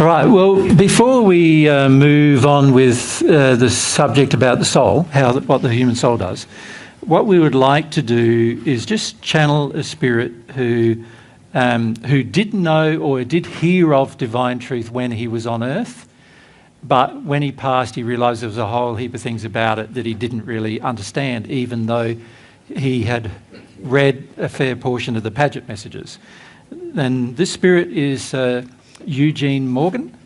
All right, well, before we move on with the subject about the soul, what the human soul does, what we would like to do is just channel a spirit who didn't know or did hear of divine truth when he was on earth, but when he passed, he realised there was a whole heap of things about it that he didn't really understand, even though he had read a fair portion of the Paget messages. And this spirit is Eugene Morgan.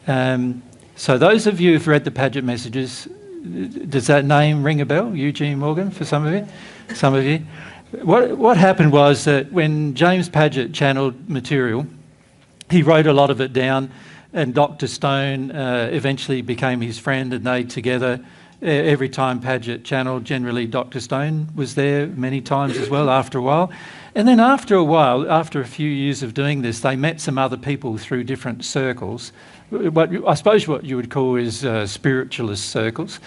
So those of you who've read the Paget messages, does that name ring a bell, Eugene Morgan, for some of you? Some of you. What happened was that when James Paget channeled material, he wrote a lot of it down, and Dr. Stone eventually became his friend, and they together, every time Paget channeled, generally Dr. Stone was there many times as well after a while. And then after a while, after a few years of doing this, they met some other people through different circles, I suppose what you would call is spiritualist circles.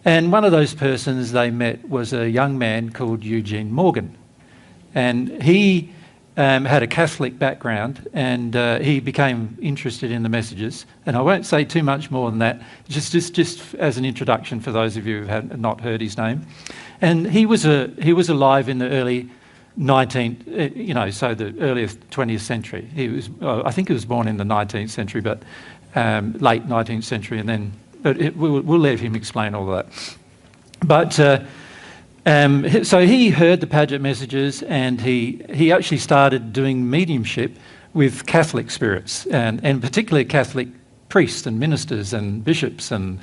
And one of those persons they met was a young man called Eugene Morgan. And he had a Catholic background, and he became interested in the messages. And I won't say too much more than that, just as an introduction for those of you who have not heard his name. And he was alive in the early 19th, so the earliest 20th century. I think he was born in the 19th century, but late 19th century, and then. But we'll let him explain all of that. But so he heard the Paget messages, and he actually started doing mediumship with Catholic spirits, and particularly Catholic priests and ministers and bishops and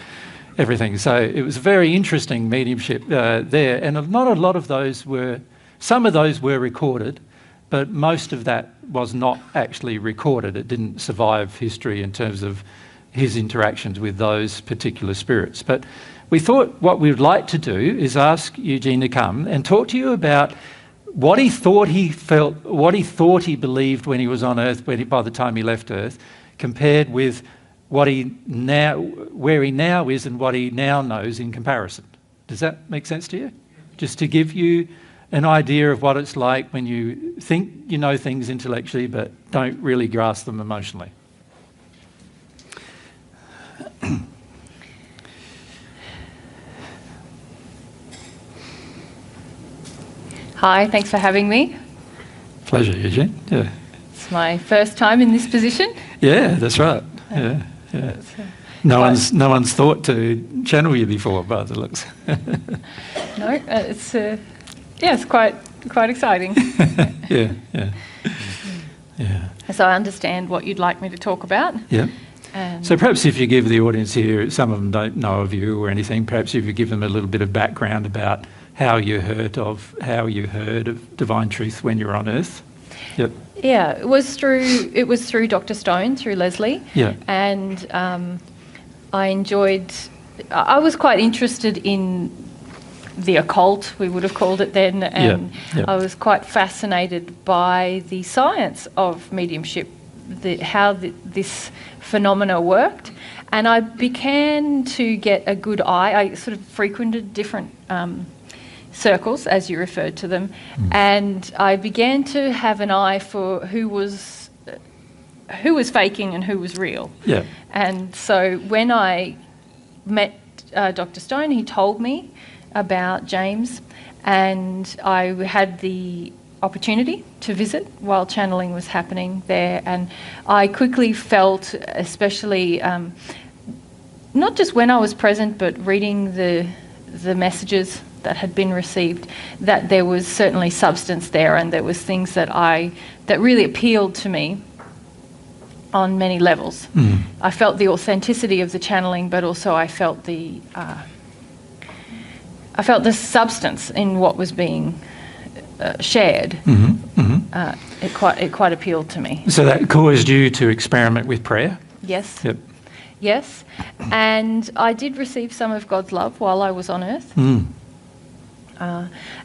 everything. So it was a very interesting mediumship there, and not a lot of those were. Some of those were recorded, but most of that was not actually recorded. It didn't survive history in terms of his interactions with those particular spirits. But we thought what we would like to do is ask Eugene to come and talk to you about what he thought he felt, what he thought he believed when he was on Earth, by the time he left Earth, compared with where he now is and what he now knows in comparison. Does that make sense to you? Just to give you an idea of what it's like when you think you know things intellectually but don't really grasp them emotionally. Hi, thanks for having me. Pleasure, Eugene. Yeah. It's my first time in this position. Yeah, that's right. Yeah. No one's thought to channel you before, by the looks. No, it's quite exciting. Yeah. So I understand what you'd like me to talk about. Yeah. So perhaps if you give the audience here, some of them don't know of you or anything, perhaps if you give them a little bit of background about how you heard of divine truth when you were on Earth. Yep. Yeah, it was through Dr. Stone, through Leslie. Yeah. And I was quite interested in the occult, we would have called it then, and I was quite fascinated by the science of mediumship, how this phenomena worked, and I began to get a good eye. I sort of frequented different circles, as you referred to them, and I began to have an eye for who was faking and who was real. Yeah. And so when I met Dr. Stone, he told me about James, and I had the opportunity to visit while channeling was happening there, and I quickly felt, especially not just when I was present, but reading the messages that had been received, that there was certainly substance there, and there was things that really appealed to me on many levels. I felt the authenticity of the channeling, but also I felt the substance in what was being shared. It quite appealed to me. So that caused you to experiment with prayer? Yes. Yep. Yes. And I did receive some of God's love while I was on Earth.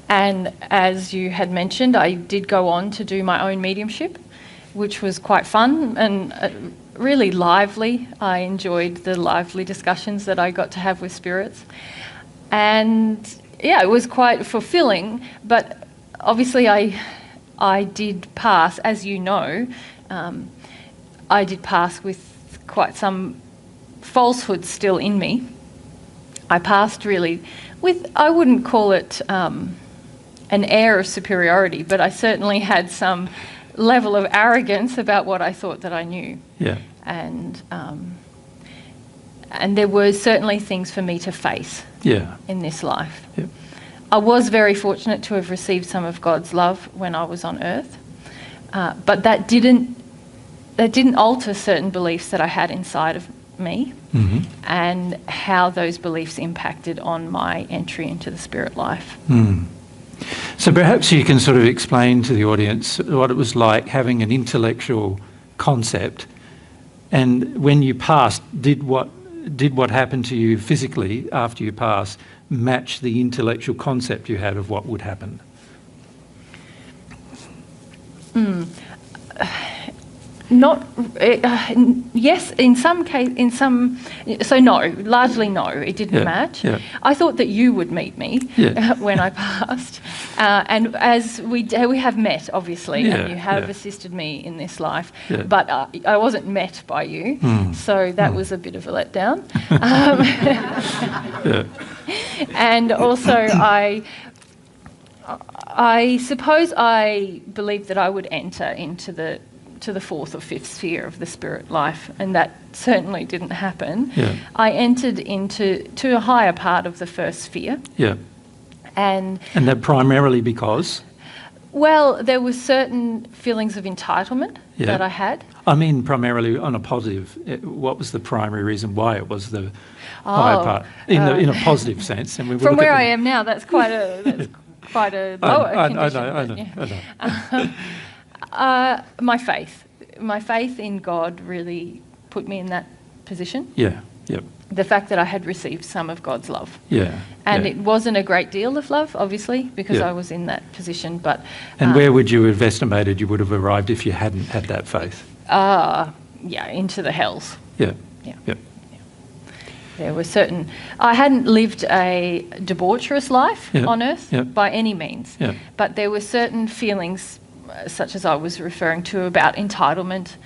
And as you had mentioned, I did go on to do my own mediumship, which was quite fun and really lively. I enjoyed the lively discussions that I got to have with spirits. And yeah, it was quite fulfilling, but obviously I did pass, as you know, I did pass with quite some falsehood still in me. I passed really with, I wouldn't call it an air of superiority, but I certainly had some level of arrogance about what I thought that I knew. Yeah. And there were certainly things for me to face in this life. Yeah. I was very fortunate to have received some of God's love when I was on earth, but that didn't alter certain beliefs that I had inside of me, and how those beliefs impacted on my entry into the spirit life. So perhaps you can sort of explain to the audience what it was like having an intellectual concept, and when you passed, did what happened to you physically after you passed match the intellectual concept you had of what would happen? Not yes, in some case, so no, largely no, it didn't match. Yeah. I thought that you would meet me when I passed, and as we have met, obviously, and you have assisted me in this life, but I wasn't met by you, so that was a bit of a letdown. And also, I suppose I believed that I would enter into the fourth or fifth sphere of the spirit life, and that certainly didn't happen. I entered into a higher part of the first sphere. And that primarily because? Well, there were certain feelings of entitlement that I had. I mean primarily on a positive. What was the primary reason why it was the higher part? In a positive sense. And from where I am now, that's quite a lower condition. I know. My faith in God really put me in that position. The fact that I had received some of God's love. And it wasn't a great deal of love, obviously, because I was in that position. But and where would you have estimated you would have arrived if you hadn't had that faith? Into the hells. There were certain... I hadn't lived a debaucherous life on earth by any means, but there were certain feelings, such as I was referring to, about entitlement,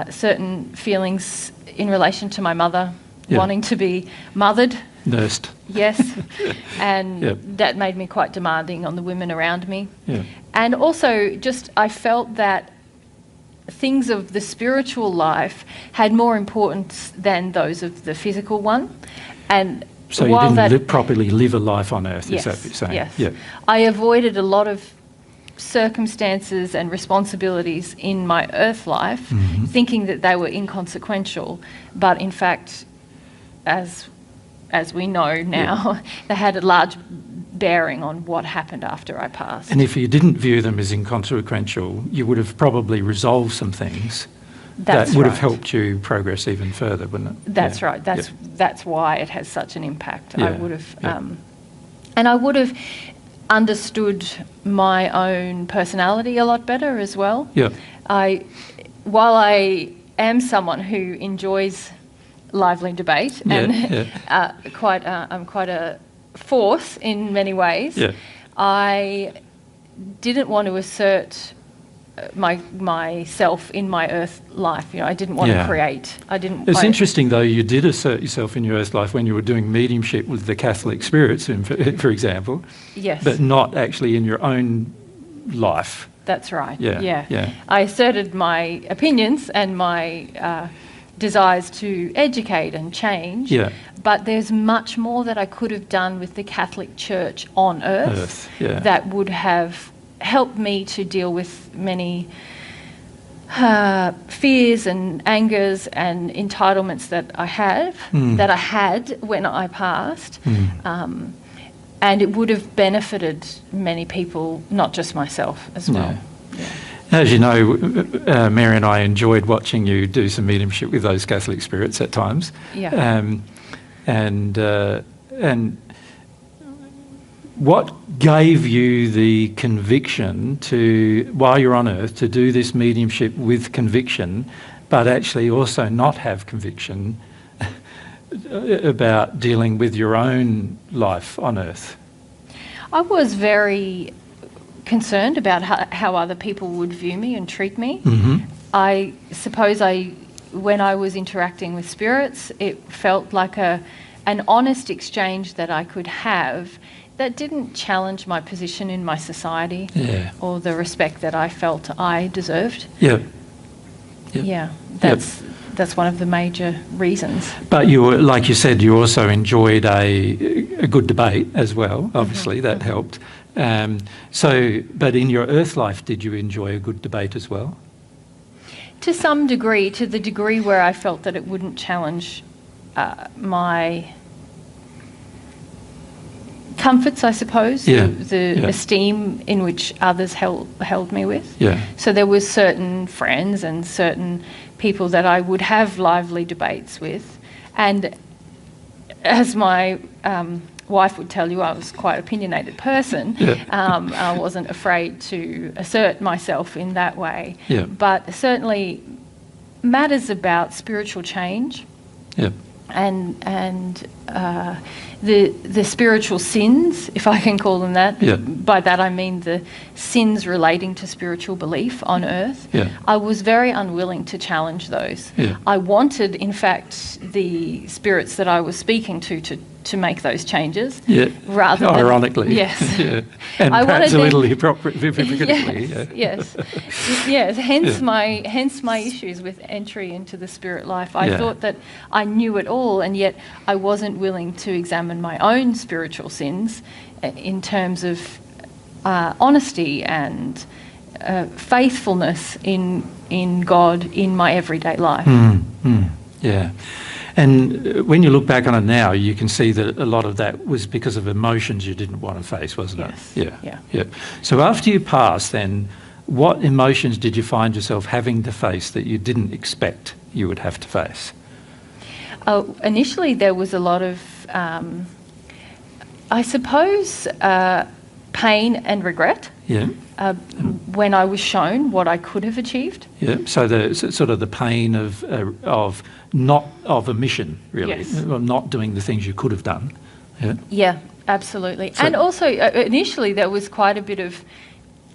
certain feelings in relation to my mother, wanting to be mothered. Nursed. Yes, and that made me quite demanding on the women around me. And also just I felt that things of the spiritual life had more importance than those of the physical one. And so you didn't properly live a life on earth, is that what you're saying? Yes. I avoided a lot of circumstances and responsibilities in my earth life, thinking that they were inconsequential, but in fact, as we know now, they had a large bearing on what happened after I passed. And if you didn't view them as inconsequential, you would have probably resolved some things that would have helped you progress even further, wouldn't it? That's right. That's why it has such an impact. I would have, and I would have understood my own personality a lot better as well. While I am someone who enjoys lively debate and I'm quite a force in many ways, I didn't want to assert myself in my earth life. I didn't want to create. It's interesting though, you did assert yourself in your earth life when you were doing mediumship with the Catholic spirits, for example. Yes. But not actually in your own life. That's right. Yeah. I asserted my opinions and my desires to educate and change. But there's much more that I could have done with the Catholic Church on earth that would have helped me to deal with many fears and angers and entitlements that I had when I passed, and it would have benefited many people, not just myself as well. As you know, Mary and I enjoyed watching you do some mediumship with those Catholic spirits at times. And what gave you the conviction to, while you're on earth, to do this mediumship with conviction, but actually also not have conviction about dealing with your own life on earth? I was very concerned about how other people would view me and treat me. I suppose I when I was interacting with spirits, it felt like an honest exchange that I could have that didn't challenge my position in my society or the respect that I felt I deserved. Yeah. Yeah, that's one of the major reasons. But you were, like you said, you also enjoyed a good debate as well. Obviously, that helped. But in your earth life, did you enjoy a good debate as well? To some degree, to the degree where I felt that it wouldn't challenge my comforts, I suppose, the esteem in which others held me with. Yeah. So there was certain friends and certain people that I would have lively debates with, and as my wife would tell you, I was quite an opinionated person. I wasn't afraid to assert myself in that way. But certainly matters about spiritual change and the spiritual sins, if I can call them that. By that I mean the sins relating to spiritual belief on earth. I was very unwilling to challenge those. I wanted, in fact, the spirits that I was speaking to make those changes. Rather than, ironically. Yes. And I perhaps wanted a little hypocritically. Yes. Hence my issues with entry into the spirit life. I thought that I knew it all, and yet I wasn't willing to examine my own spiritual sins in terms of honesty and faithfulness in God in my everyday life. Yeah. And when you look back on it now, you can see that a lot of that was because of emotions you didn't want to face, wasn't it? Yeah. So after you passed, then, what emotions did you find yourself having to face that you didn't expect you would have to face? Initially, there was a lot of, I suppose, pain and regret. When I was shown what I could have achieved. So the sort of the pain of omission, really, of not doing the things you could have done. Yeah, absolutely. And also, initially, there was quite a bit of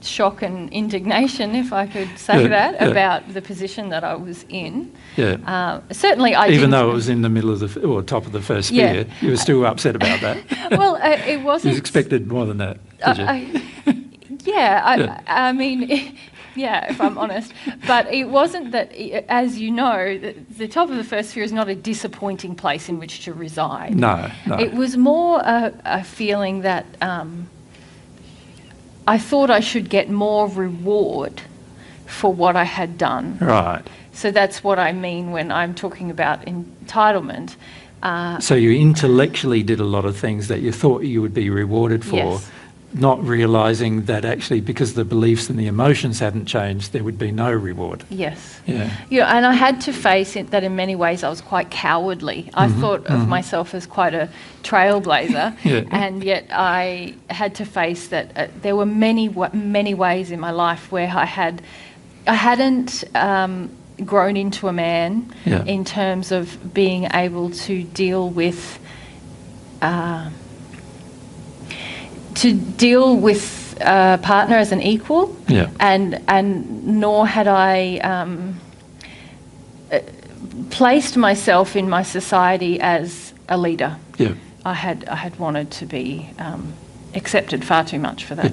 shock and indignation, if I could say about the position that I was in. Certainly, even though it was in the middle of the top of the first spear, you were still upset about that. Well, it wasn't. You expected more than that, did you? I mean, if I'm honest. But it wasn't that, as you know, the top of the first sphere is not a disappointing place in which to reside. No. It was more a feeling that I thought I should get more reward for what I had done. Right. So that's what I mean when I'm talking about entitlement. So you intellectually did a lot of things that you thought you would be rewarded for, not realising that actually because the beliefs and the emotions hadn't changed, there would be no reward. Yes. And I had to face it that in many ways I was quite cowardly. I thought of myself as quite a trailblazer, and yet I had to face that there were many ways in my life where I hadn't grown into a man in terms of being able to deal with a partner as an equal, and nor had I placed myself in my society as a leader. I had wanted to be accepted far too much for that.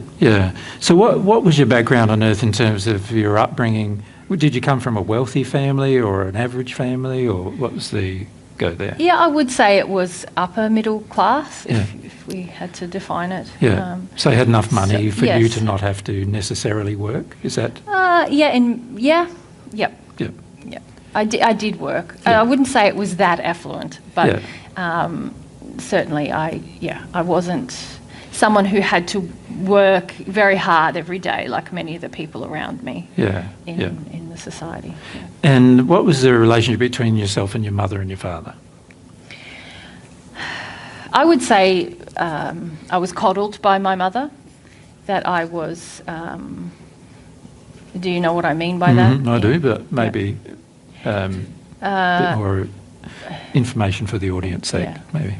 So what was your background on earth in terms of your upbringing? Did you come from a wealthy family or an average family, or what was the go there? I would say it was upper middle class, if we had to define it. So you had enough money for you to not have to necessarily work, is that? Yep. I did work. I wouldn't say it was that affluent, but certainly I wasn't someone who had to work very hard every day like many of the people around me in the society. And what was the relationship between yourself and your mother and your father? I would say I was coddled by my mother, that I was... do you know what I mean by that? I do, but maybe a bit more information for the audience sake, maybe.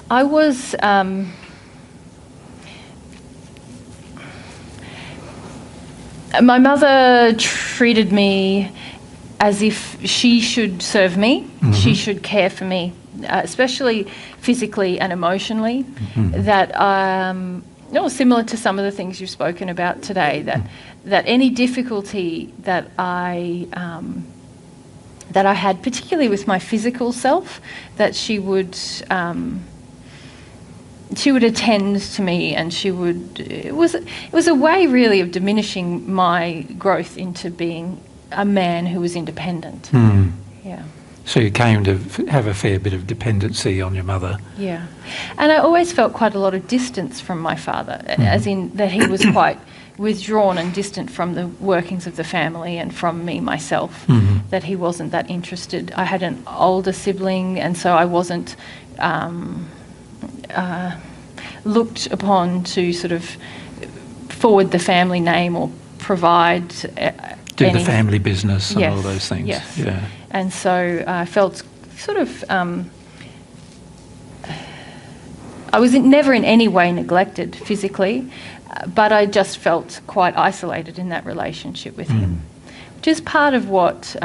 I was... my mother treated me as if she should serve me, she should care for me, especially physically and emotionally. That similar to some of the things you've spoken about today. That any difficulty that I had, particularly with my physical self, that she would attend to me, and it was a way really of diminishing my growth into being a man who was independent. Yeah. So you came to have a fair bit of dependency on your mother. Yeah. And I always felt quite a lot of distance from my father, as in that he was quite withdrawn and distant from the workings of the family and from me myself, that he wasn't that interested. I had an older sibling, and so I wasn't looked upon to sort of forward the family name or provide do the family business and all those things. Yes. Yeah. And so I felt sort of I was never in any way neglected physically, but I just felt quite isolated in that relationship with him, which is part of what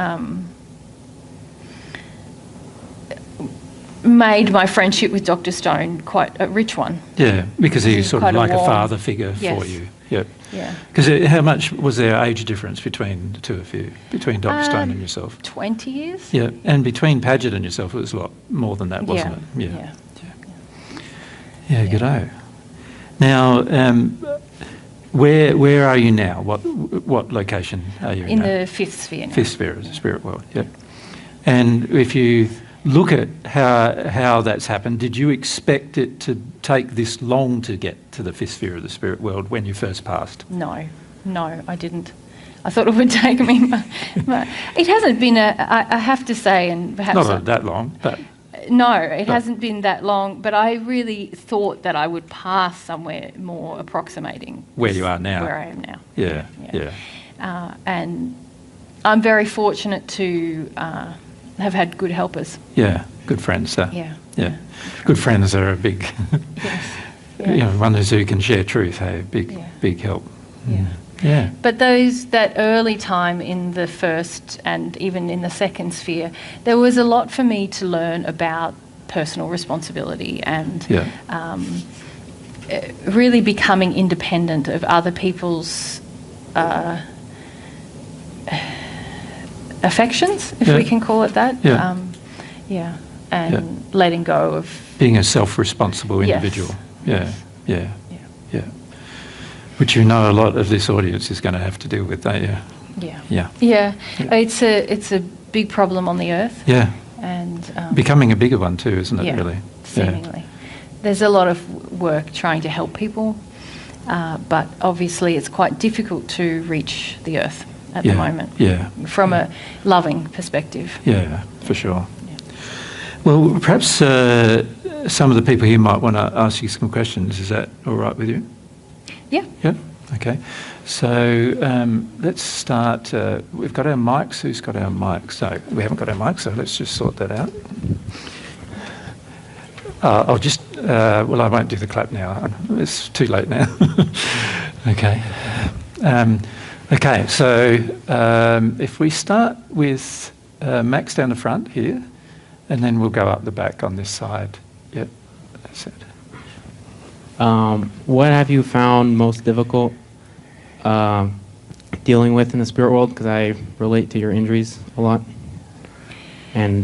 made my friendship with Dr. Stone quite a rich one. Yeah, because he was sort of like a warm father figure for you. Yep. Yeah. Because how much was there age difference between the two of you, between Dr. Stone and yourself? 20 years. Yeah, and between Paget and yourself it was a lot more than that, wasn't it? Yeah, good-o. Now, where are you now? What location are you in? In the fifth sphere now. Fifth sphere of the spirit world, yeah. And if you look at how that's happened, did you expect it to take this long to get to the fifth sphere of the spirit world when you first passed? No, I didn't. I thought it would take me, but it hasn't been I have to say, and perhaps... Not that long, but... No, it hasn't been that long, but I really thought that I would pass somewhere more approximating... Where you are now. Where I am now. Yeah. And I'm very fortunate to have had good helpers. Yeah, good friends. Yeah. Good friends are a big... Yes. One who can share truth, hey, big help. Yeah. But that early time in the first and even in the second sphere, there was a lot for me to learn about personal responsibility and really becoming independent of other people's affections, if we can call it that. And letting go of... Being a self-responsible individual. Yeah. Which a lot of this audience is going to have to deal with, don't you? Yeah. It's a big problem on the earth. Yeah. And becoming a bigger one too, isn't it? Really. Seemingly. There's a lot of work trying to help people, but obviously it's quite difficult to reach the earth at the moment. From a loving perspective. Yeah, for sure. Well, perhaps some of the people here might want to ask you some questions. Is that all right with you? Yeah. Yeah. Okay. So let's start. We've got our mics. Who's got our mics? So we haven't got our mics, so let's just sort that out. I'll just... I won't do the clap now. It's too late now. Okay. Okay, so if we start with Max down the front here, and then we'll go up the back on this side. Yep, that's it. What have you found most difficult dealing with in the spirit world? Because I relate to your injuries a lot. And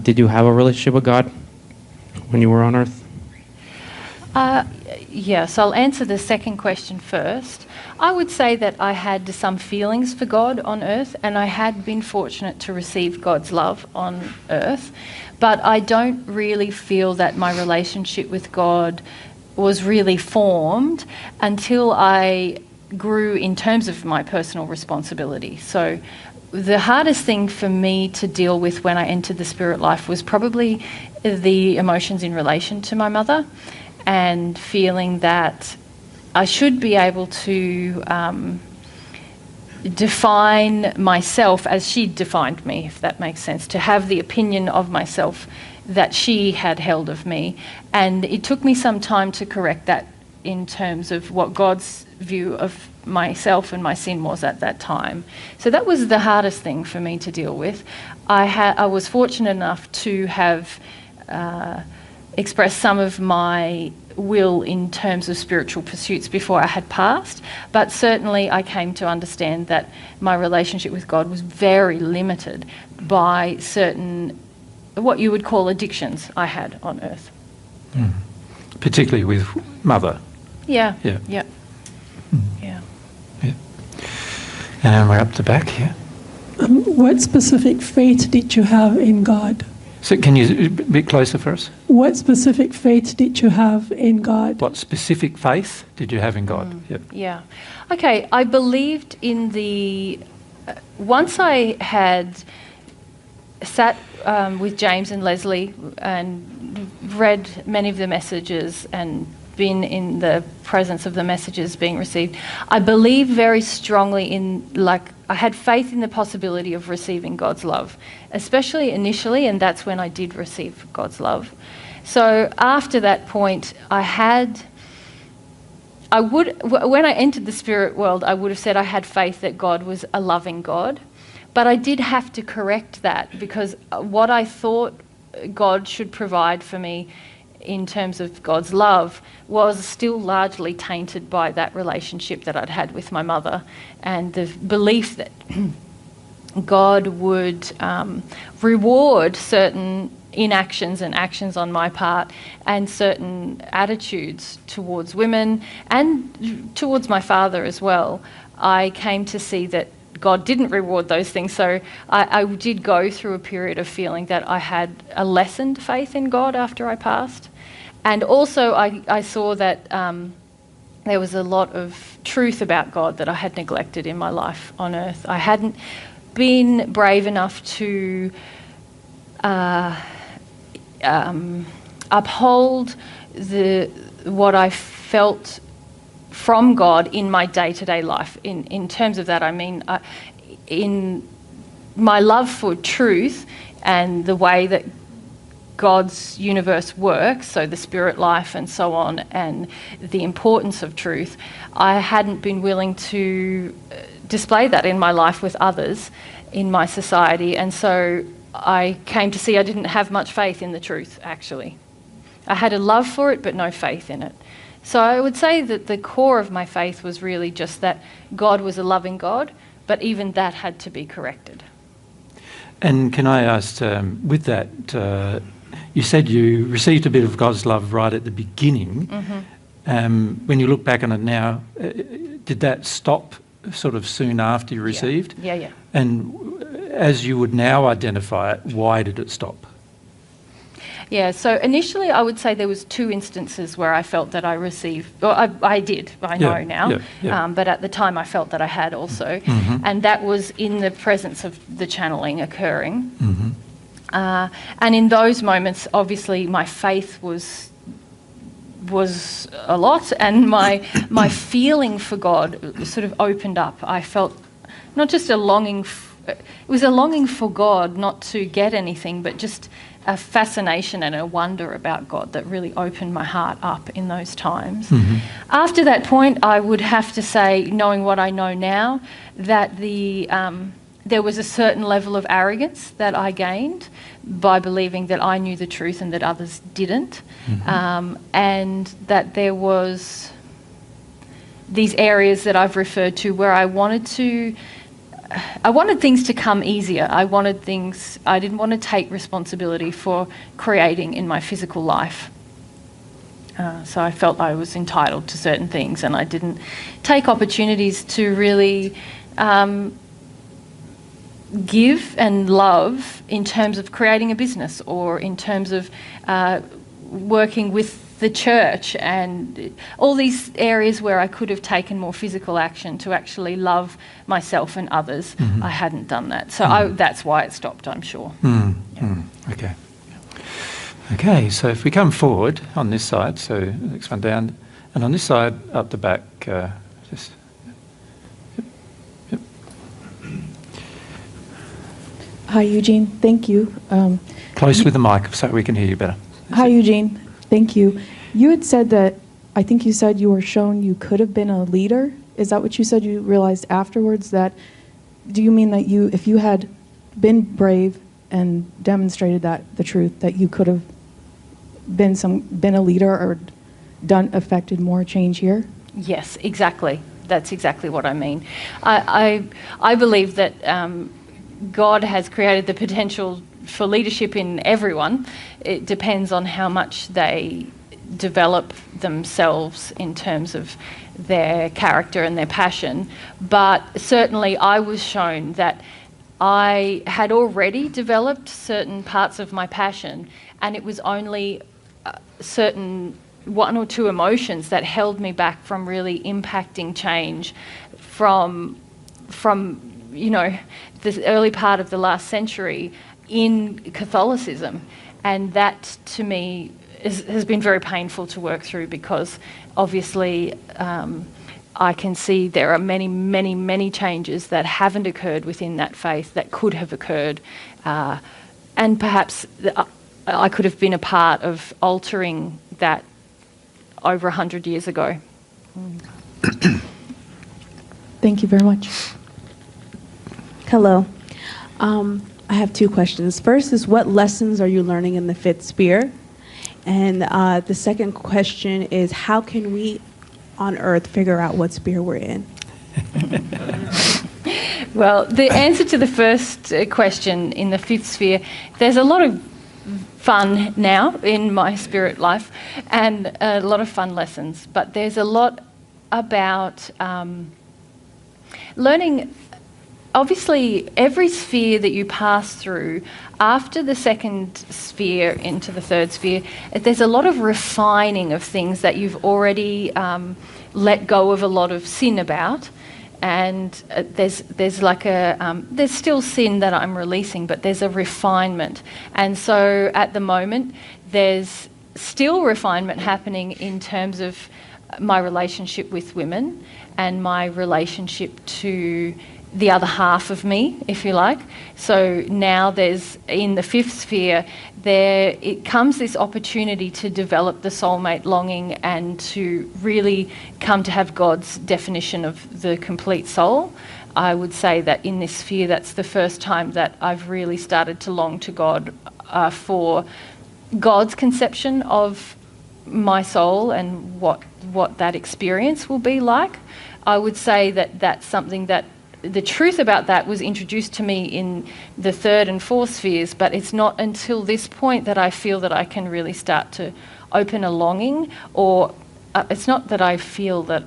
did you have a relationship with God when you were on earth? Yes, I'll answer the second question first. I would say that I had some feelings for God on earth, and I had been fortunate to receive God's love on earth, but I don't really feel that my relationship with God was really formed until I grew in terms of my personal responsibility. So the hardest thing for me to deal with when I entered the spirit life was probably the emotions in relation to my mother, and feeling that I should be able to define myself as she defined me, if that makes sense, to have the opinion of myself that she had held of me. And it took me some time to correct that in terms of what God's view of myself and my sin was at that time. So that was the hardest thing for me to deal with. I was fortunate enough to have expressed some of my will in terms of spiritual pursuits before I had passed, but certainly I came to understand that my relationship with God was very limited by certain, what you would call addictions I had on earth. Particularly with mother. Yeah. Yeah. Yeah. Yeah. Yeah. And we're up the back here. What specific faith did you have in God? So can you a bit closer for us? What specific faith did you have in God? What specific faith did you have in God? Yep. Yeah. Okay, I believed in the... once I had sat with James and Leslie and read many of the messages and been in the presence of the messages being received, I believe very strongly in, I had faith in the possibility of receiving God's love, especially initially, and that's when I did receive God's love. So after that point, when I entered the spirit world, I would have said I had faith that God was a loving God, but I did have to correct that because what I thought God should provide for me in terms of God's love was still largely tainted by that relationship that I'd had with my mother and the belief that God would reward certain inactions and actions on my part and certain attitudes towards women and towards my father as well. I came to see that God didn't reward those things, so I did go through a period of feeling that I had a lessened faith in God after I passed. And also I saw that there was a lot of truth about God that I had neglected in my life on earth. I hadn't been brave enough to uphold what I felt from God in my day-to-day life. In terms of that, I mean, in my love for truth and the way that God's universe works, so the spirit life and so on, and the importance of truth, I hadn't been willing to display that in my life with others in my society, and so I came to see I didn't have much faith in the truth, actually. I had a love for it, but no faith in it. So I would say that the core of my faith was really just that God was a loving God, but even that had to be corrected. And can I ask, with that, you said you received a bit of God's love right at the beginning. Mm-hmm. When you look back on it now, did that stop sort of soon after you received? Yeah. And as you would now identify it, why did it stop? Yeah, so initially I would say there was 2 instances where I felt that I received, or I did, I know now, but at the time I felt that I had also, mm-hmm. and that was in the presence of the channeling occurring. Mm-hmm. And in those moments, obviously, my faith was a lot, and my feeling for God sort of opened up. I felt not just a longing, it was a longing for God, not to get anything, but just a fascination and a wonder about God that really opened my heart up in those times. Mm-hmm. After that point, I would have to say, knowing what I know now, that there was a certain level of arrogance that I gained by believing that I knew the truth and that others didn't, mm-hmm. And that there was these areas that I've referred to where I wanted things to come easier. I didn't want to take responsibility for creating in my physical life. So I felt I was entitled to certain things, and I didn't take opportunities to really give and love in terms of creating a business or in terms of working with the church and all these areas where I could have taken more physical action to actually love myself and others. Mm-hmm. I hadn't done that. So that's why it stopped, I'm sure. Mm. Yeah. Mm. Okay. Okay, so if we come forward on this side, so the next one down, and on this side, up the back, just... Yep. Hi, Eugene. Thank you. Close with the mic so we can hear you better. Hi, Eugene. Thank you. You had said that, I think you said you were shown you could have been a leader. Is that what you said you realized afterwards? That, do you mean that if you had been brave and demonstrated the truth, that you could have been a leader or affected more change here? Yes, exactly. That's exactly what I mean. I believe that God has created the potential for leadership in everyone. It depends on how much they develop themselves in terms of their character and their passion. But certainly I was shown that I had already developed certain parts of my passion, and it was only certain one or two emotions that held me back from really impacting change from the early part of the last century in Catholicism. And that, to me, has been very painful to work through, because obviously I can see there are many, many, many changes that haven't occurred within that faith that could have occurred. And perhaps I could have been a part of altering that over 100 years ago. Thank you very much. Hello. I have two questions. First is, what lessons are you learning in the fifth sphere? And the second question is, how can we on Earth figure out what sphere we're in? Well, the answer to the first question, in the fifth sphere, there's a lot of fun now in my spirit life, and a lot of fun lessons, but there's a lot about learning. Obviously, every sphere that you pass through, after the second sphere into the third sphere, there's a lot of refining of things that you've already let go of a lot of sin about. And there's like there's still sin that I'm releasing, but there's a refinement. And so at the moment, there's still refinement happening in terms of my relationship with women and my relationship to the other half of me, if you like. So now there's, in the fifth sphere, it comes this opportunity to develop the soulmate longing and to really come to have God's definition of the complete soul. I would say that in this sphere, that's the first time that I've really started to long to God for God's conception of my soul and what that experience will be like. I would say that that's something that the truth about that was introduced to me in the third and fourth spheres, but it's not until this point that I feel that I can really start to open a longing, or it's not that I feel that,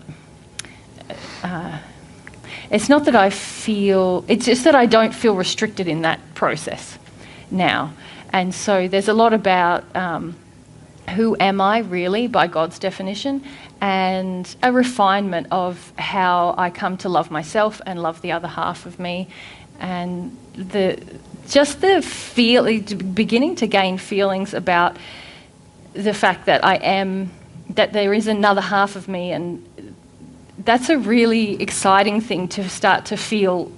it's not that I feel, it's just that I don't feel restricted in that process now. And so there's a lot about who am I really by God's definition, and a refinement of how I come to love myself and love the other half of me, and beginning to gain feelings about the fact that that there is another half of me, and that's a really exciting thing to start to feel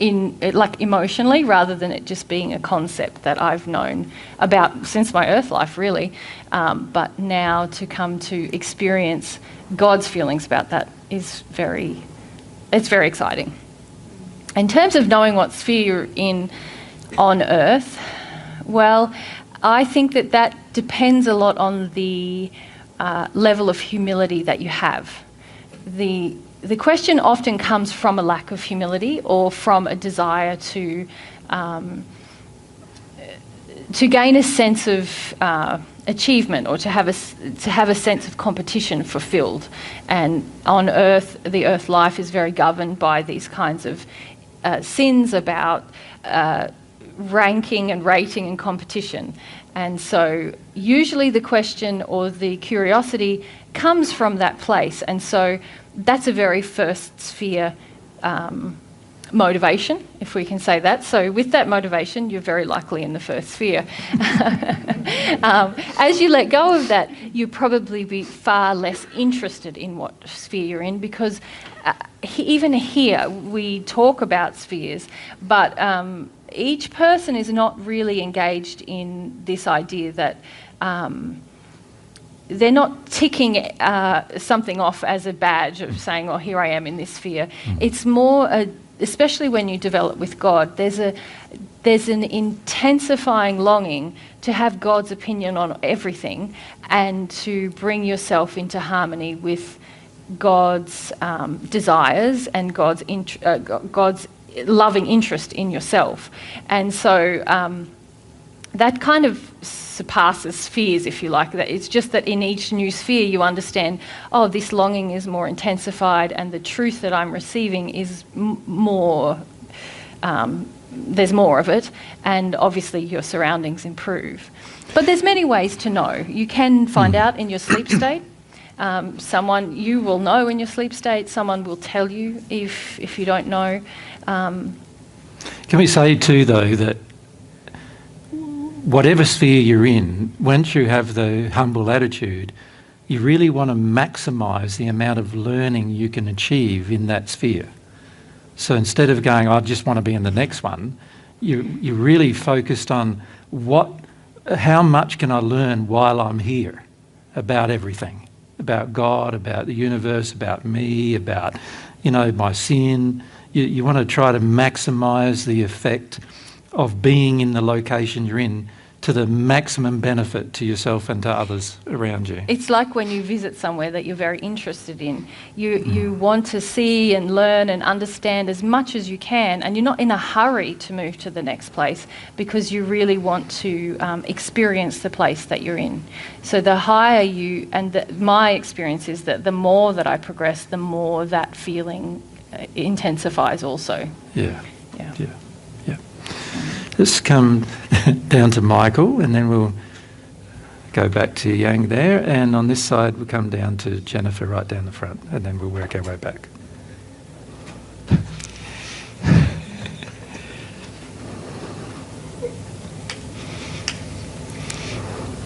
like emotionally, rather than it just being a concept that I've known about since my earth life, really. But now to come to experience God's feelings about that is very exciting. In terms of knowing what sphere you're in on earth, well, I think that depends a lot on the level of humility that you have. The question often comes from a lack of humility, or from a desire to gain a sense of achievement, or to have a sense of competition fulfilled. And on earth, the earth life is very governed by these kinds of sins about ranking and rating and competition. And so usually the question or the curiosity comes from that place. And so that's a very first sphere motivation, if we can say that. So with that motivation, you're very likely in the first sphere. As you let go of that, you'll probably be far less interested in what sphere you're in, because even here we talk about spheres, but each person is not really engaged in this idea that they're not ticking something off as a badge of saying, "Oh, here I am in this sphere." It's more, especially when you develop with God, there's an intensifying longing to have God's opinion on everything and to bring yourself into harmony with God's desires and God's loving interest in yourself. And so that kind of surpasses spheres, if you like. That it's just that in each new sphere you understand, oh, this longing is more intensified, and the truth that I'm receiving is more. There's more of it, and obviously your surroundings improve. But there's many ways to know. You can find out in your sleep state. You will know in your sleep state. Someone will tell you if you don't know. Can we say too, though, that whatever sphere you're in, once you have the humble attitude, you really want to maximise the amount of learning you can achieve in that sphere. So instead of going, I just want to be in the next one, you're really focused on how much can I learn while I'm here about everything, about God, about the universe, about me, about, my sin. You want to try to maximise the effect of being in the location you're in to the maximum benefit to yourself and to others around you. It's like when you visit somewhere that you're very interested in. You want to see and learn and understand as much as you can, and you're not in a hurry to move to the next place because you really want to experience the place that you're in. So the higher my experience is that the more that I progress, the more that feeling intensifies also. Yeah. Let's come down to Michael, and then we'll go back to Yang there, and on this side we'll come down to Jennifer right down the front, and then we'll work our way back.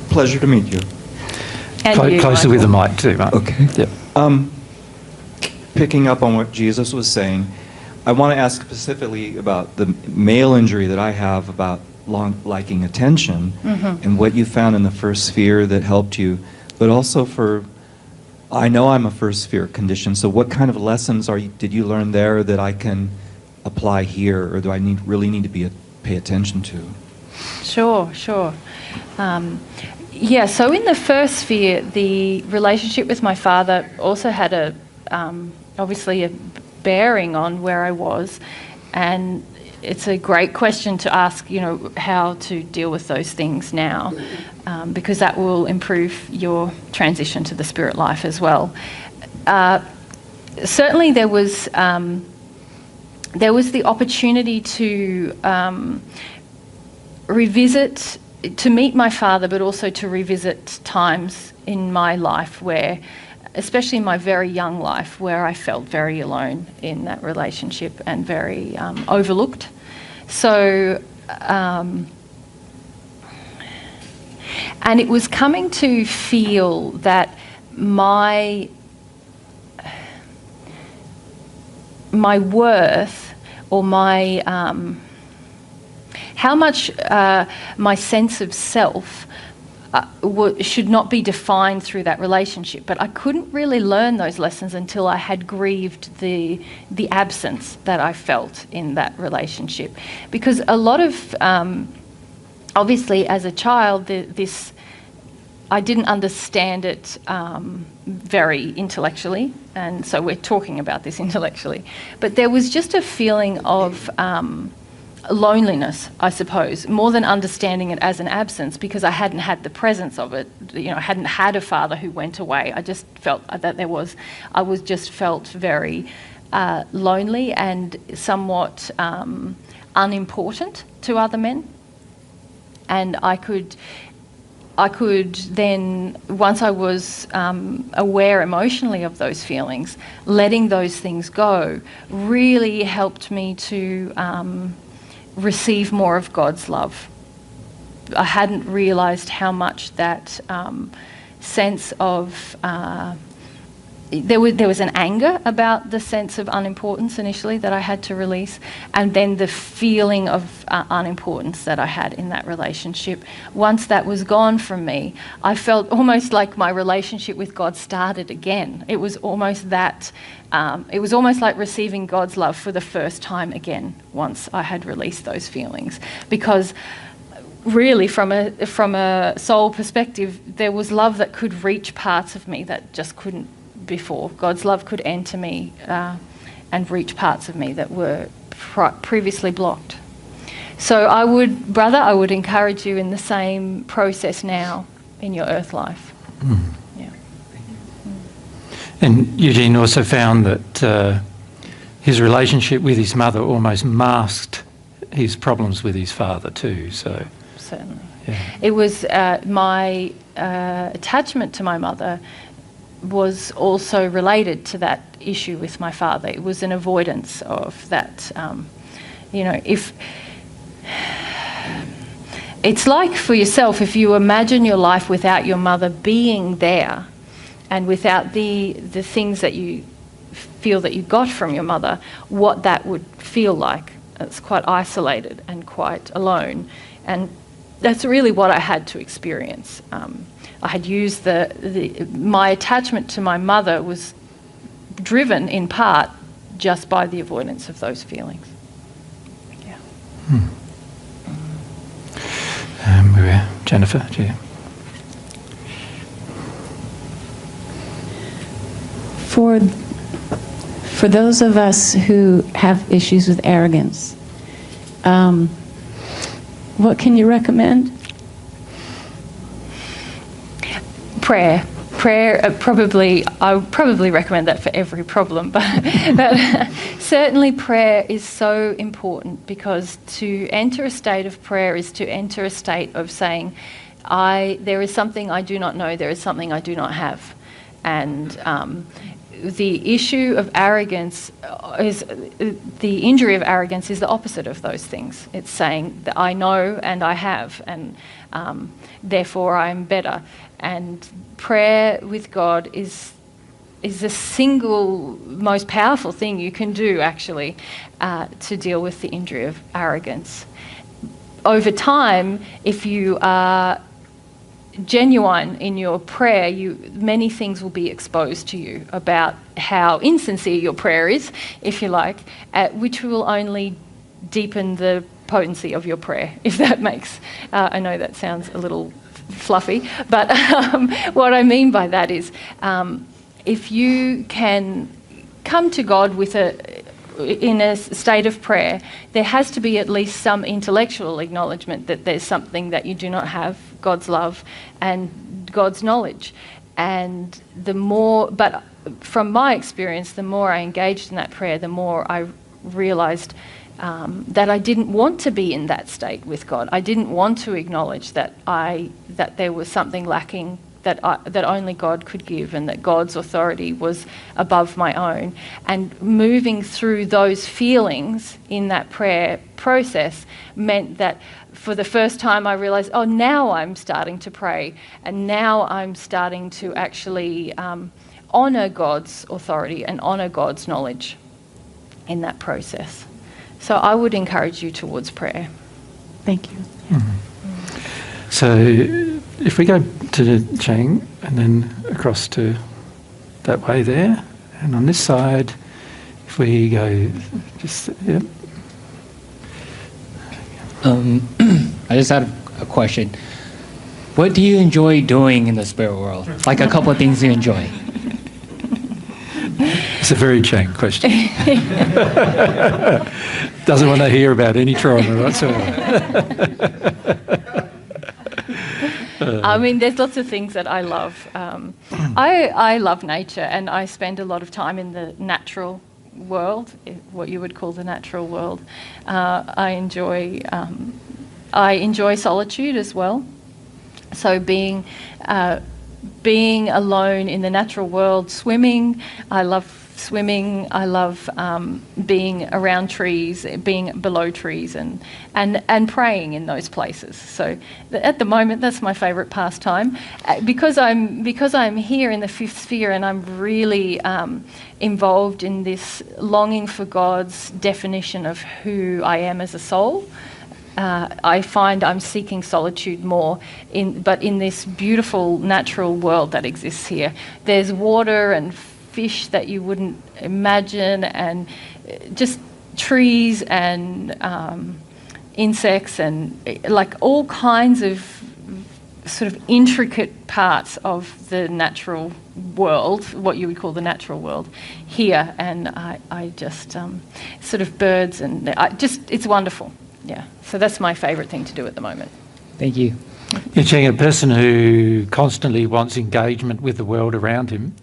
Pleasure to meet you. And you, closer Michael. with the mic too, Mark. Okay. Yep. Picking up on what Jesus was saying, I want to ask specifically about the male injury that I have about liking attention, and what you found in the first sphere that helped you, but also I know I'm a first sphere condition, so what kind of lessons did you learn there that I can apply here, or do I really need to pay attention to? Sure. So in the first sphere, the relationship with my father also had obviously a bearing on where I was, and it's a great question to ask, how to deal with those things now, because that will improve your transition to the spirit life as well. Certainly there was the opportunity to meet my father, but also to revisit times in my life where, especially in my very young life, where I felt very alone in that relationship and very overlooked. So, and it was coming to feel that my worth, or how much my sense of self should not be defined through that relationship. But I couldn't really learn those lessons until I had grieved the absence that I felt in that relationship. Because a lot of, obviously as a child, I didn't understand it very intellectually, and so we're talking about this intellectually. But there was just a feeling of loneliness, I suppose, more than understanding it as an absence, because I hadn't had the presence of it. I hadn't had a father who went away. I just felt that I just felt very lonely and somewhat unimportant to other men. And I could then, once I was aware emotionally of those feelings, letting those things go really helped me to receive more of God's love. I hadn't realised how much that sense of there was an anger about the sense of unimportance initially that I had to release, and then the feeling of unimportance that I had in that relationship. Once that was gone from me, I felt almost like my relationship with God started again. It was almost that. It was almost like receiving God's love for the first time again once I had released those feelings, because really, from a soul perspective, there was love that could reach parts of me that just couldn't before. God's love could enter me and reach parts of me that were previously blocked. So I would encourage you in the same process now in your earth life. Yeah. And Eugene also found that his relationship with his mother almost masked his problems with his father too. So certainly, yeah. It was my attachment to my mother was also related to that issue with my father. It was an avoidance of that. If it's like for yourself, if you imagine your life without your mother being there, and without the things that you feel that you got from your mother, what that would feel like. It's quite isolated and quite alone, and that's really what I had to experience. I had used my attachment to my mother was driven in part just by the avoidance of those feelings. Yeah. Jennifer, yeah. For those of us who have issues with arrogance, what can you recommend? Prayer. I would probably recommend that for every problem, but certainly prayer is so important, because to enter a state of prayer is to enter a state of saying, there is something I do not know, there is something I do not have. And the issue of arrogance the injury of arrogance is the opposite of those things. It's saying that I know and I have, and therefore I'm better. And prayer with God is the single most powerful thing you can do, actually, to deal with the injury of arrogance. Over time, if you are genuine in your prayer, many things will be exposed to you about how insincere your prayer is, if you like, which will only deepen the potency of your prayer, if that makes. I know that sounds a little fluffy, but what I mean by that is, if you can come to God in a state of prayer, there has to be at least some intellectual acknowledgement that there's something that you do not have, God's love and God's knowledge. And but from my experience, the more I engaged in that prayer, the more I realised that I didn't want to be in that state with God. I didn't want to acknowledge that there was something lacking that only God could give, and that God's authority was above my own. And moving through those feelings in that prayer process meant that for the first time I realised, now I'm starting to pray, and now I'm starting to actually honour God's authority and honour God's knowledge in that process. So I would encourage you towards prayer. Thank you. Mm-hmm. So if we go to Chang and then across to that way there, and on this side, if we go just, yep. I just had a question. What do you enjoy doing in the spirit world? Like a couple of things you enjoy. It's a very Chang question. Doesn't want to hear about any trauma whatsoever. I mean, there's lots of things that I love. I love nature, and I spend a lot of time in the natural world, what you would call the natural world. I enjoy solitude as well. So being alone in the natural world, swimming. I love swimming. I love being around trees, being below trees, and praying in those places. So at the moment, that's my favourite pastime. Because I'm here in the fifth sphere, and I'm really involved in this longing for God's definition of who I am as a soul. I find I'm seeking solitude more, but in this beautiful natural world that exists here. There's water and fish that you wouldn't imagine, and just trees and insects, and like all kinds of sort of intricate parts of the natural world, what you would call the natural world, here. And I just sort of birds, and it's wonderful. Yeah, so that's my favourite thing to do at the moment. Thank you. You're saying a person who constantly wants engagement with the world around him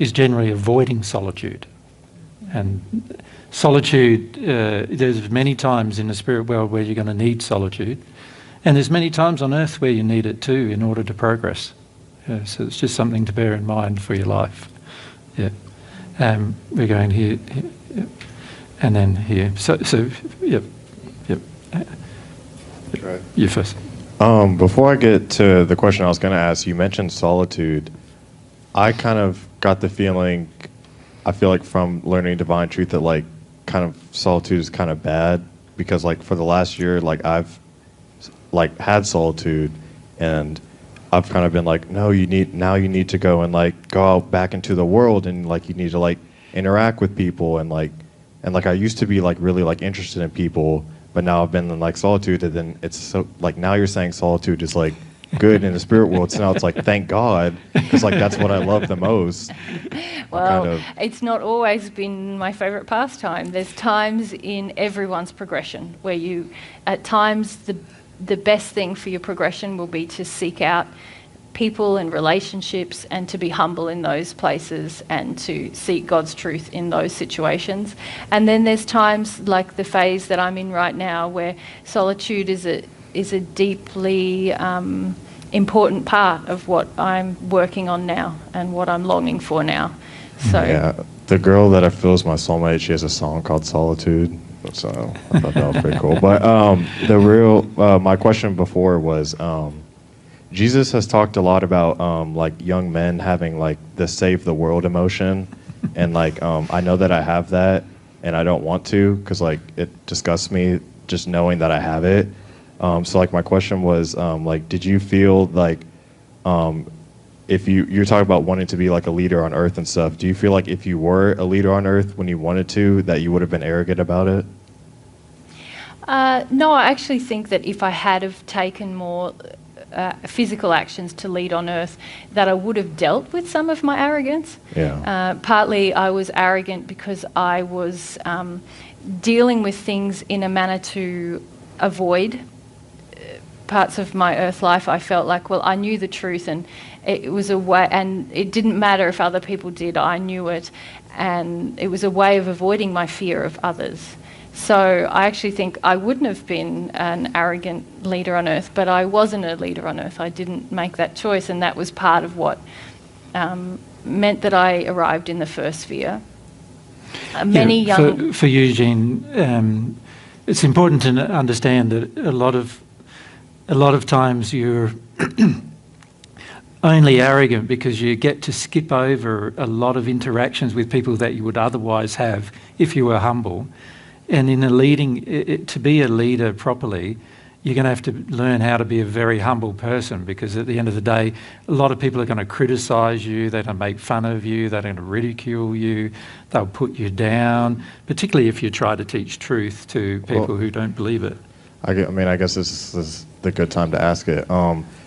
is generally avoiding solitude. And solitude, there's many times in the spirit world where you're going to need solitude, and there's many times on earth where you need it too in order to progress. So it's just something to bear in mind for your life. Yeah. We're going here, and then here. So yep. Right. You first. Before I get to the question I was going to ask, you mentioned solitude. I kind of got the feeling, I feel like from learning divine truth, that like kind of solitude is kind of bad, because like for the last year, like I've like had solitude, and I've kind of been like, no, you need to go and like go out back into the world, and like you need to like interact with people, and like I used to be like really like interested in people. But now I've been in like solitude, and then it's so like now you're saying solitude is like good in the spirit world. So now it's like, thank God, because like that's what I love the most. Well, it's not always been my favourite pastime. There's times in everyone's progression where at times the best thing for your progression will be to seek out people and relationships, and to be humble in those places, and to seek God's truth in those situations. And then there's times like the phase that I'm in right now, where solitude is a deeply important part of what I'm working on now and what I'm longing for now. So yeah, the girl that I feel is my soulmate, she has a song called Solitude. So I thought that was pretty cool. But my question before was, Jesus has talked a lot about like young men having like the save the world emotion, and like I know that I have that, and I don't want to, because like it disgusts me just knowing that I have it. So like my question was like, did you feel like if you're talking about wanting to be like a leader on earth and stuff, do you feel like if you were a leader on earth when you wanted to, that you would have been arrogant about it? No, I actually think that if I had have taken more physical actions to lead on earth, that I would have dealt with some of my arrogance. Yeah. Partly I was arrogant because I was dealing with things in a manner to avoid parts of my earth life. I felt like, well, I knew the truth, and it was a way, and it didn't matter if other people did, I knew it, and it was a way of avoiding my fear of others. So I actually think I wouldn't have been an arrogant leader on earth, but I wasn't a leader on earth. I didn't make that choice, and that was part of what meant that I arrived in the first sphere. For Eugene, it's important to understand that a lot of times you're only arrogant because you get to skip over a lot of interactions with people that you would otherwise have if you were humble. And to be a leader properly, you're going to have to learn how to be a very humble person, because at the end of the day, a lot of people are going to criticise you, they're going to make fun of you, they're going to ridicule you, they'll put you down, particularly if you try to teach truth to people who don't believe it. I guess this is the good time to ask it.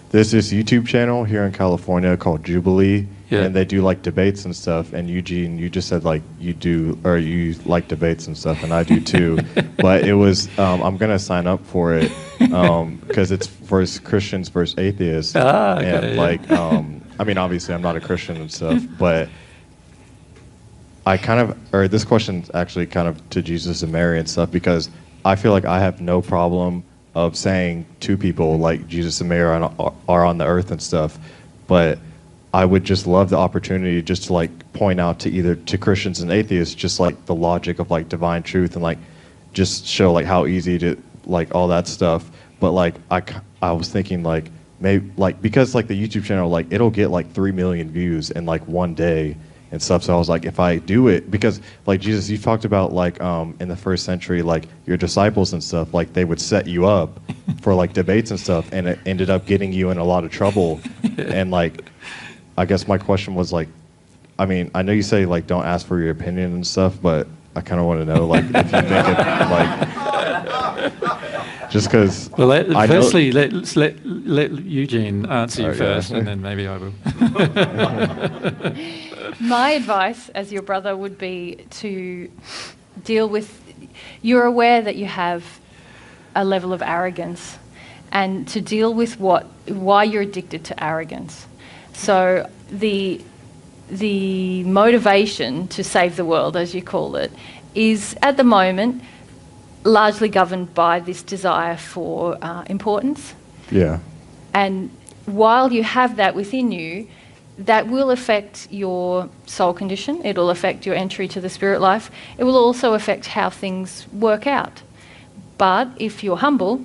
There's this YouTube channel here in California called Jubilee, and they do like debates and stuff. And Eugene, you just said like you like debates and stuff, and I do too. But it was I'm gonna sign up for it because it's for Christians versus atheists. Okay, and obviously I'm not a Christian and stuff, but this question's actually kind of to Jesus and Mary and stuff, because I feel like I have no problem of saying to people like Jesus and Mary are on the earth and stuff, but I would just love the opportunity just to like point out to either to Christians and atheists just like the logic of like divine truth and like just show like how easy to like all that stuff. But like I was thinking like maybe like because like the YouTube channel like it'll get like 3 million views in like one day and stuff. So I was like, if I do it, because like Jesus, you talked about like in the first century, like your disciples and stuff, like they would set you up for like debates and stuff, and it ended up getting you in a lot of trouble. And like, I guess my question was like, I mean, I know you say like don't ask for your opinion and stuff, but I kind of want to know like if you think it like just because. Well, firstly, let's let Eugene answer you first, and then maybe I will. My advice as your brother would be to deal with, you're aware that you have a level of arrogance, and to deal with why you're addicted to arrogance. So the motivation to save the world, as you call it, is at the moment largely governed by this desire for importance. Yeah. And while you have that within you, that will affect your soul condition. It'll affect your entry to the spirit life. It will also affect how things work out. But if you're humble,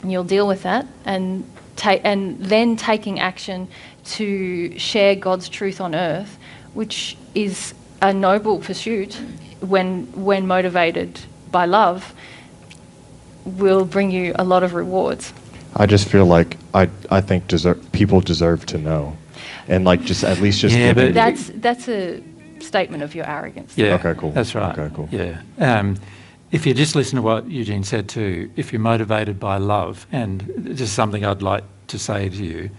you'll deal with that and then taking action to share God's truth on earth, which is a noble pursuit when motivated by love, will bring you a lot of rewards. I just feel like I think people deserve to know. And like just at least just but that's a statement of your arrogance. Yeah. Okay, cool. That's right. Okay, cool. Yeah. If you just listen to what Eugene said too, if you're motivated by love, and just something I'd like to say to you,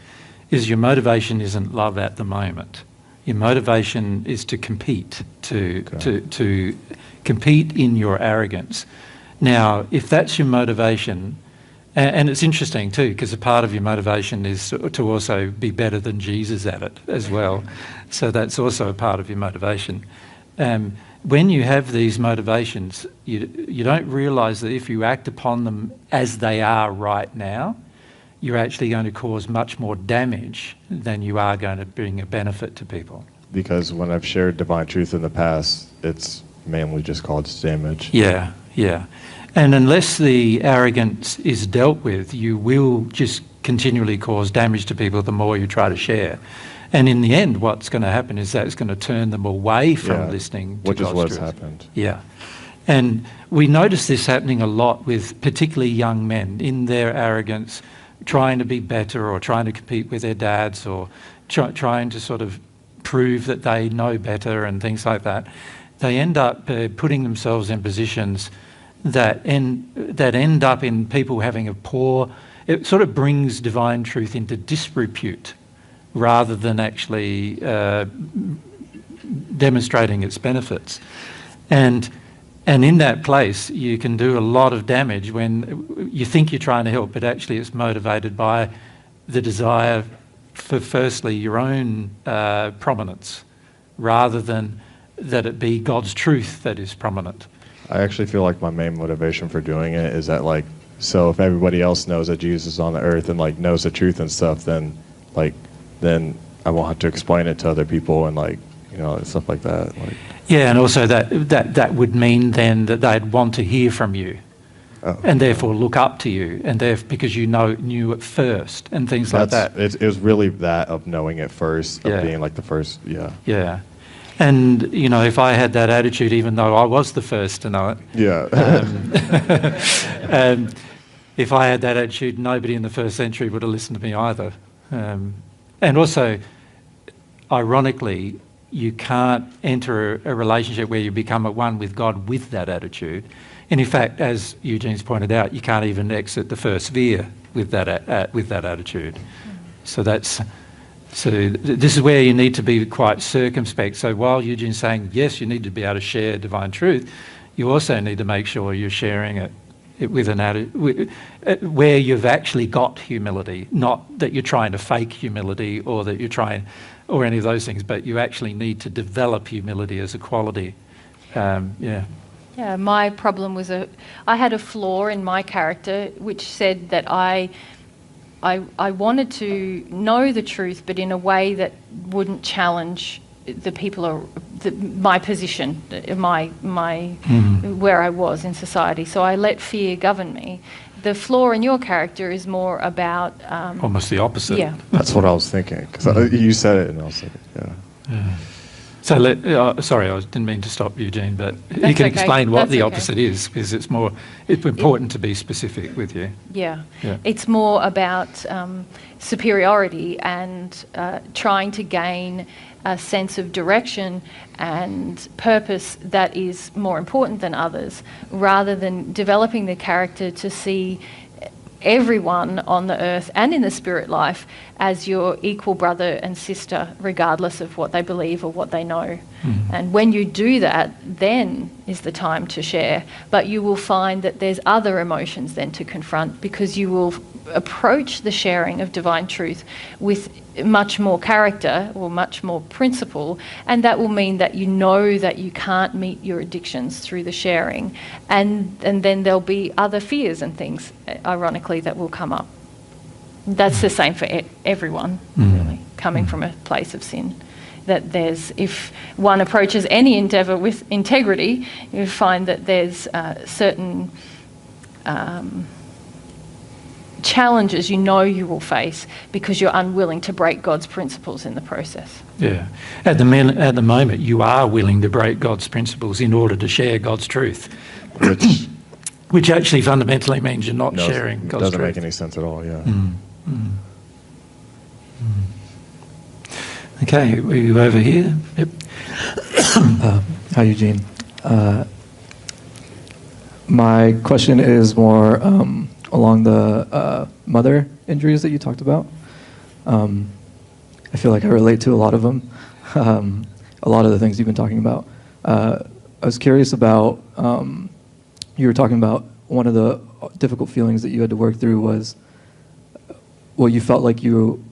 is your motivation isn't love at the moment. Your motivation is to compete, to compete in your arrogance. Now, if that's your motivation, and it's interesting too, because a part of your motivation is to also be better than Jesus at it as well. So that's also a part of your motivation. When you have these motivations, you don't realise that if you act upon them as they are right now, you're actually going to cause much more damage than you are going to bring a benefit to people. Because when I've shared divine truth in the past, it's mainly just caused damage. Yeah, yeah. And unless the arrogance is dealt with, you will just continually cause damage to people the more you try to share. And in the end, what's going to happen is that it's going to turn them away from listening to God's truth. Which is what's happened. Yeah. And we notice this happening a lot with particularly young men in their arrogance, trying to be better or trying to compete with their dads or trying to sort of prove that they know better and things like that. They end up putting themselves in positions that end up in people having it sort of brings divine truth into disrepute rather than actually demonstrating its benefits. And in that place, you can do a lot of damage when you think you're trying to help, but actually it's motivated by the desire for, firstly, your own prominence, rather than that it be God's truth that is prominent. I actually feel like my main motivation for doing it is that like, so if everybody else knows that Jesus is on the earth and like knows the truth and stuff, then I won't have to explain it to other people and like, you know, stuff like that. Like, yeah, and also that would mean then that they'd want to hear from you, and therefore look up to you, and because you knew it first, and things like that. It was really that of knowing it first, of being like the first, Yeah. And, you know, if I had that attitude, even though I was the first to know it, if I had that attitude, nobody in the first century would have listened to me either. And also, ironically, you can't enter a relationship where you become at one with God with that attitude. And in fact, as Eugene's pointed out, you can't even exit the first sphere with that attitude. So this is where you need to be quite circumspect. So while Eugene's saying, yes, you need to be able to share divine truth, you also need to make sure you're sharing it with where you've actually got humility, not that you're trying to fake humility or that you're trying, or any of those things, but you actually need to develop humility as a quality. Yeah, my problem was I had a flaw in my character which said that I I wanted to know the truth, but in a way that wouldn't challenge the people, my position, where I was in society. So I let fear govern me. The flaw in your character is more about almost the opposite. Yeah. That's what I was thinking, because you said it, and I was like, yeah. So, sorry, I didn't mean to stop Eugene, but you That's can okay. explain what That's the okay. opposite is, because it's important to be specific with you. Yeah. Yeah. It's more about superiority and trying to gain a sense of direction and purpose that is more important than others, rather than developing the character to see everyone on the earth and in the spirit life as your equal brother and sister, regardless of what they believe or what they know. And when you do that, then is the time to share. But you will find that there's other emotions then to confront, because you will approach the sharing of divine truth with much more character or much more principle, and that will mean that you know that you can't meet your addictions through the sharing, and then there'll be other fears and things, ironically, that will come up. That's the same for everyone, really, coming from a place of sin. That if one approaches any endeavour with integrity, you find that there's certain challenges you will face, because you're unwilling to break God's principles in the process. Yeah. At the moment, you are willing to break God's principles in order to share God's truth, which actually fundamentally means you're not sharing God's truth. Doesn't make any sense at all, yeah. Okay, are you over here? Yep. Hi, Eugene. My question is more along the mother injuries that you talked about. I feel like I relate to a lot of them, a lot of the things you've been talking about. I was curious about, you were talking about one of the difficult feelings that you had to work through was, well, you felt like you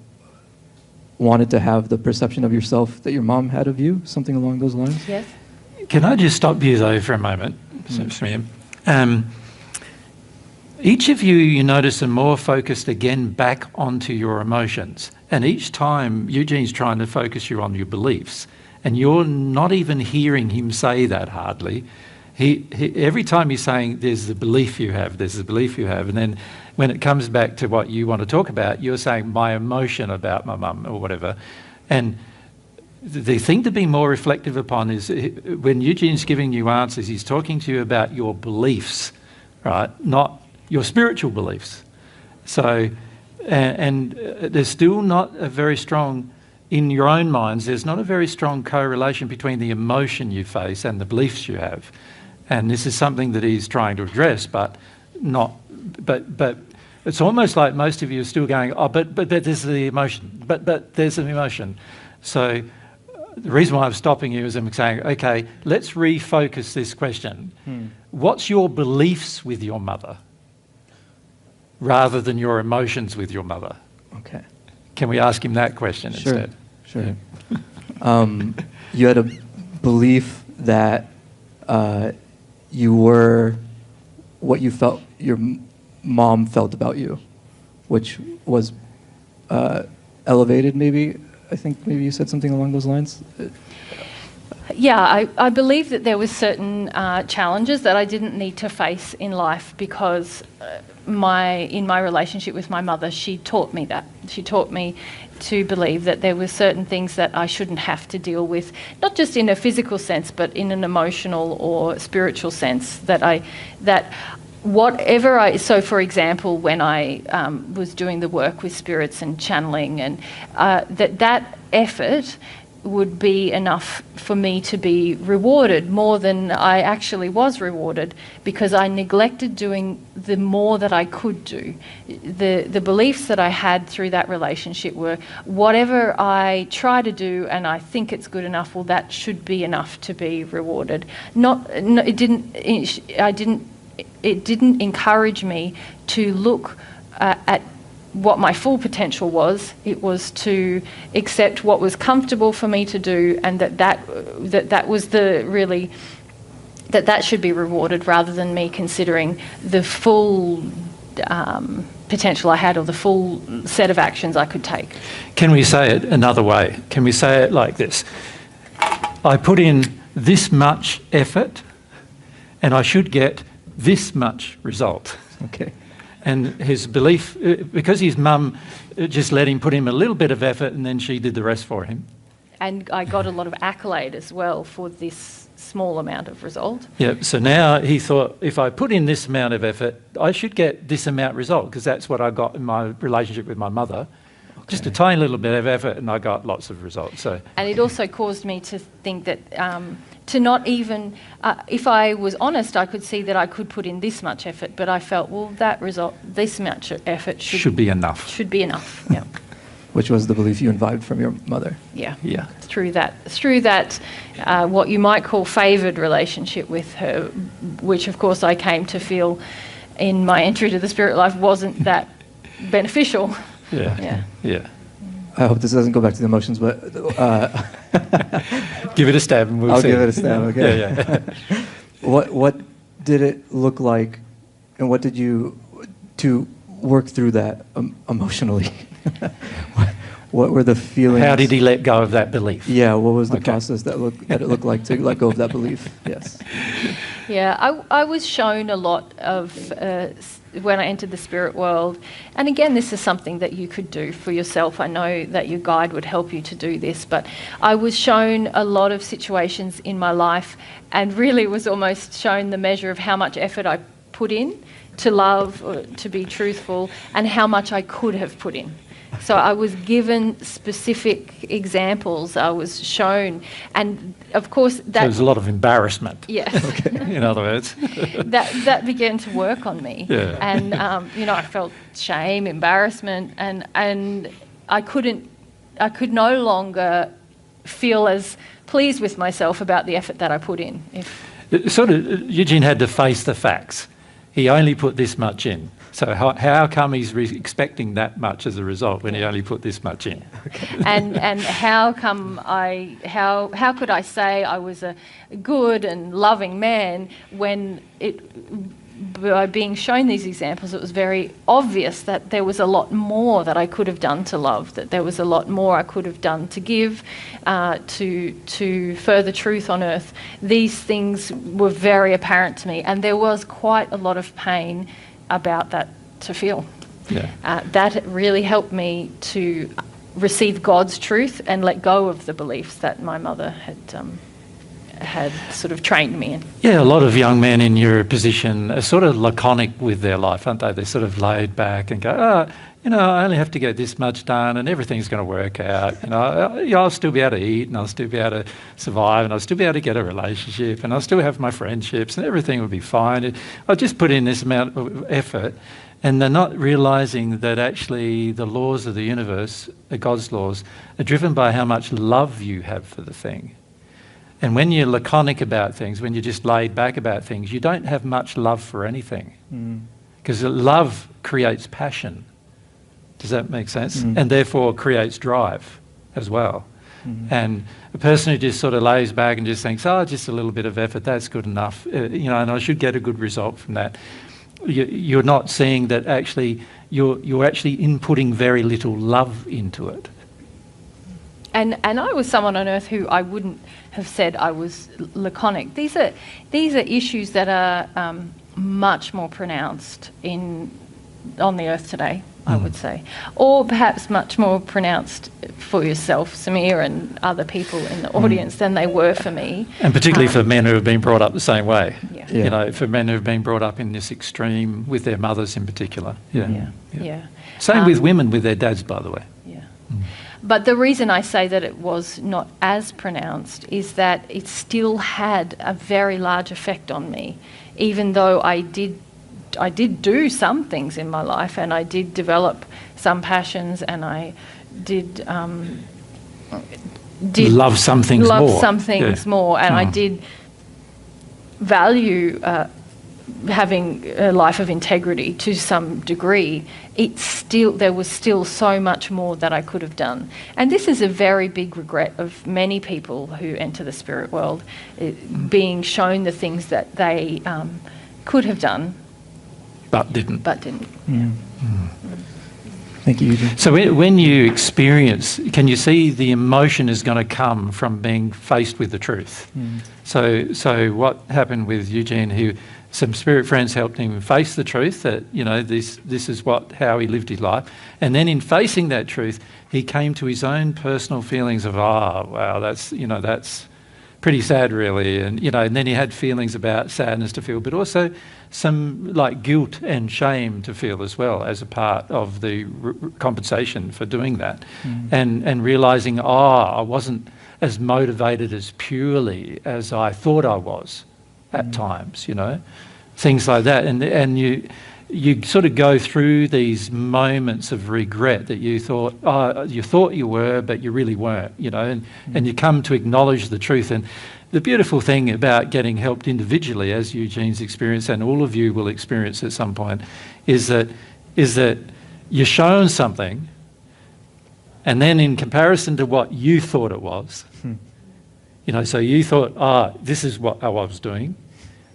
wanted to have the perception of yourself that your mom had of you, something along those lines? Yes. Can I just stop you, though, for a moment, Sam? Each of you notice, are more focused again back onto your emotions. And each time, Eugene's trying to focus you on your beliefs. And you're not even hearing him say that hardly. He every time he's saying, there's the belief you have, there's the belief you have. And then when it comes back to what you want to talk about, you're saying, my emotion about my mum or whatever. And the thing to be more reflective upon is when Eugene's giving you answers, he's talking to you about your beliefs, right? Not your spiritual beliefs. So, and there's still not a very strong, in your own minds, there's not a very strong correlation between the emotion you face and the beliefs you have. And this is something that he's trying to address, but it's almost like most of you are still going, oh, but there's the emotion, but there's an emotion. So the reason why I'm stopping you is I'm saying, okay, let's refocus this question. What's your beliefs with your mother, rather than your emotions with your mother? Okay. Can we ask him that question instead? Sure. You had a belief that you were what you felt your mom felt about you, which was elevated, maybe. I think maybe you said something along those lines. Yeah, I believe that there was certain challenges that I didn't need to face in life, because in my relationship with my mother, she taught me that. She taught me to believe that there were certain things that I shouldn't have to deal with, not just in a physical sense, but in an emotional or spiritual sense. So for example, when I was doing the work with spirits and channeling, and that effort would be enough for me to be rewarded more than I actually was rewarded, because I neglected doing the more that I could do. The beliefs that I had through that relationship were, whatever I try to do and I think it's good enough, well, that should be enough to be rewarded. It didn't encourage me to look at what my full potential was. It was to accept what was comfortable for me to do, and that was that should be rewarded, rather than me considering the full potential I had or the full set of actions I could take. Can we say it another way? Can we say it like this? I put in this much effort and I should get this much result. Okay. And his belief, because his mum just let him put in a little bit of effort and then she did the rest for him. And I got a lot of accolade as well for this small amount of result. Yeah, so now he thought, if I put in this amount of effort, I should get this amount result, because that's what I got in my relationship with my mother. Okay. Just a tiny little bit of effort and I got lots of results. So. And it also caused me to think that to not even, if I was honest, I could see that I could put in this much effort, but I felt, well, that result, this much effort should be enough. Should be enough, yeah. Which was the belief you imbibed from your mother. Yeah. Yeah. Through that, what you might call favoured relationship with her, which of course I came to feel in my entry to the spirit life wasn't that beneficial. Yeah. Yeah. Yeah. I hope this doesn't go back to the emotions, but give it a stab and we'll I'll see. give it a stab. Okay. Yeah. What did it look like, and what did you to work through that emotionally? What were the feelings? How did he let go of that belief? Yeah, what was the process that it looked like to let go of that belief? Yes. Yeah, I was shown a lot of when I entered the spirit world, and again, this is something that you could do for yourself. I know that your guide would help you to do this, but I was shown a lot of situations in my life, and really was almost shown the measure of how much effort I put in to love, or to be truthful, and how much I could have put in. So I was given specific examples, I was shown, and of course that... So there's a lot of embarrassment. Yes. Okay. In other words. that began to work on me. Yeah. And, I felt shame, embarrassment, and I could no longer feel as pleased with myself about the effort that I put in. Eugene had to face the facts. He only put this much in. So how come he's expecting that much as a result when he only put this much in? Okay. And how come how could I say I was a good and loving man when by being shown these examples, it was very obvious that there was a lot more that I could have done to love, that there was a lot more I could have done to give, to further truth on earth. These things were very apparent to me, and there was quite a lot of pain about that to feel. Yeah. That really helped me to receive God's truth and let go of the beliefs that my mother had sort of trained me in. Yeah, a lot of young men in your position are sort of laconic with their life, aren't they? They're sort of laid back and go, I only have to get this much done and everything's going to work out. I'll still be able to eat and I'll still be able to survive and I'll still be able to get a relationship and I'll still have my friendships and everything will be fine. I'll just put in this amount of effort. And they're not realising that actually the laws of the universe, God's laws, are driven by how much love you have for the thing. And when you're laconic about things, when you're just laid back about things, you don't have much love for anything. Because love creates passion. Does that make sense? And therefore creates drive as well. And a person who just sort of lays back and just thinks, just a little bit of effort, that's good enough, and I should get a good result from that. You're not seeing that actually you're actually inputting very little love into it. And I was someone on earth who I wouldn't have said I was laconic. These are issues that are much more pronounced on the earth today, I would say, or perhaps much more pronounced for yourself, Samir, and other people in the audience than they were for me. And particularly for men who have been brought up the same way. Yeah. For men who have been brought up in this extreme, with their mothers in particular. Yeah. Same with women with their dads, by the way. Yeah. But the reason I say that it was not as pronounced is that it still had a very large effect on me, even though I did do some things in my life, and I did develop some passions, and I did love some things more, and I did value having a life of integrity to some degree. There was still so much more that I could have done, and this is a very big regret of many people who enter the spirit world, being shown the things that they could have done but didn't. Thank you, Eugene. So when you experience, can you see the emotion is going to come from being faced with the truth? So what happened with Eugene, some spirit friends helped him face the truth that, this is how he lived his life. And then in facing that truth, he came to his own personal feelings of, wow, that's pretty sad really. And, and then he had feelings about sadness to feel, but also some like guilt and shame to feel as well as a part of the compensation for doing that. And realising, I wasn't as motivated as purely as I thought I was at times, things like that. And you sort of go through these moments of regret that you thought you were, but you really weren't, and you come to acknowledge the truth. And the beautiful thing about getting helped individually, as Eugene's experienced, and all of you will experience at some point, is that you're shown something, and then in comparison to what you thought it was, so you thought, this is what I was doing.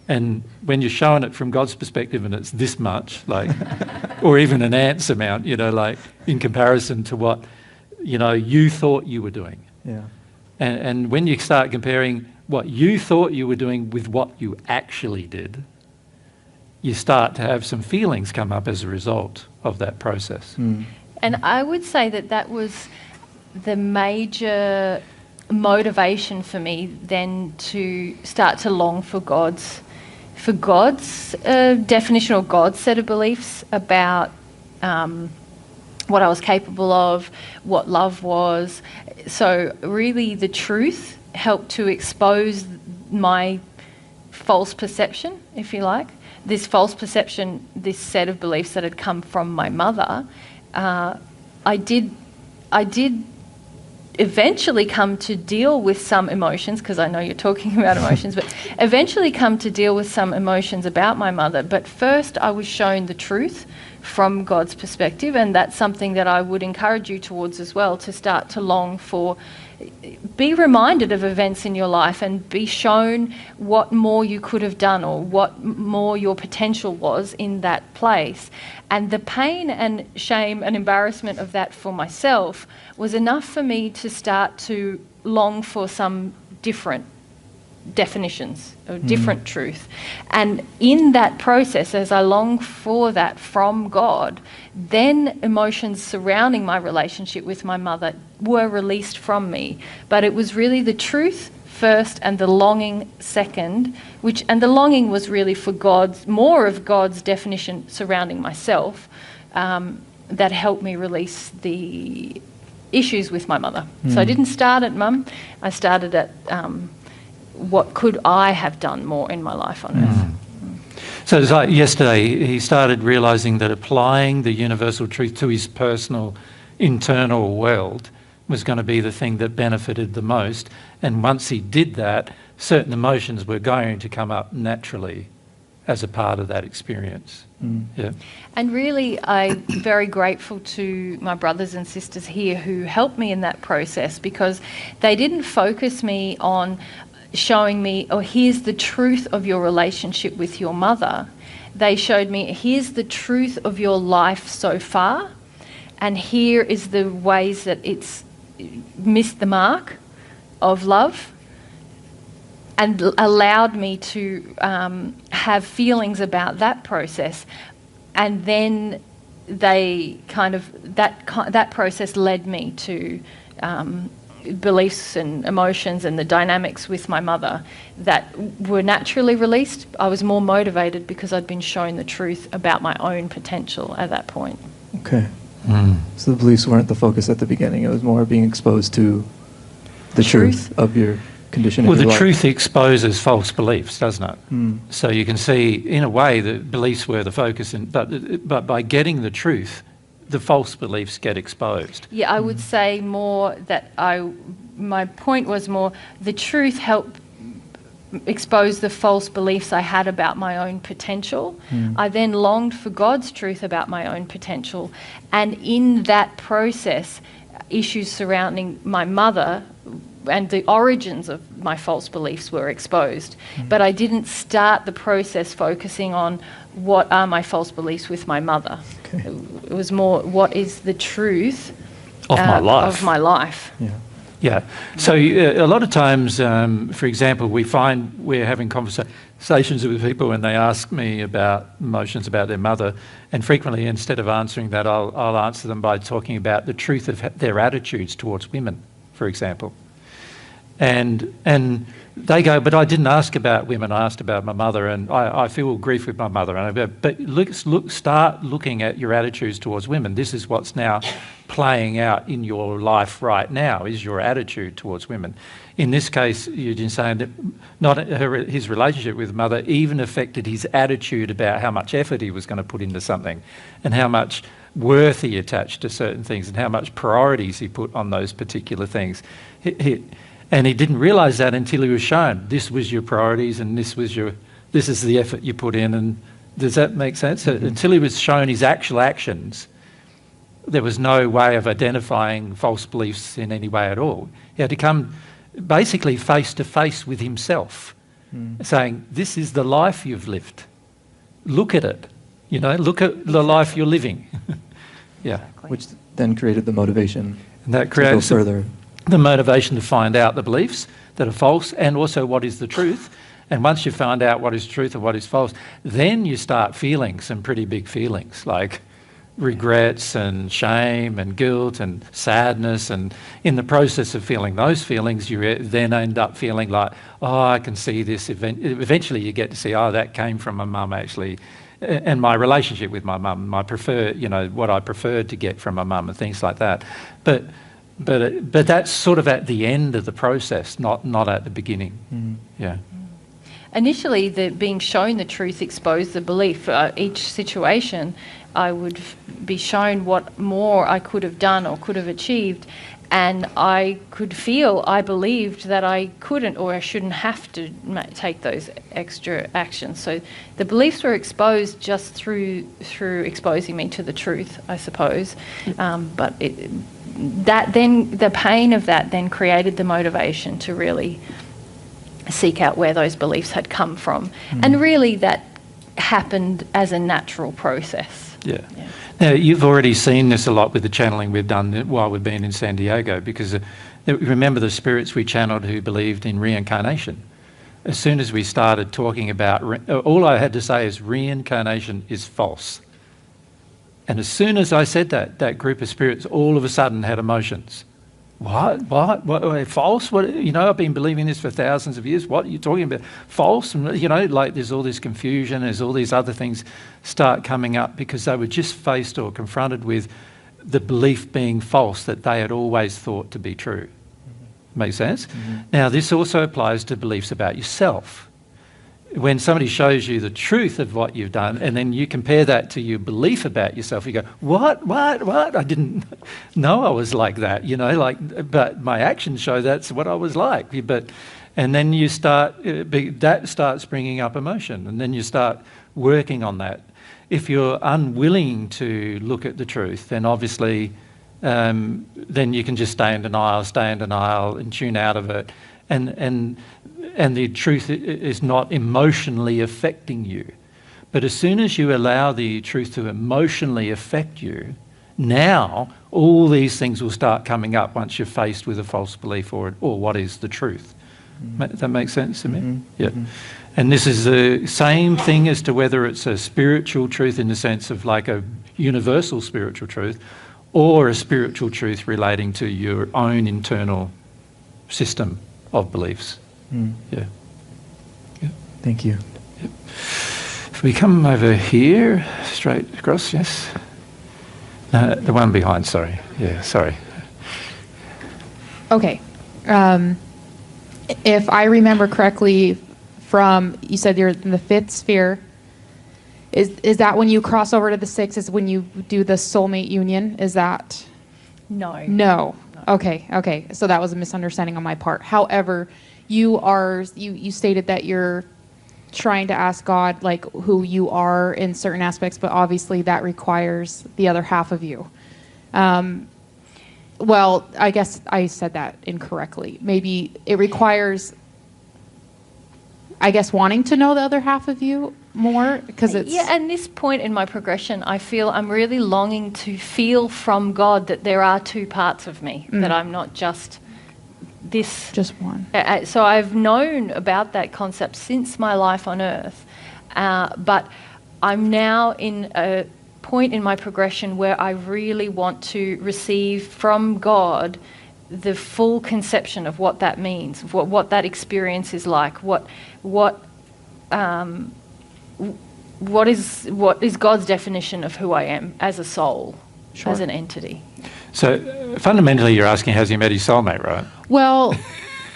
And when you're showing it from God's perspective and it's this much, or even an ant's amount, in comparison to what, you thought you were doing. Yeah. And when you start comparing what you thought you were doing with what you actually did, you start to have some feelings come up as a result of that process. And I would say that was the major motivation for me then to start to long for God's definition or God's set of beliefs about what I was capable of, what love was. So really the truth helped to expose my false perception, if you like. This false perception, this set of beliefs that had come from my mother. I did eventually come to deal with some emotions, because I know you're talking about emotions, but eventually come to deal with some emotions about my mother. But first I was shown the truth from God's perspective, and that's something that I would encourage you towards as well, to start to long for. Be reminded of events in your life and be shown what more you could have done or what more your potential was in that place. And the pain and shame and embarrassment of that for myself was enough for me to start to long for some different definitions or different truth. And in that process, as I long for that from God, then emotions surrounding my relationship with my mother were released from me. But it was really the truth first and the longing second, and the longing was really for more of God's definition surrounding myself, that helped me release the issues with my mother. So I didn't start at Mum, I started at what could I have done more in my life on earth. So it's like yesterday he started realising that applying the universal truth to his personal internal world was going to be the thing that benefited the most. And once he did that, certain emotions were going to come up naturally as a part of that experience. Yeah. And really, I'm very grateful to my brothers and sisters here who helped me in that process, because they didn't focus me on showing me, here's the truth of your relationship with your mother. They showed me, here's the truth of your life so far, and here is the ways that it's missed the mark of love, and allowed me to have feelings about that process. And then they that process led me to beliefs and emotions and the dynamics with my mother that were naturally released. I was more motivated because I'd been shown the truth about my own potential at that point. Okay. So the beliefs weren't the focus at the beginning. It was more being exposed to the truth of your condition. Well, the truth exposes false beliefs, doesn't it? So you can see, in a way, that beliefs were the focus, but by getting the truth, the false beliefs get exposed. Yeah, I would say more that my point was more the truth helped expose the false beliefs I had about my own potential. I then longed for God's truth about my own potential, and in that process, issues surrounding my mother and the origins of my false beliefs were exposed. But I didn't start the process focusing on what are my false beliefs with my mother. Okay. It was more, what is the truth Of my life. Of my life. Yeah. Yeah. So a lot of times, for example, we find we're having conversations with people when they ask me about emotions about their mother, and frequently instead of answering that, I'll answer them by talking about the truth of their attitudes towards women, for example. And they go, but I didn't ask about women, I asked about my mother, and I feel grief with my mother. And I go, but start looking at your attitudes towards women. This is what's now playing out in your life right now, is your attitude towards women. In this case, Eugene's saying that his relationship with mother even affected his attitude about how much effort he was going to put into something, and how much worth he attached to certain things, and how much priorities he put on those particular things. And he didn't realise that until he was shown, this was your priorities and this is the effort you put in. And does that make sense? Mm-hmm. Until he was shown his actual actions, there was no way of identifying false beliefs in any way at all. He had to come basically face to face with himself, saying, this is the life you've lived. Look at it. Look at the life you're living. Yeah. Which then created the motivation and that to creates go further. The motivation to find out the beliefs that are false, and also what is the truth. And once you find out what is truth and what is false, then you start feeling some pretty big feelings, like regrets and shame and guilt and sadness. And in the process of feeling those feelings, you then end up feeling like, oh, I can see this. Eventually you get to see, oh, that came from my mum actually, and my relationship with my mum, what I preferred to get from my mum and things like that. But that's sort of at the end of the process, not at the beginning. Mm. Yeah. Initially, being shown the truth exposed the belief. Each situation, I would be shown what more I could have done or could have achieved, and I could feel, I believed that I couldn't or I shouldn't have to take those extra actions. So the beliefs were exposed just through exposing me to the truth, I suppose. But the pain of that then created the motivation to really seek out where those beliefs had come from. And really that happened as a natural process. Yeah. Now, you've already seen this a lot with the channeling we've done while we've been in San Diego, because remember the spirits we channeled who believed in reincarnation. As soon as we started talking about, all I had to say is reincarnation is false. And as soon as I said that group of spirits all of a sudden had emotions. What? False? What? I've been believing this for thousands of years. What are you talking about? False? And, like there's all this confusion, there's all these other things start coming up because they were just faced or confronted with the belief being false that they had always thought to be true. Make sense? Mm-hmm. Now, this also applies to beliefs about yourself. When somebody shows you the truth of what you've done and then you compare that to your belief about yourself, you go, what? I didn't know I was like that, but my actions show that's what I was like. And then you that starts bringing up emotion, and then you start working on that. If you're unwilling to look at the truth, then obviously then you can just stay in denial and tune out of it. And the truth is not emotionally affecting you. But as soon as you allow the truth to emotionally affect you, now all these things will start coming up once you're faced with a false belief or what is the truth. Does that make sense to me? Mm-hmm. Yeah. Mm-hmm. And this is the same thing as to whether it's a spiritual truth in the sense of like a universal spiritual truth, or a spiritual truth relating to your own internal system of beliefs. Yeah. Thank you. Yep. If we come over here, straight across, yes. The one behind, sorry. Yeah, sorry. Okay. If I remember correctly you said you're in the fifth sphere. Is that when you cross over to the sixth, is when you do the soulmate union? Is that? No. Okay. So that was a misunderstanding on my part. However, you stated that you're trying to ask God like who you are in certain aspects, but obviously that requires the other half of you. well, I guess I said that incorrectly. Maybe it requires, I guess, wanting to know the other half of you more, because it's... Yeah, and this point in my progression, I feel I'm really longing to feel from God that there are two parts of me, that I'm not just this... Just one. So I've known about that concept since my life on earth, but I'm now in a point in my progression where I really want to receive from God the full conception of what that means, what that experience is like, what is God's definition of who I am as a soul, as an entity. So fundamentally, you're asking, has he met his soulmate, right? Well,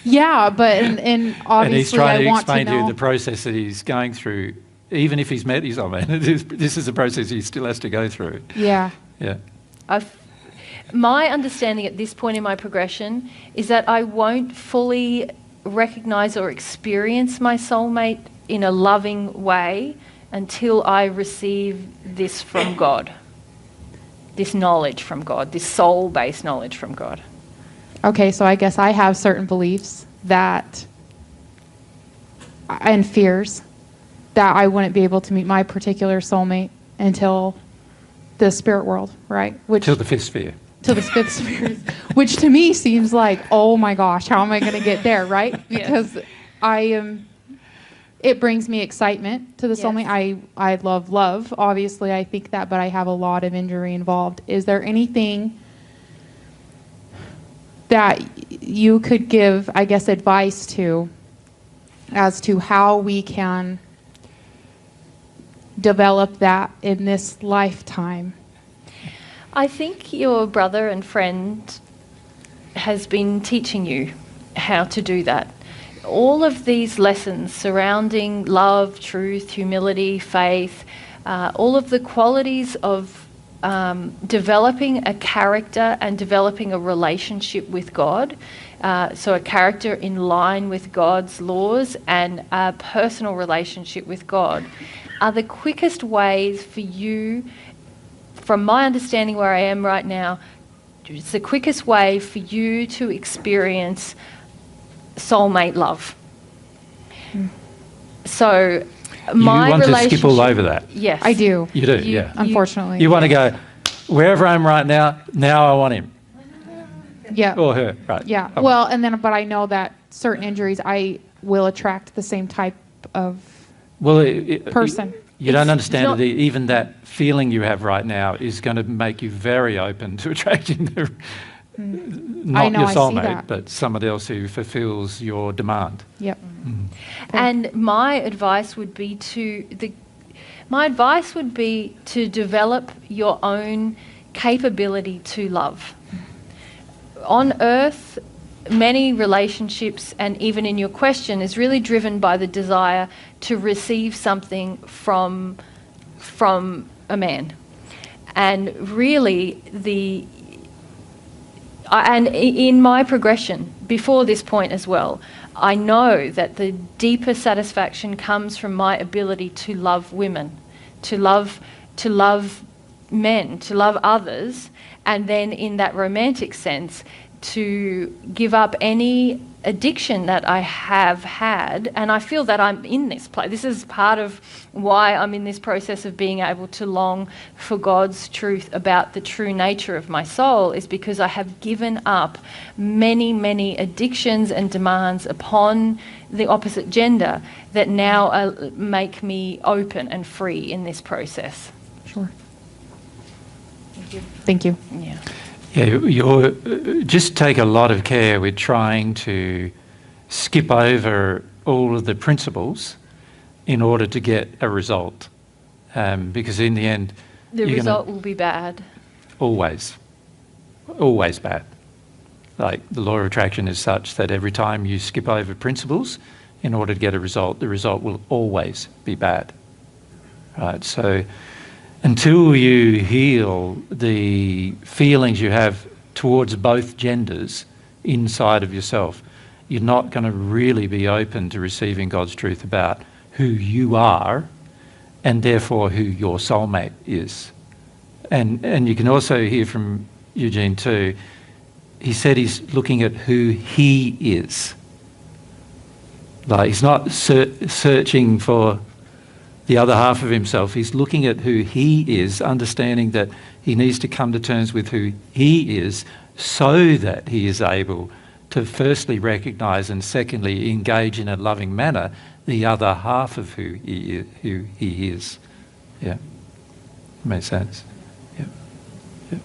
yeah, but and obviously and he's trying to I want explain to to know. you the process that he's going through, even if he's met his soulmate. This is a process he still has to go through. Yeah. Yeah. My understanding at this point in my progression is that I won't fully recognise or experience my soulmate in a loving way until I receive this from God, this knowledge from God, this soul-based knowledge from God. Okay, so I guess I have certain beliefs that, and fears, that I wouldn't be able to meet my particular soulmate until the spirit world, right? Till the fifth sphere. Till the fifth sphere, which to me seems like, oh my gosh, how am I going to get there, right? Because I am, it brings me excitement to the soulmate. I love love, obviously, I think that, but I have a lot of injury involved. Is there anything that you could give, I guess, advice to as to how we can develop that in this lifetime? I think your brother and friend has been teaching you how to do that. All of these lessons surrounding love, truth, humility, faith, all of the qualities of developing a character and developing a relationship with God, so a character in line with God's laws and a personal relationship with God, are the quickest ways for you, from my understanding where I am right now, it's the quickest way for you to experience soulmate love. So my you want to relationship... skip all over that? Yes. I do. You do, yeah. Unfortunately. You want to go, wherever I am right now, now I want him. Yeah. Or her, right. Yeah. Okay. Well, and then, but I know that certain injuries, I will attract the same type of person. You don't understand that even that feeling you have right now is going to make you very open to attracting the, not your soulmate, but somebody else who fulfills your demand. Yep. And my advice would be to develop your own capability to love. On earth, many relationships, and even in your question, is really driven by the desire to receive something from a man. And really, and in my progression, before this point as well, I know that the deeper satisfaction comes from my ability to love women, to love men, to love others, and then in that romantic sense, to give up any addiction that I have had. And I feel that I'm in this place. This is part of why I'm in this process of being able to long for God's truth about the true nature of my soul, is because I have given up many, many addictions and demands upon the opposite gender that now make me open and free in this process. Sure. Thank you. Yeah. Yeah, just take a lot of care with trying to skip over all of the principles in order to get a result, because in the end, the result will be bad. Always bad. Like the law of attraction is such that every time you skip over principles in order to get a result, the result will always be bad. Right. So until you heal the feelings you have towards both genders inside of yourself, you're not going to really be open to receiving God's truth about who you are and therefore who your soulmate is. And you can also hear from Eugene too, he said he's looking at who he is. Like, he's not searching for the other half of himself. He's looking at who he is, understanding that he needs to come to terms with who he is so that he is able to firstly recognise and secondly engage in a loving manner the other half of who he is. Yeah. Makes sense. Yeah. Yeah.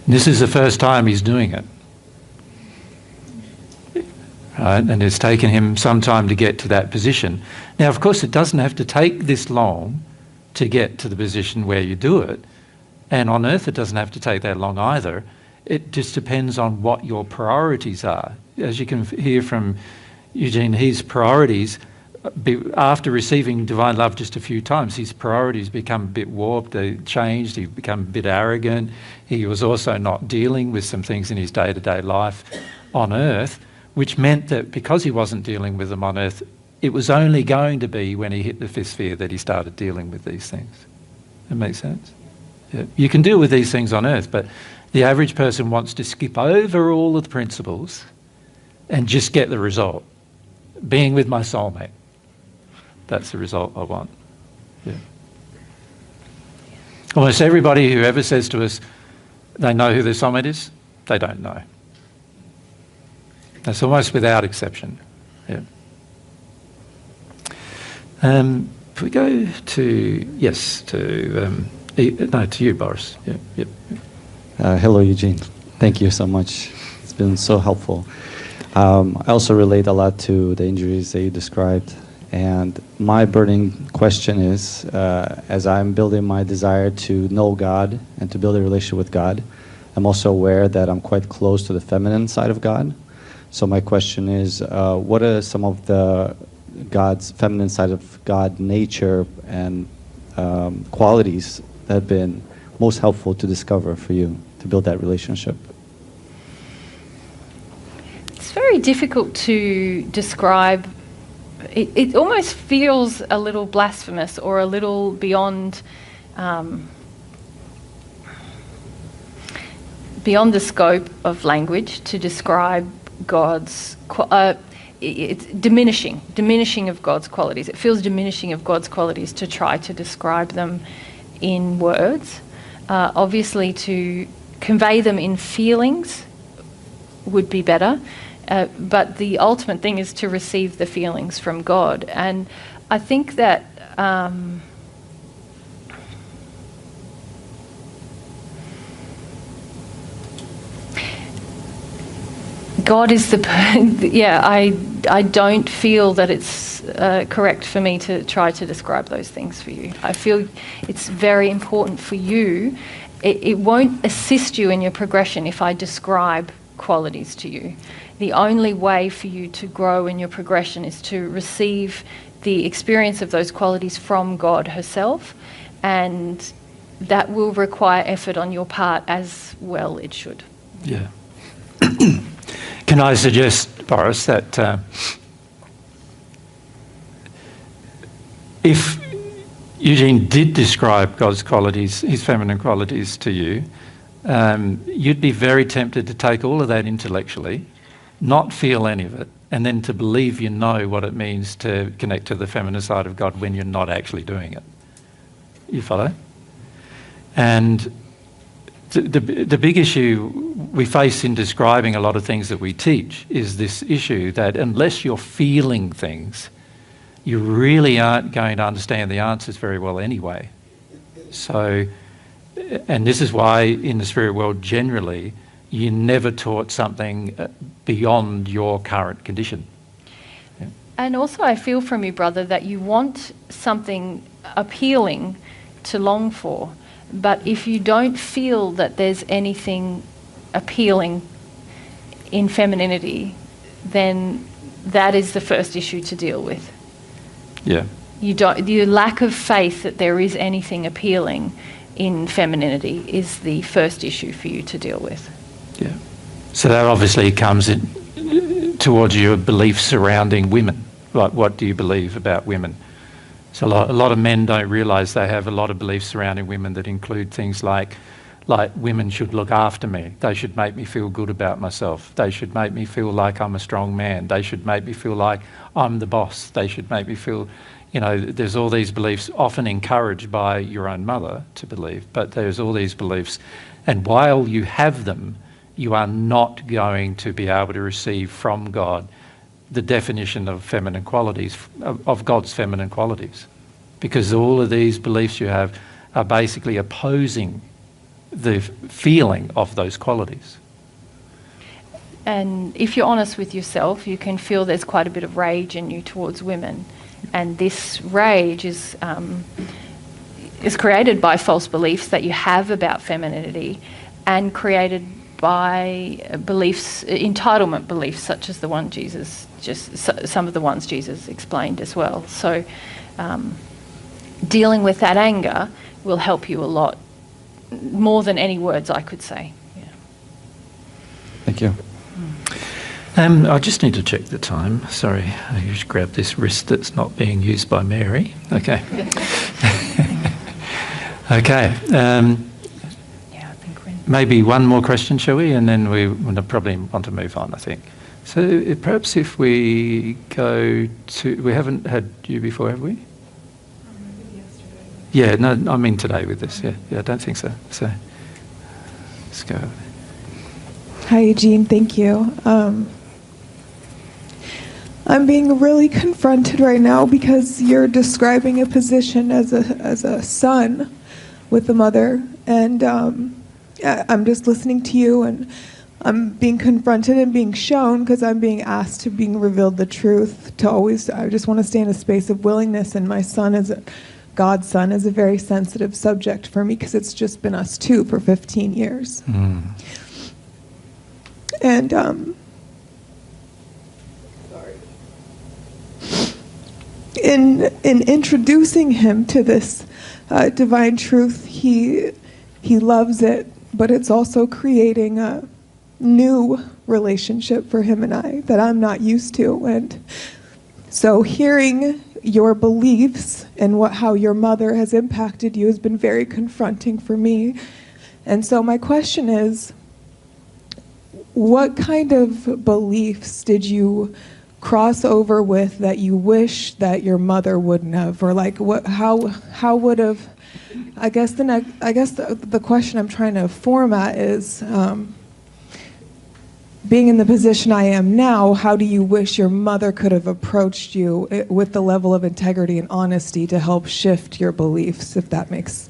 And this is the first time he's doing it. Right? And it's taken him some time to get to that position. Now, of course, it doesn't have to take this long to get to the position where you do it. And on earth, it doesn't have to take that long either. It just depends on what your priorities are. As you can hear from Eugene, his priorities, after receiving divine love just a few times, his priorities become a bit warped, they changed, he became a bit arrogant. He was also not dealing with some things in his day-to-day life on earth, which meant that because he wasn't dealing with them on earth, it was only going to be when he hit the fifth sphere that he started dealing with these things. That makes sense? Yeah. You can deal with these things on earth, but the average person wants to skip over all of the principles and just get the result. Being with my soulmate. That's the result I want. Yeah. Almost everybody who ever says to us they know who their soulmate is, they don't know. That's almost without exception. Yeah. If we go to, yes, to you, Boris. Yeah. Yep. Hello, Eugene. Thank you so much. It's been so helpful. I also relate a lot to the injuries that you described. And my burning question is, as I'm building my desire to know God and to build a relationship with God, I'm also aware that I'm quite close to the feminine side of God. So my question is, what are some of the God's feminine side of God nature and qualities that have been most helpful to discover for you to build that relationship? It's very difficult to describe. It almost feels a little blasphemous or a little beyond the scope of language to describe God's. It's diminishing of God's qualities. It feels diminishing of God's qualities to try to describe them in words. Obviously, to convey them in feelings would be better. But the ultimate thing is to receive the feelings from God. And I think that God is I don't feel that it's correct for me to try to describe those things for you. I feel it's very important for you. It won't assist you in your progression if I describe qualities to you. The only way for you to grow in your progression is to receive the experience of those qualities from God herself, and that will require effort on your part as well it should. Yeah. Can I suggest, Boris, that if Eugene did describe God's qualities, his feminine qualities to you, you'd be very tempted to take all of that intellectually, not feel any of it, and then to believe you know what it means to connect to the feminine side of God when you're not actually doing it. You follow? And the big issue we face in describing a lot of things that we teach is this issue that unless you're feeling things, you really aren't going to understand the answers very well anyway. So, and this is why in the spirit world generally, you're never taught something beyond your current condition. Yeah. And also I feel from you, brother, that you want something appealing to long for. But if you don't feel that there's anything appealing in femininity, then that is the first issue to deal with. Yeah. Your lack of faith that there is anything appealing in femininity is the first issue for you to deal with. Yeah. So that obviously comes in towards your beliefs surrounding women. Like, what do you believe about women? So a lot of men don't realise they have a lot of beliefs surrounding women that include things like like women should look after me. They should make me feel good about myself. They should make me feel like I'm a strong man. They should make me feel like I'm the boss. They should make me feel, there's all these beliefs, often encouraged by your own mother to believe, but there's all these beliefs. And while you have them, you are not going to be able to receive from God the definition of feminine qualities, of God's feminine qualities. Because all of these beliefs you have are basically opposing the feeling of those qualities. And if you're honest with yourself, you can feel there's quite a bit of rage in you towards women. And this rage is created by false beliefs that you have about femininity, and created by beliefs, entitlement beliefs, such as the one some of the ones Jesus explained as well. So dealing with that anger will help you a lot, more than any words I could say. Yeah. Thank you. I just need to check the time. Sorry, I just grabbed this wrist that's not being used by Mary. Okay. Okay. I think maybe one more question, shall we? And then we probably want to move on, I think. So perhaps if we go to... We haven't had you before, have we? Yeah, no, I mean today with this. Yeah, I don't think so. So let's go. Hi, Eugene. Thank you. I'm being really confronted right now because you're describing a position as a son with a mother, and I'm just listening to you, and I'm being confronted and being shown because I'm being asked to being revealed the truth. I just want to stay in a space of willingness, and my son is God's son is a very sensitive subject for me because it's just been us two for 15 years. Mm. And in introducing him to this divine truth, he loves it, but it's also creating a new relationship for him and I that I'm not used to. And so hearing your beliefs and how your mother has impacted you has been very confronting for me. And so my question is, what kind of beliefs did you cross over with that you wish that your mother wouldn't have, or like how would have? I guess the question I'm trying to format is, being in the position I am now, how do you wish your mother could have approached you with the level of integrity and honesty to help shift your beliefs, if that makes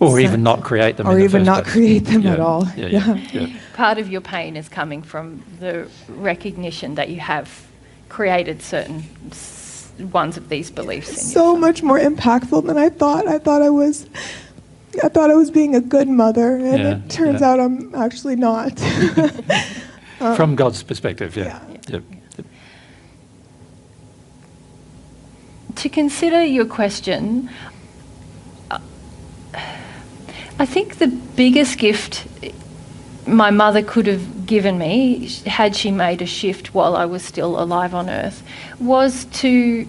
or sense. Even not create them. Or in the even first not place. create them Yeah. at all. Yeah. Part of your pain is coming from the recognition that you have created certain ones of these beliefs. In So much more impactful than I thought. I thought I was being a good mother, and it turns out I'm actually not. From God's perspective, yeah. Yep. To consider your question, I think the biggest gift my mother could have given me, had she made a shift while I was still alive on earth, was to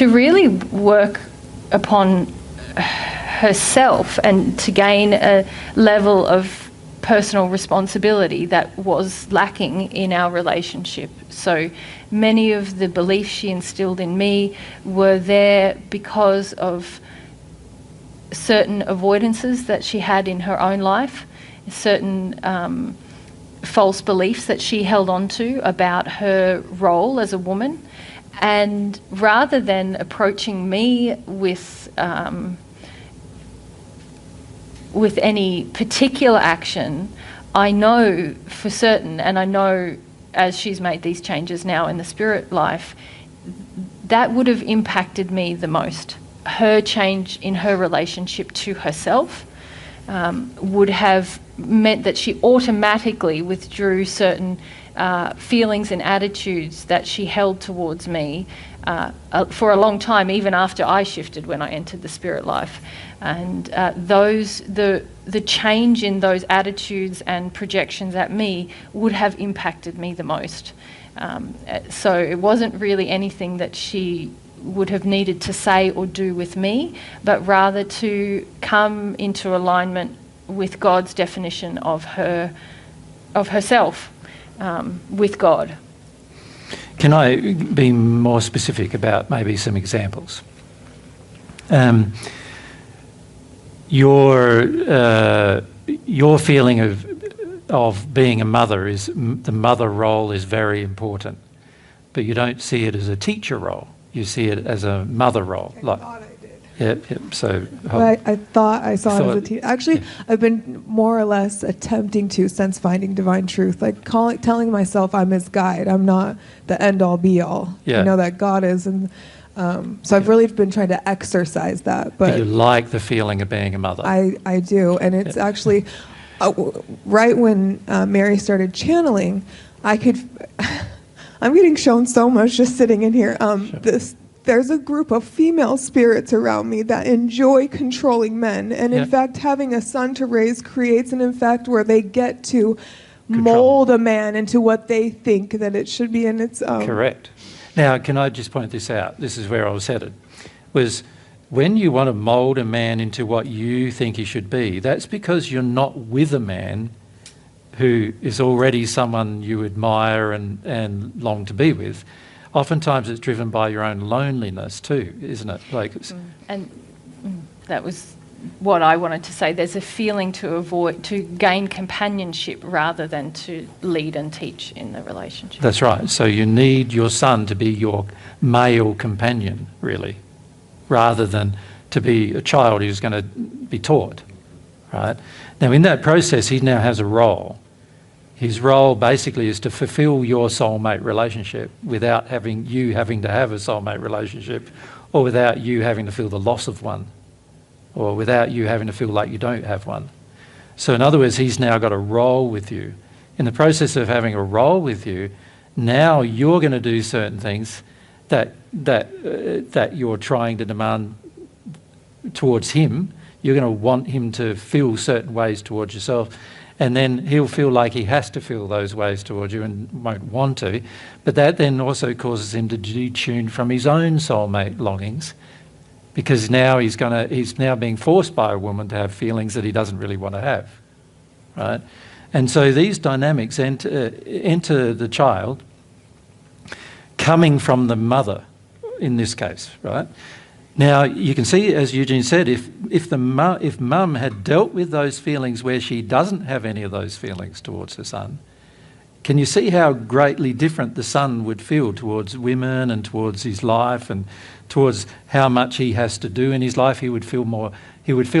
really work upon herself and to gain a level of personal responsibility that was lacking in our relationship. So many of the beliefs she instilled in me were there because of certain avoidances that she had in her own life, certain false beliefs that she held on to about her role as a woman. And rather than approaching me with any particular action, I know for certain, and I know as she's made these changes now in the spirit life, that would have impacted me the most. Her change in her relationship to herself would have meant that she automatically withdrew certain feelings and attitudes that she held towards me for a long time, even after I shifted when I entered the spirit life. And the change in those attitudes and projections at me would have impacted me the most. So it wasn't really anything that she would have needed to say or do with me, but rather to come into alignment with God's definition of herself with God. Can I be more specific about maybe some examples? Your feeling of being a mother is the mother role is very important, but you don't see it as a teacher role. You see it as a mother role. I thought I did. Yeah. So I thought I saw it as a teacher. Actually, I've been more or less attempting to, since finding divine truth, like telling myself I'm his guide. I'm not the end all be all. Yeah. I know that God is, and so I've really been trying to exercise that. But you like the feeling of being a mother. I do, and it's actually right when Mary started channeling, I could. I'm getting shown so much just sitting in here. There's a group of female spirits around me that enjoy controlling men, and in fact, having a son to raise creates an effect where they get to mold a man into what they think that it should be, and it's correct. Now, can I just point this out? This is where I was headed. Was when you want to mould a man into what you think he should be, that's because you're not with a man who is already someone you admire and long to be with. Oftentimes it's driven by your own loneliness too, isn't it? That was what I wanted to say. There's a feeling to gain companionship rather than to lead and teach in the relationship. That's right. So you need your son to be your male companion, really, rather than to be a child who's going to be taught, right? Now, in that process, he now has a role. His role basically is to fulfill your soulmate relationship without you having to have a soulmate relationship, or without you having to feel the loss of one, or without you having to feel like you don't have one. So in other words, he's now got a role with you. In the process of having a role with you, now you're going to do certain things that you're trying to demand towards him. You're going to want him to feel certain ways towards yourself, and then he'll feel like he has to feel those ways towards you and won't want to. But that then also causes him to detune from his own soulmate longings, because now he's now being forced by a woman to have feelings that he doesn't really want to have, right? And so these dynamics enter the child coming from the mother in this case, right? Now, you can see, as Eugene said, if mum had dealt with those feelings where she doesn't have any of those feelings towards her son, can you see how greatly different the son would feel towards women and towards his life and towards how much he has to do in his life? He would feel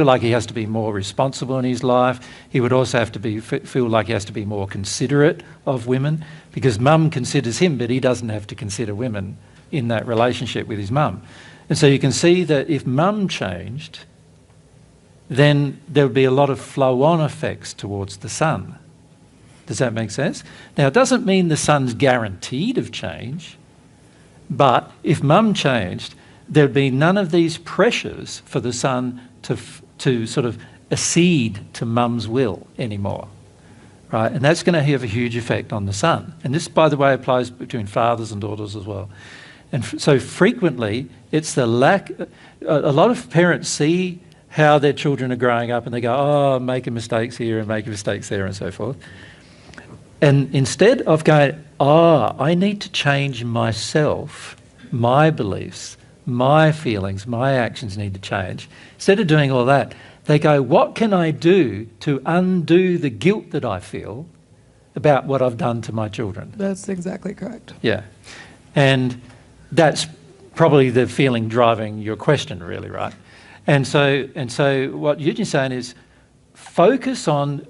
like he has to be more responsible in his life. He would also have to feel like he has to be more considerate of women, because mum considers him, but he doesn't have to consider women in that relationship with his mum. And so you can see that if mum changed, then there would be a lot of flow-on effects towards the son. Does that make sense? Now, it doesn't mean the son's guaranteed of change, but if mum changed, there'd be none of these pressures for the son to sort of accede to mum's will anymore, right? And that's going to have a huge effect on the son. And this, by the way, applies between fathers and daughters as well. And so frequently, it's the lack. A lot of parents see how their children are growing up and they go, oh, I'm making mistakes here and making mistakes there and so forth. And instead of going, I need to change myself, my beliefs, my feelings, my actions need to change. Instead of doing all that, they go, what can I do to undo the guilt that I feel about what I've done to my children? That's exactly correct. Yeah. And that's probably the feeling driving your question, really, right? And so what Eugene's saying is focus on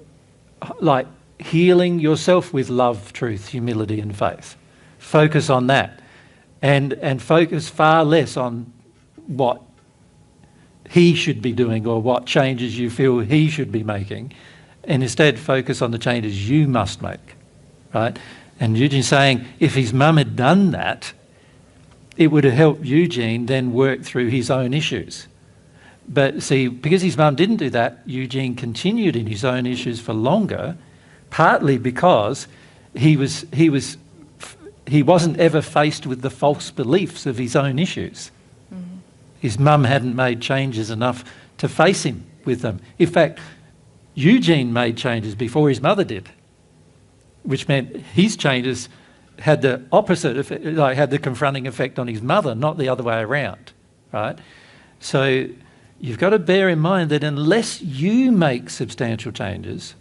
like healing yourself with love, truth, humility and faith. Focus on that. And focus far less on what he should be doing or what changes you feel he should be making, and instead focus on the changes you must make, right? And Eugene's saying if his mum had done that, it would have helped Eugene then work through his own issues. But see, because his mum didn't do that, Eugene continued in his own issues for longer, partly because he wasn't ever faced with the false beliefs of his own issues. His mum hadn't made changes enough to face him with them. In fact, Eugene made changes before his mother did, which meant his changes had the opposite effect, like had the confronting effect on his mother, not the other way around, right? So you've got to bear in mind that unless you make substantial changes,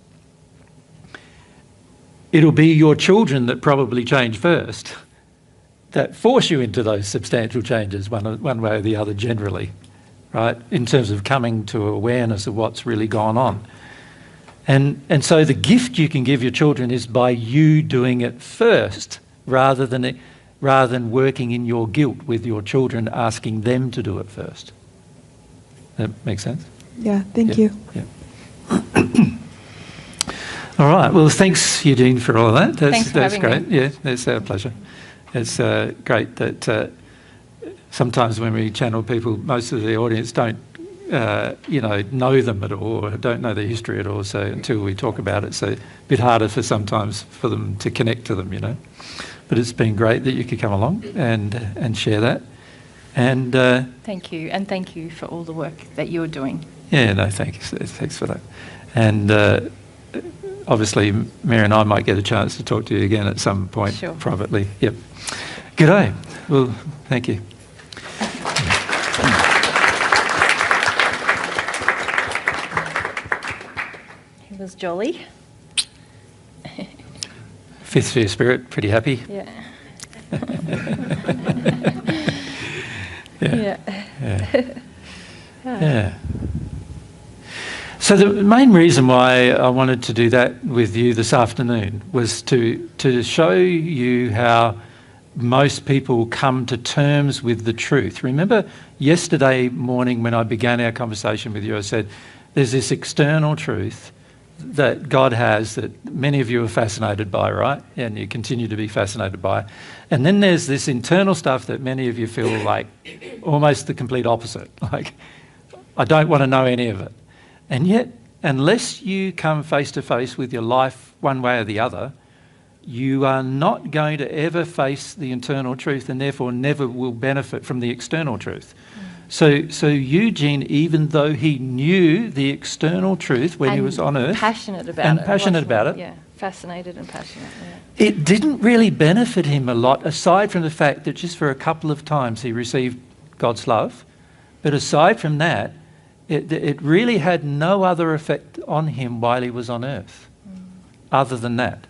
it'll be your children that probably change first, that force you into those substantial changes one way or the other generally, right, in terms of coming to awareness of what's really gone on. And so the gift you can give your children is by you doing it first, rather than working in your guilt with your children, asking them to do it first. That makes sense? Yeah, thank you. Yeah. All right. Well, thanks, Eugene, for all of that. Thanks for that's having great. me. Yeah, it's our pleasure. It's great that sometimes when we channel people, most of the audience don't, know them at all, or don't know their history at all. So until we talk about it, so a bit harder sometimes for them to connect to them, But it's been great that you could come along and share that. And Thank you, and thank you for all the work that you're doing. yeah, no, thanks for that. And obviously, Mary and I might get a chance to talk to you again at some point privately. Yep. Good day. Well, thank you. It was jolly. Fifth Sphere Spirit, pretty happy. Yeah. Yeah. Yeah. So the main reason why I wanted to do that with you this afternoon was to show you how most people come to terms with the truth. Remember yesterday morning when I began our conversation with you, I said there's this external truth that God has that many of you are fascinated by, right? And you continue to be fascinated by. And then there's this internal stuff that many of you feel like almost the complete opposite. Like, I don't want to know any of it. And yet, unless you come face to face with your life one way or the other, you are not going to ever face the internal truth and therefore never will benefit from the external truth. So Eugene, even though he knew the external truth when he was on Earth, passionate about and it, passionate about it, yeah, fascinated and passionate. Yeah. it didn't really benefit him a lot, aside from the fact that just for a couple of times he received God's love. But aside from that, it really had no other effect on him while he was on Earth, other than that.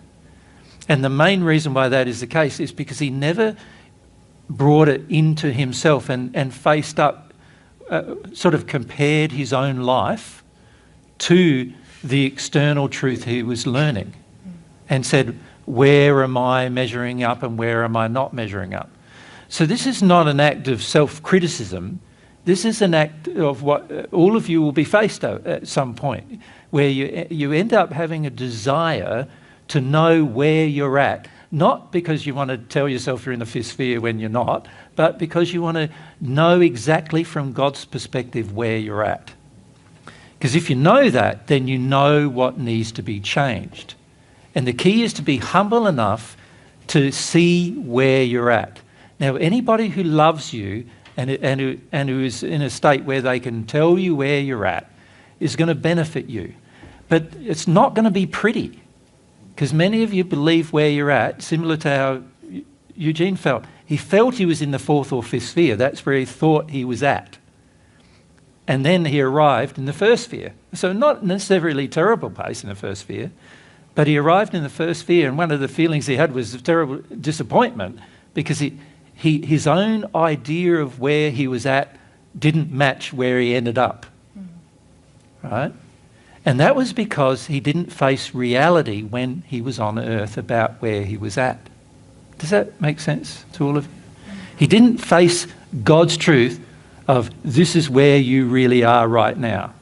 And the main reason why that is the case is because he never brought it into himself and faced up, sort of compared his own life to the external truth he was learning and said, where am I measuring up and where am I not measuring up? So this is not an act of self-criticism. This is an act of what all of you will be faced at some point, where you end up having a desire to know where you're at, not because you want to tell yourself you're in the fifth sphere when you're not, but because you want to know exactly from God's perspective where you're at. Because if you know that, then you know what needs to be changed. And the key is to be humble enough to see where you're at. Now, anybody who loves you and who is in a state where they can tell you where you're at is going to benefit you. But it's not going to be pretty, because many of you believe where you're at, similar to how Eugene felt. He felt he was in the fourth or fifth sphere. That's where he thought he was at. And then he arrived in the first sphere. So not necessarily a terrible place in the first sphere, but he arrived in the first sphere, and one of the feelings he had was a terrible disappointment, because his own idea of where he was at didn't match where he ended up. Right? And that was because he didn't face reality when he was on Earth about where he was at. Does that make sense to all of you? He didn't face God's truth of this is where you really are right now.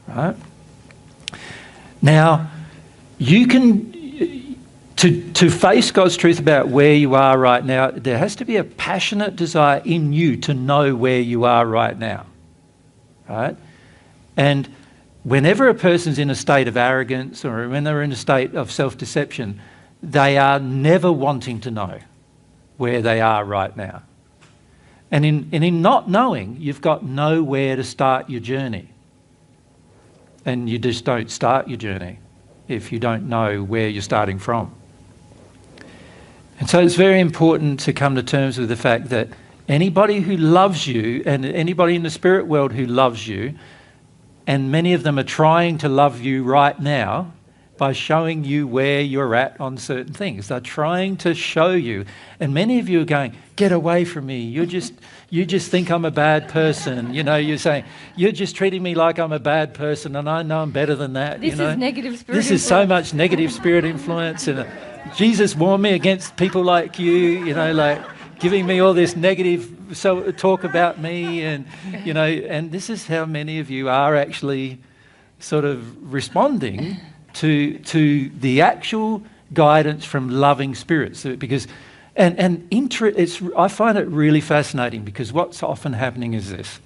Right? Now, you can, to face God's truth about where you are right now, there has to be a passionate desire in you to know where you are right now. Right? And whenever a person's in a state of arrogance or when they're in a state of self-deception, they are never wanting to know where they are right now. And in not knowing, you've got nowhere to start your journey. And you just don't start your journey if you don't know where you're starting from. And so it's very important to come to terms with the fact that anybody who loves you, and anybody in the spirit world who loves you, and many of them are trying to love you right now by showing you where you're at on certain things. They're trying to show you. And many of you are going, get away from me. You just think I'm a bad person. You know, you're saying, you're just treating me like I'm a bad person and I know I'm better than that. This is negative spirit This is so much negative spirit influence. And Jesus warned me against people like you, you know, like giving me all this negative talk about me. And, you know, and this is how many of you are actually sort of responding to the actual guidance from loving spirits. Because I find it really fascinating, because what's often happening is this.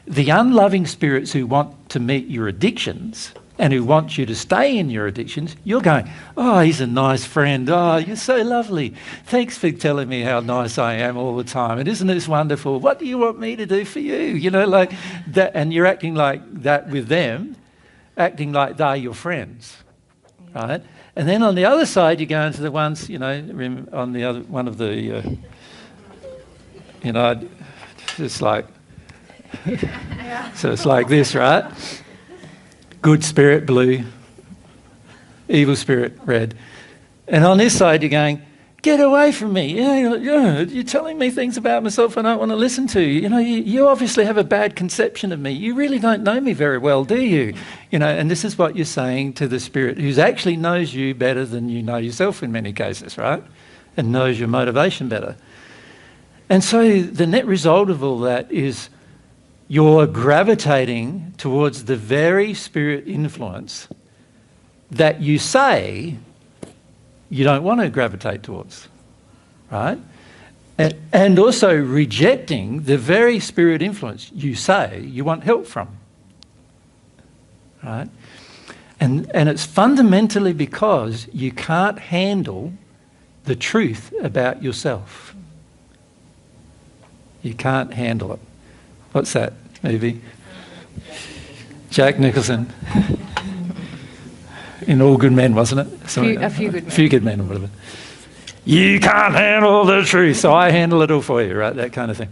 The unloving spirits who want to meet your addictions and who want you to stay in your addictions, you're going, oh, he's a nice friend. Oh, you're so lovely. Thanks for telling me how nice I am all the time. And isn't this wonderful? What do you want me to do for you? You know, like that. And you're acting like that with them, acting like they're your friends, right? And then on the other side, you go into the ones, you know, on the other one of the, you know, it's like, so it's like this, right? Good spirit, blue. Evil spirit, red. And on this side, you're going, get away from me. You're telling me things about myself I don't want to listen to. You know, you obviously have a bad conception of me. You really don't know me very well, do you? You know, and this is what you're saying to the spirit, who actually knows you better than you know yourself in many cases, right? And knows your motivation better. And so the net result of all that is you're gravitating towards the very spirit influence that you say you don't want to gravitate towards, right? And also rejecting the very spirit influence you say you want help from, right? And it's fundamentally because you can't handle the truth about yourself. You can't handle it. What's that movie? Jack Nicholson. In All Good Men, wasn't it? A Few Good Men. Few Good Men or whatever. You can't handle the truth, so I handle it all for you, right? That kind of thing.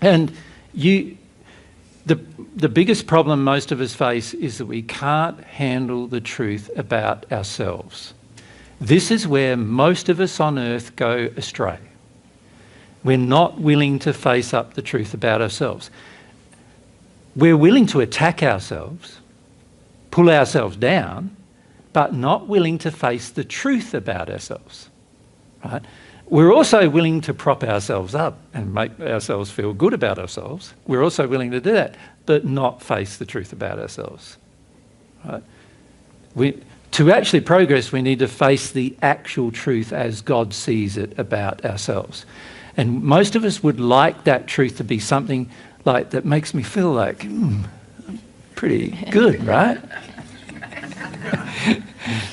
And the biggest problem most of us face is that we can't handle the truth about ourselves. This is where most of us on earth go astray. We're not willing to face up the truth about ourselves. We're willing to attack ourselves, pull ourselves down, but not willing to face the truth about ourselves, right? We're also willing to prop ourselves up and make ourselves feel good about ourselves. We're also willing to do that, but not face the truth about ourselves, right? To actually progress, we need to face the actual truth as God sees it about ourselves. And most of us would like that truth to be something like that makes me feel like, I'm pretty good, right?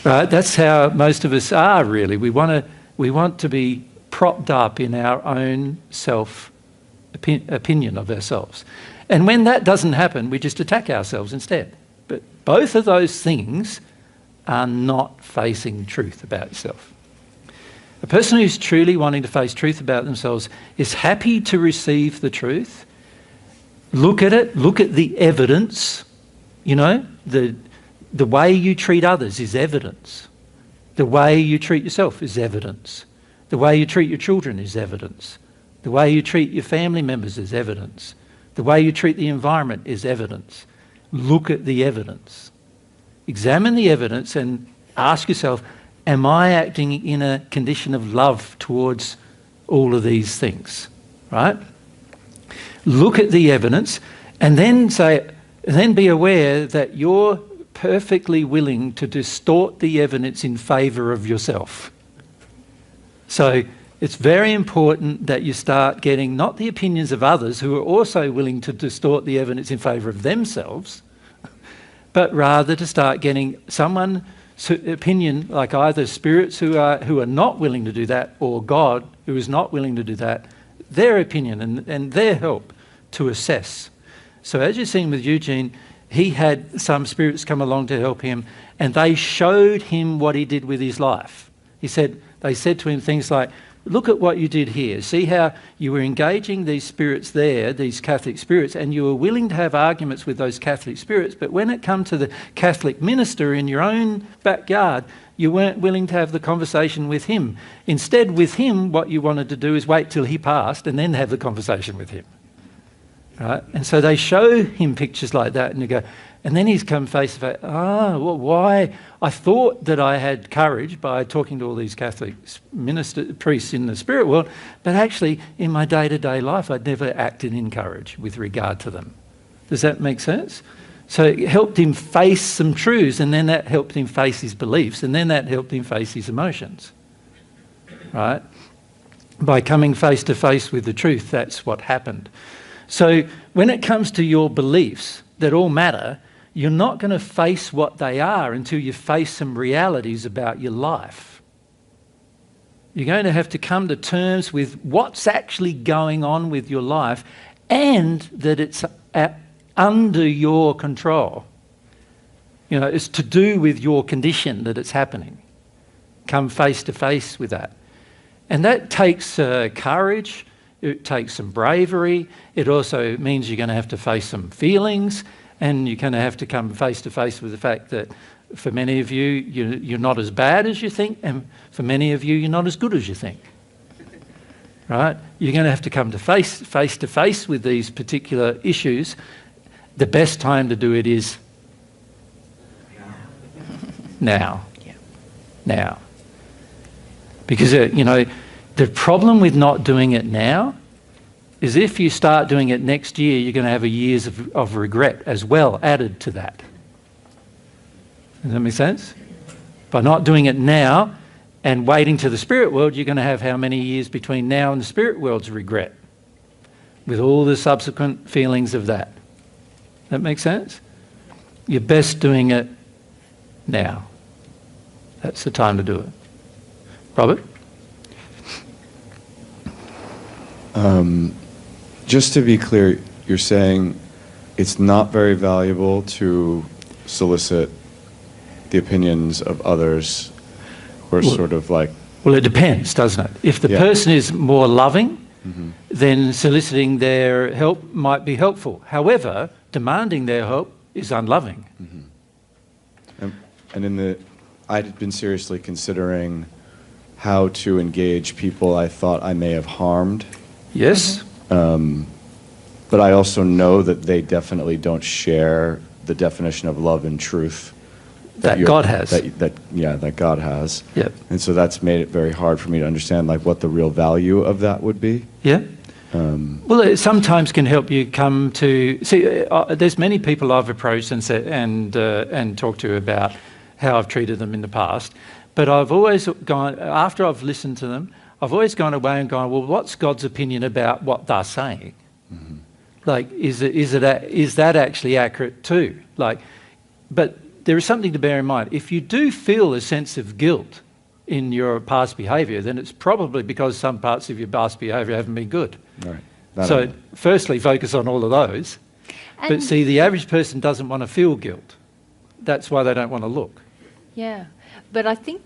Right? That's how most of us are, really. We want to be propped up in our own opinion of ourselves. And when that doesn't happen, we just attack ourselves instead. But both of those things are not facing truth about yourself. A person who's truly wanting to face truth about themselves is happy to receive the truth, look at it, look at the evidence. You know, the way you treat others is evidence. The way you treat yourself is evidence. The way you treat your children is evidence. The way you treat your family members is evidence. The way you treat the environment is evidence. Look at the evidence. Examine the evidence and ask yourself, am I acting in a condition of love towards all of these things, right? Look at the evidence and then be aware that you're perfectly willing to distort the evidence in favour of yourself. So it's very important that you start getting not the opinions of others who are also willing to distort the evidence in favour of themselves, but rather to start getting someone's opinion, like either spirits who are not willing to do that, or God who is not willing to do that, their opinion and their help to assess. So as you've seen with Eugene, he had some spirits come along to help him, and they showed him what he did with his life. They said to him things like, look at what you did here. See how you were engaging these spirits there, these Catholic spirits, and you were willing to have arguments with those Catholic spirits, but when it come to the Catholic minister in your own backyard, you weren't willing to have the conversation with him. Instead, with him, what you wanted to do is wait till he passed and then have the conversation with him. Right? And so they show him pictures like that, and you go, and then he's come face to face. Well, why? I thought that I had courage by talking to all these Catholic priests in the spirit world, but actually in my day-to-day life, I'd never acted in courage with regard to them. Does that make sense? So it helped him face some truths, and then that helped him face his beliefs, and then that helped him face his emotions. Right? By coming face to face with the truth, that's what happened. So when it comes to your beliefs that all matter, you're not going to face what they are until you face some realities about your life. You're going to have to come to terms with what's actually going on with your life, and that it's under your control. You know, it's to do with your condition that it's happening. Come face to face with that. And that takes courage. It takes some bravery. It also means you're going to have to face some feelings, and you're going to have to come face to face with the fact that for many of you, you're not as bad as you think, and for many of you, you're not as good as you think. Right? You're going to have to come to face with these particular issues. The best time to do it is now. Now. Because, the problem with not doing it now is if you start doing it next year, you're going to have a years of regret as well added to that. Does that make sense? By not doing it now and waiting to the spirit world, you're going to have how many years between now and the spirit world's regret, with all the subsequent feelings of that. That makes sense? You're best doing it now. That's the time to do it. Robert? Just to be clear, you're saying it's not very valuable to solicit the opinions of others who are sort of like... Well, it depends, doesn't it? If the person is more loving, then soliciting their help might be helpful. However, demanding their help is unloving. And I'd been seriously considering how to engage people I thought I may have harmed. Yes. But I also know that they definitely don't share the definition of love and truth that God has. That God has. Yep. And so that's made it very hard for me to understand like what the real value of that would be. Yeah. Well, it sometimes can help you come to see. There's many people I've approached and talked to about how I've treated them in the past, but I've always gone after I've listened to them. I've always gone away and gone, well, what's God's opinion about what they're saying? Like, is that actually accurate too? Like, but there is something to bear in mind. If you do feel a sense of guilt in your past behaviour, then it's probably because some parts of your past behaviour haven't been good. Right. So, firstly, focus on all of those. But see, the average person doesn't want to feel guilt. That's why they don't want to look. Yeah. But I think,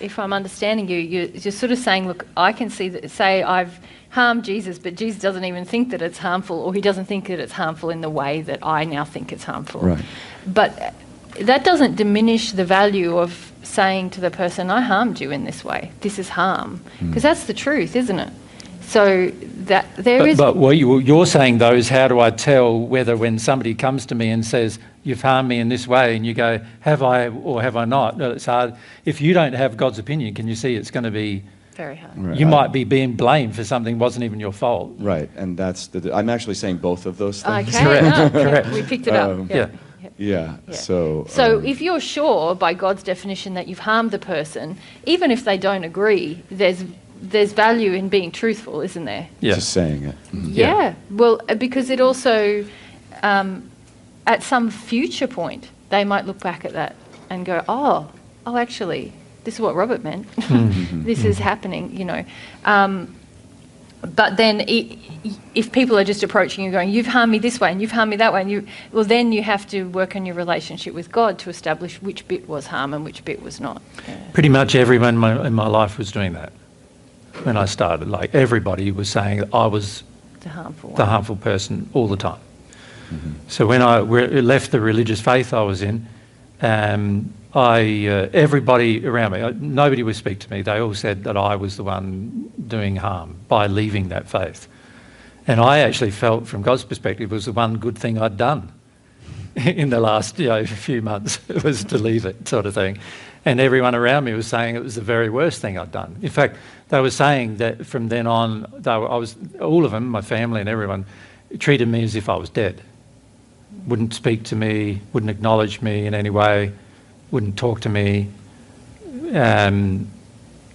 if I'm understanding you, you're sort of saying, look, I can see that, say I've harmed Jesus, but Jesus doesn't even think that it's harmful, or he doesn't think that it's harmful in the way that I now think it's harmful. Right. But that doesn't diminish the value of saying to the person, I harmed you in this way. This is harm. Because that's the truth, isn't it? So that there is... But what you're saying, though, is how do I tell whether when somebody comes to me and says, you've harmed me in this way, and you go, have I or have I not? No, it's hard. If you don't have God's opinion, can you see it's going to be... Very hard. Right. You might be being blamed for something that wasn't even your fault. Right, and that's I'm actually saying both of those things. Okay, Correct. no, Correct. we picked it up. Yeah. So if you're sure by God's definition that you've harmed the person, even if they don't agree, there's value in being truthful, isn't there? Yeah. Just saying it. Yeah. Well, because it also, at some future point, they might look back at that and go, oh, actually, this is what Robert meant. This is happening, But then if people are just approaching you going, you've harmed me this way and you've harmed me that way, and then you have to work on your relationship with God to establish which bit was harm and which bit was not. Yeah. Pretty much everyone in my life was doing that when I started. Like, everybody was saying that I was the harmful person all the time. Mm-hmm. So when I left the religious faith I was in, everybody around me, nobody would speak to me. They all said that I was the one doing harm by leaving that faith. And I actually felt, from God's perspective, it was the one good thing I'd done in the last few months, was to leave it, sort of thing. And everyone around me was saying it was the very worst thing I'd done. In fact, they were saying that from then on, all of them, my family and everyone, treated me as if I was dead. Wouldn't speak to me, wouldn't acknowledge me in any way, wouldn't talk to me.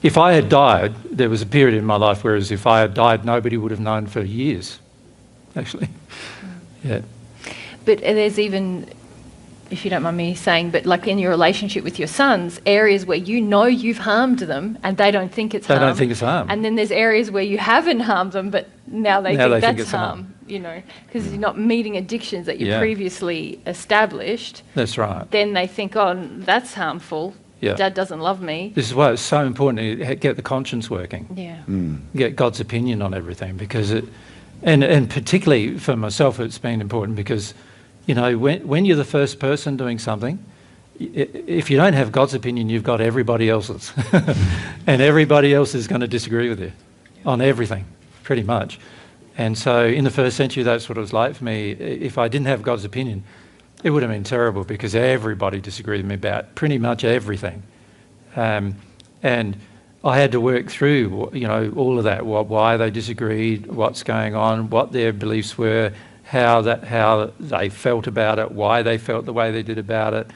If I had died, there was a period in my life whereas if I had died, nobody would have known for years, actually. Yeah. But there's even, if you don't mind me saying, but like in your relationship with your sons, areas where you know you've harmed them and they don't think it's harm. They don't think it's harm. And then there's areas where you haven't harmed them, but now they think that's harm. Because you're not meeting addictions that you previously established. That's right. Then they think, oh, that's harmful. Yeah. Dad doesn't love me. This is why it's so important to get the conscience working. Yeah. Get God's opinion on everything, because and particularly for myself, it's been important because, when you're the first person doing something, if you don't have God's opinion, you've got everybody else's. And everybody else is going to disagree with you on everything, pretty much. And so in the first century, that's what it was like for me. If I didn't have God's opinion, it would have been terrible because everybody disagreed with me about pretty much everything. And I had to work through, all of that, why they disagreed, what's going on, what their beliefs were, how they felt about it, why they felt the way they did about it,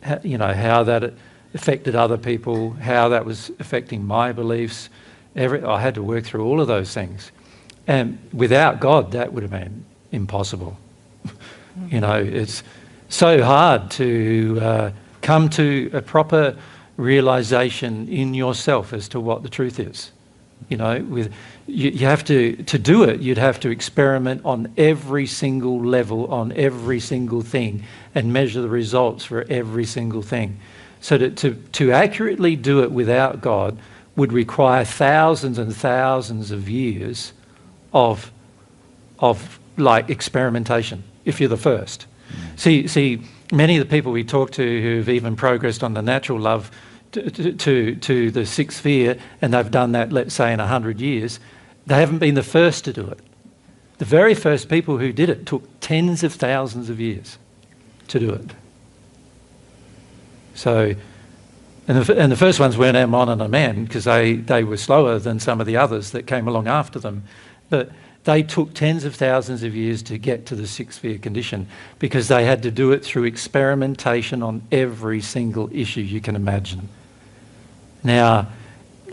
how that affected other people, how that was affecting my beliefs. I had to work through all of those things. And without God, that would have been impossible. It's so hard to come to a proper realization in yourself as to what the truth is. You have to do it, you'd have to experiment on every single level, on every single thing, and measure the results for every single thing. So to accurately do it without God would require thousands and thousands of years of experimentation, if you're the first. See, many of the people we talk to who've even progressed on the natural love to the sixth sphere, and they've done that, let's say, in 100 years, they haven't been the first to do it. The very first people who did it took tens of thousands of years to do it. So, and the first ones weren't Ammon and Aman because they were slower than some of the others that came along after them. But they took tens of thousands of years to get to the sixth sphere condition because they had to do it through experimentation on every single issue you can imagine. Now,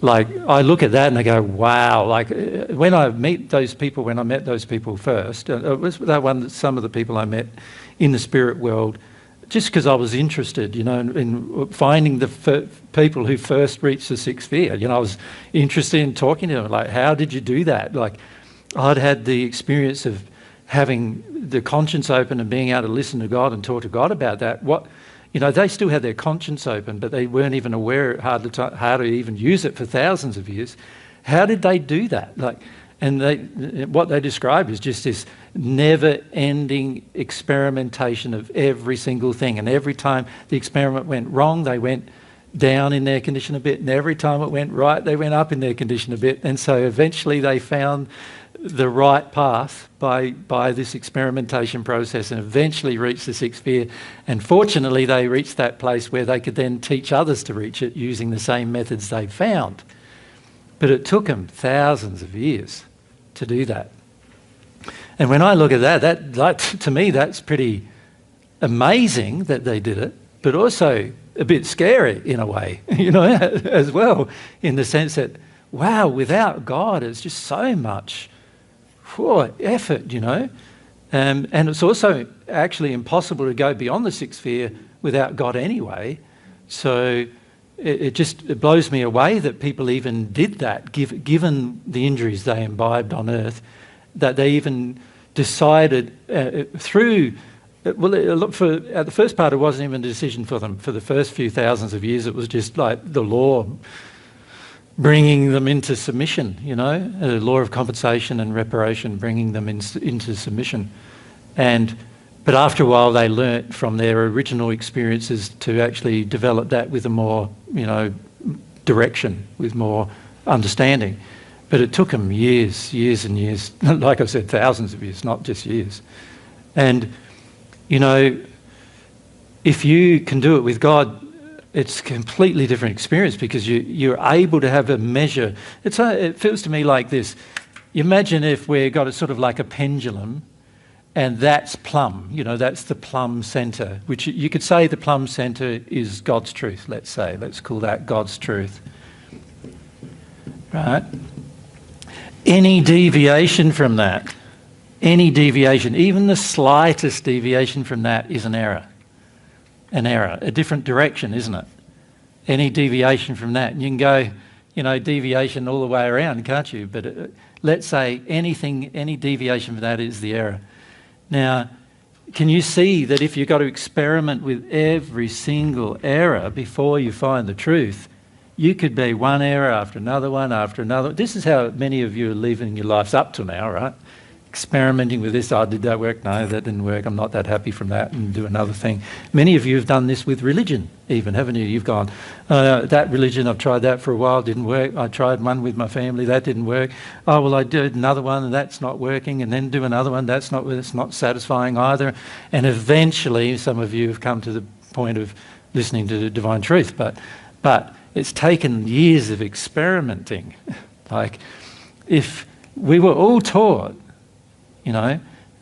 I look at that and I go, wow. When I met those people first, it was some of the people I met in the spirit world, just because I was interested, in finding the people who first reached the sixth sphere. I was interested in talking to them, how did you do that? I'd had the experience of having the conscience open and being able to listen to God and talk to God about that. They still had their conscience open, but they weren't even aware how to even use it for thousands of years. How did they do that? What they described is just this never-ending experimentation of every single thing. And every time the experiment went wrong, they went down in their condition a bit. And every time it went right, they went up in their condition a bit. And so eventually they found the right path by this experimentation process and eventually reached the sixth sphere. And fortunately, they reached that place where they could then teach others to reach it using the same methods they found. But it took them thousands of years to do that. And when I look at that to me, that's pretty amazing that they did it, but also a bit scary in a way, as well, in the sense that, wow, without God, it's just so much effort, and it's also actually impossible to go beyond the sixth sphere without God anyway. So it blows me away that people even did that, given the injuries they imbibed on earth, that they even decided through. Well, look, at the first part, it wasn't even a decision for them. For the first few thousands of years, it was just like the law bringing them into submission, the law of compensation and reparation, bringing them into submission. But after a while, they learnt from their original experiences to actually develop that with a more, direction, with more understanding. But it took them years and years, like I said, thousands of years, not just years. And if you can do it with God, it's a completely different experience because you're able to have a measure. It feels to me like this. Imagine if we got it sort of like a pendulum, and that's plumb. That's the plumb centre, which you could say the plumb centre is God's truth, let's say. Let's call that God's truth. Right? Any deviation from that, even the slightest deviation from that is an error. A different direction, isn't it? Any deviation from that. And you can go, deviation all the way around, can't you? But let's say any deviation from that is the error. Now, can you see that if you've got to experiment with every single error before you find the truth, you could be one error after another one after another. This is how many of you are living your lives up to now, right? Experimenting with this. Oh, did that work? No, that didn't work. I'm not that happy from that, and do another thing. Many of you have done this with religion even, haven't you? You've gone, that religion, I've tried that for a while, didn't work. I tried one with my family, that didn't work. Oh, well, I did another one and that's not working, and then do another one, that's not satisfying either. And eventually some of you have come to the point of listening to the divine truth. But it's taken years of experimenting. Like, if we were all taught,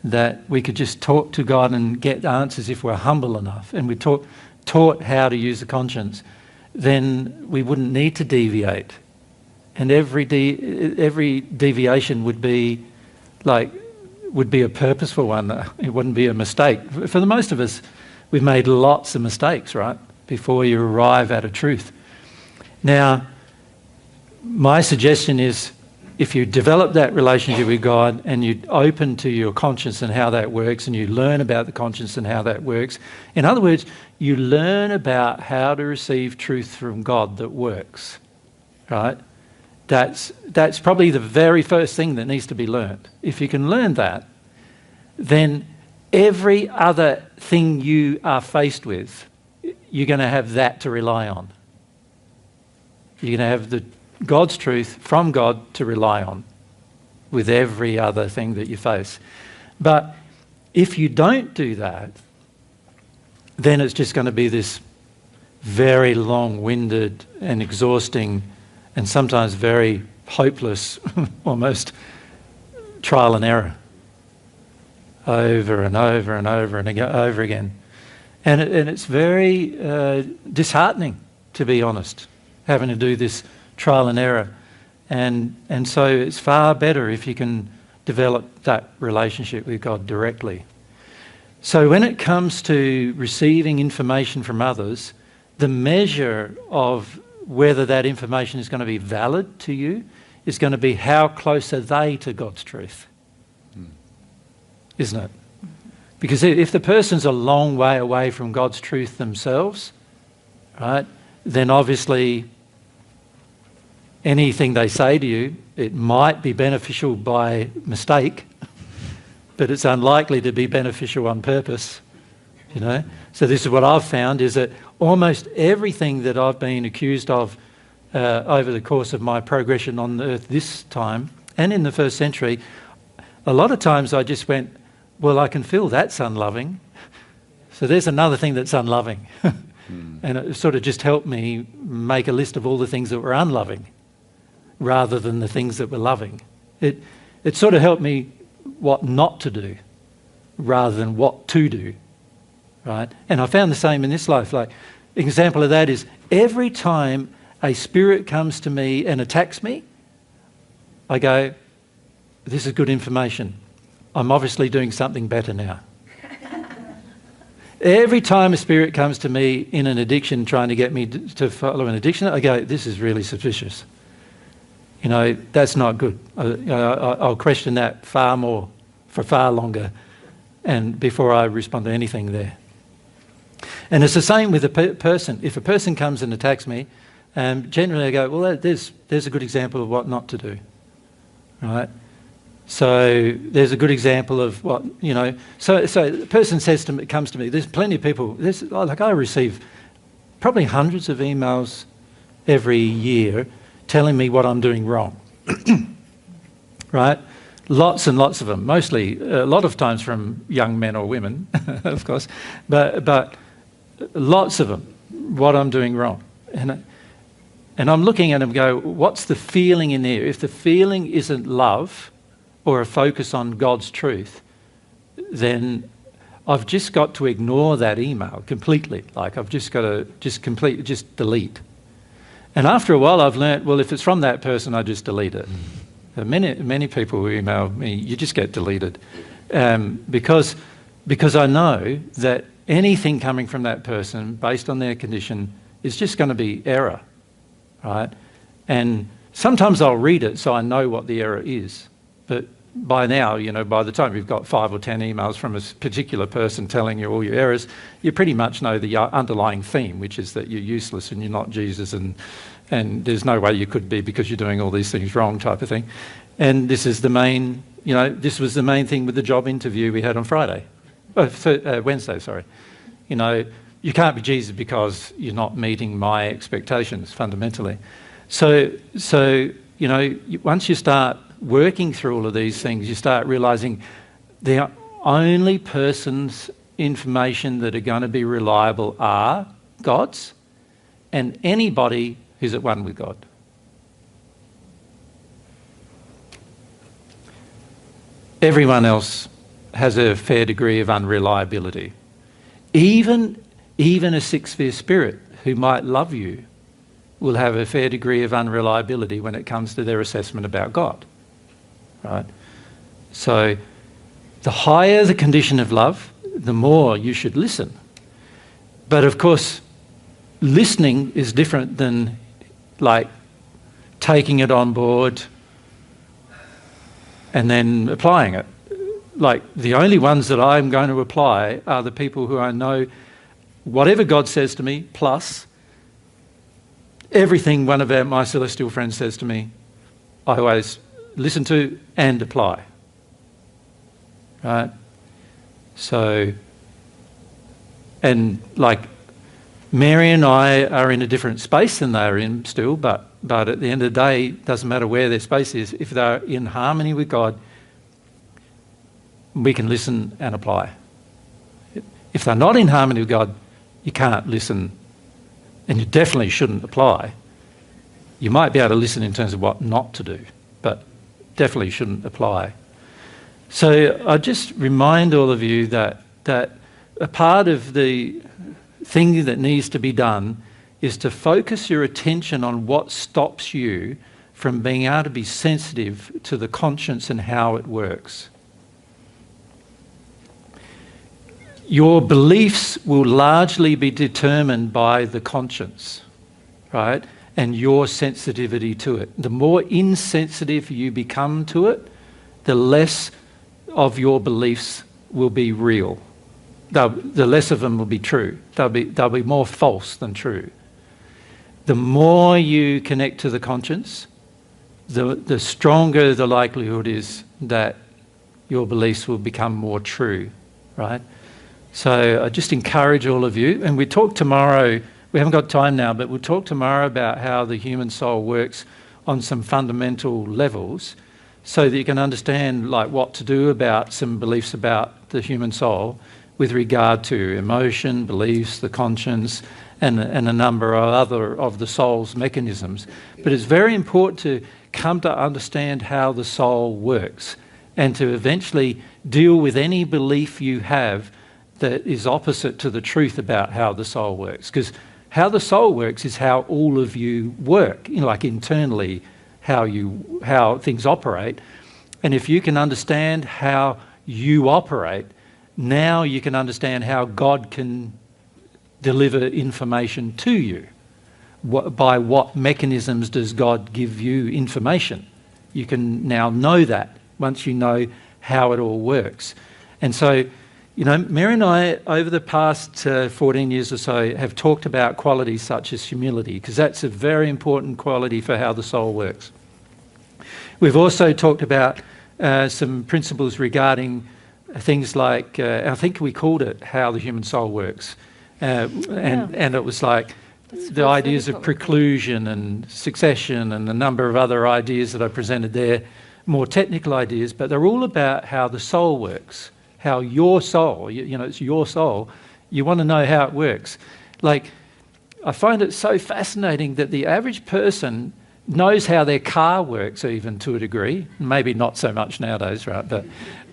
that we could just talk to God and get answers if we're humble enough, and we taught how to use the conscience, then we wouldn't need to deviate. And every deviation would be a purposeful one. It wouldn't be a mistake. For the most of us, we've made lots of mistakes, right, before you arrive at a truth. Now, my suggestion is, if you develop that relationship with God and you're open to your conscience and how that works, and you learn about the conscience and how that works, in other words, you learn about how to receive truth from God that works, right? That's probably the very first thing that needs to be learned. If you can learn that, then every other thing you are faced with, you're going to have that to rely on. You're going to have God's truth from God to rely on with every other thing that you face. But if you don't do that, then it's just going to be this very long-winded and exhausting and sometimes very hopeless, almost trial and error over and over and over and over again. And it's very disheartening, to be honest, having to do this trial and error. And so it's far better if you can develop that relationship with God directly. So when it comes to receiving information from others, the measure of whether that information is going to be valid to you is going to be how close are they to God's truth, isn't it? Because if the person's a long way away from God's truth themselves, right, then obviously anything they say to you, it might be beneficial by mistake, but it's unlikely to be beneficial on purpose, So this is what I've found, is that almost everything that I've been accused of over the course of my progression on the earth this time, and in the first century, a lot of times I just went, well, I can feel that's unloving, so there's another thing that's unloving. And it sort of just helped me make a list of all the things that were unloving, rather than the things that were loving. It sort of helped me what not to do rather than what to do, right? And I found the same in this life. Like, an example of that is every time a spirit comes to me and attacks me, I go, this is good information. I'm obviously doing something better now. Every time a spirit comes to me in an addiction, trying to get me to follow an addiction, I go, this is really suspicious. You know, that's not good. I'll question that far more, for far longer, and before I respond to anything there. And it's the same with a person. If a person comes and attacks me, generally I go, well, there's a good example of what not to do, right? So there's a good example of what, you know. So the person comes to me. There's plenty of people. I receive probably hundreds of emails every year telling me what I'm doing wrong, right? Lots and lots of them. Mostly, a lot of times from young men or women, of course, but lots of them. What I'm doing wrong, and I'm looking at them. And go, what's the feeling in there? If the feeling isn't love, or a focus on God's truth, then I've just got to ignore that email completely. Like I've just got to just delete. And after a while I've learnt, well, if it's from that person, I just delete it. Many people who email me, you just get deleted. Because I know that anything coming from that person based on their condition is just going to be error, right? And sometimes I'll read it so I know what the error is. But by now, you know, by the time you've got 5 or 10 emails from a particular person telling you all your errors, you pretty much know the underlying theme, which is that you're useless and you're not Jesus and there's no way you could be because you're doing all these things wrong type of thing. And this is the main, you know, this was the main thing with the job interview we had on Wednesday, sorry. You know, you can't be Jesus because you're not meeting my expectations fundamentally. So you know, once you start working through all of these things, you start realising the only person's information that are going to be reliable are God's and anybody who's at one with God. Everyone else has a fair degree of unreliability. Even a sixth-sphere spirit who might love you will have a fair degree of unreliability when it comes to their assessment about God. Right? So the higher the condition of love, the more you should listen. But of course, listening is different than like taking it on board and then applying it. Like the only ones that I'm going to apply are the people who I know whatever God says to me, plus everything one of my celestial friends says to me, I always listen to and apply. Right? So, and like Mary and I are in a different space than they are in still, but at the end of the day, it doesn't matter where their space is. If they're in harmony with God, we can listen and apply. If they're not in harmony with God, you can't listen, and you definitely shouldn't apply. You might be able to listen in terms of what not to do, but definitely shouldn't apply. So I just remind all of you that a part of the thing that needs to be done is to focus your attention on what stops you from being able to be sensitive to the conscience and how it works. Your beliefs will largely be determined by the conscience, right? And your sensitivity to it. The more insensitive you become to it, the less of your beliefs will be real. The less of them will be true. They'll be more false than true. The more you connect to the conscience, the stronger the likelihood is that your beliefs will become more true, right? So I just encourage all of you, and we talk tomorrow, we haven't got time now, but we'll talk tomorrow about how the human soul works on some fundamental levels so that you can understand like what to do about some beliefs about the human soul with regard to emotion, beliefs, the conscience, and a number of other of the soul's mechanisms. But it's very important to come to understand how the soul works and to eventually deal with any belief you have that is opposite to the truth about how the soul works. Because how the soul works is how all of you work, you know, like internally how things operate. And if you can understand how you operate now you can understand how God can deliver information to you. By what mechanisms does God give you information? You can now know that once you know how it all works. And so, you know, Mary and I, over the past 14 years or so, have talked about qualities such as humility, because that's a very important quality for how the soul works. We've also talked about some principles regarding things like, I think we called it how the human soul works. And it was like the ideas of preclusion and succession and a number of other ideas that I presented there, more technical ideas, but they're all about how the soul works, how your soul, you know, it's your soul, you want to know how it works. Like, I find it so fascinating that the average person knows how their car works, even to a degree. Maybe not so much nowadays, right?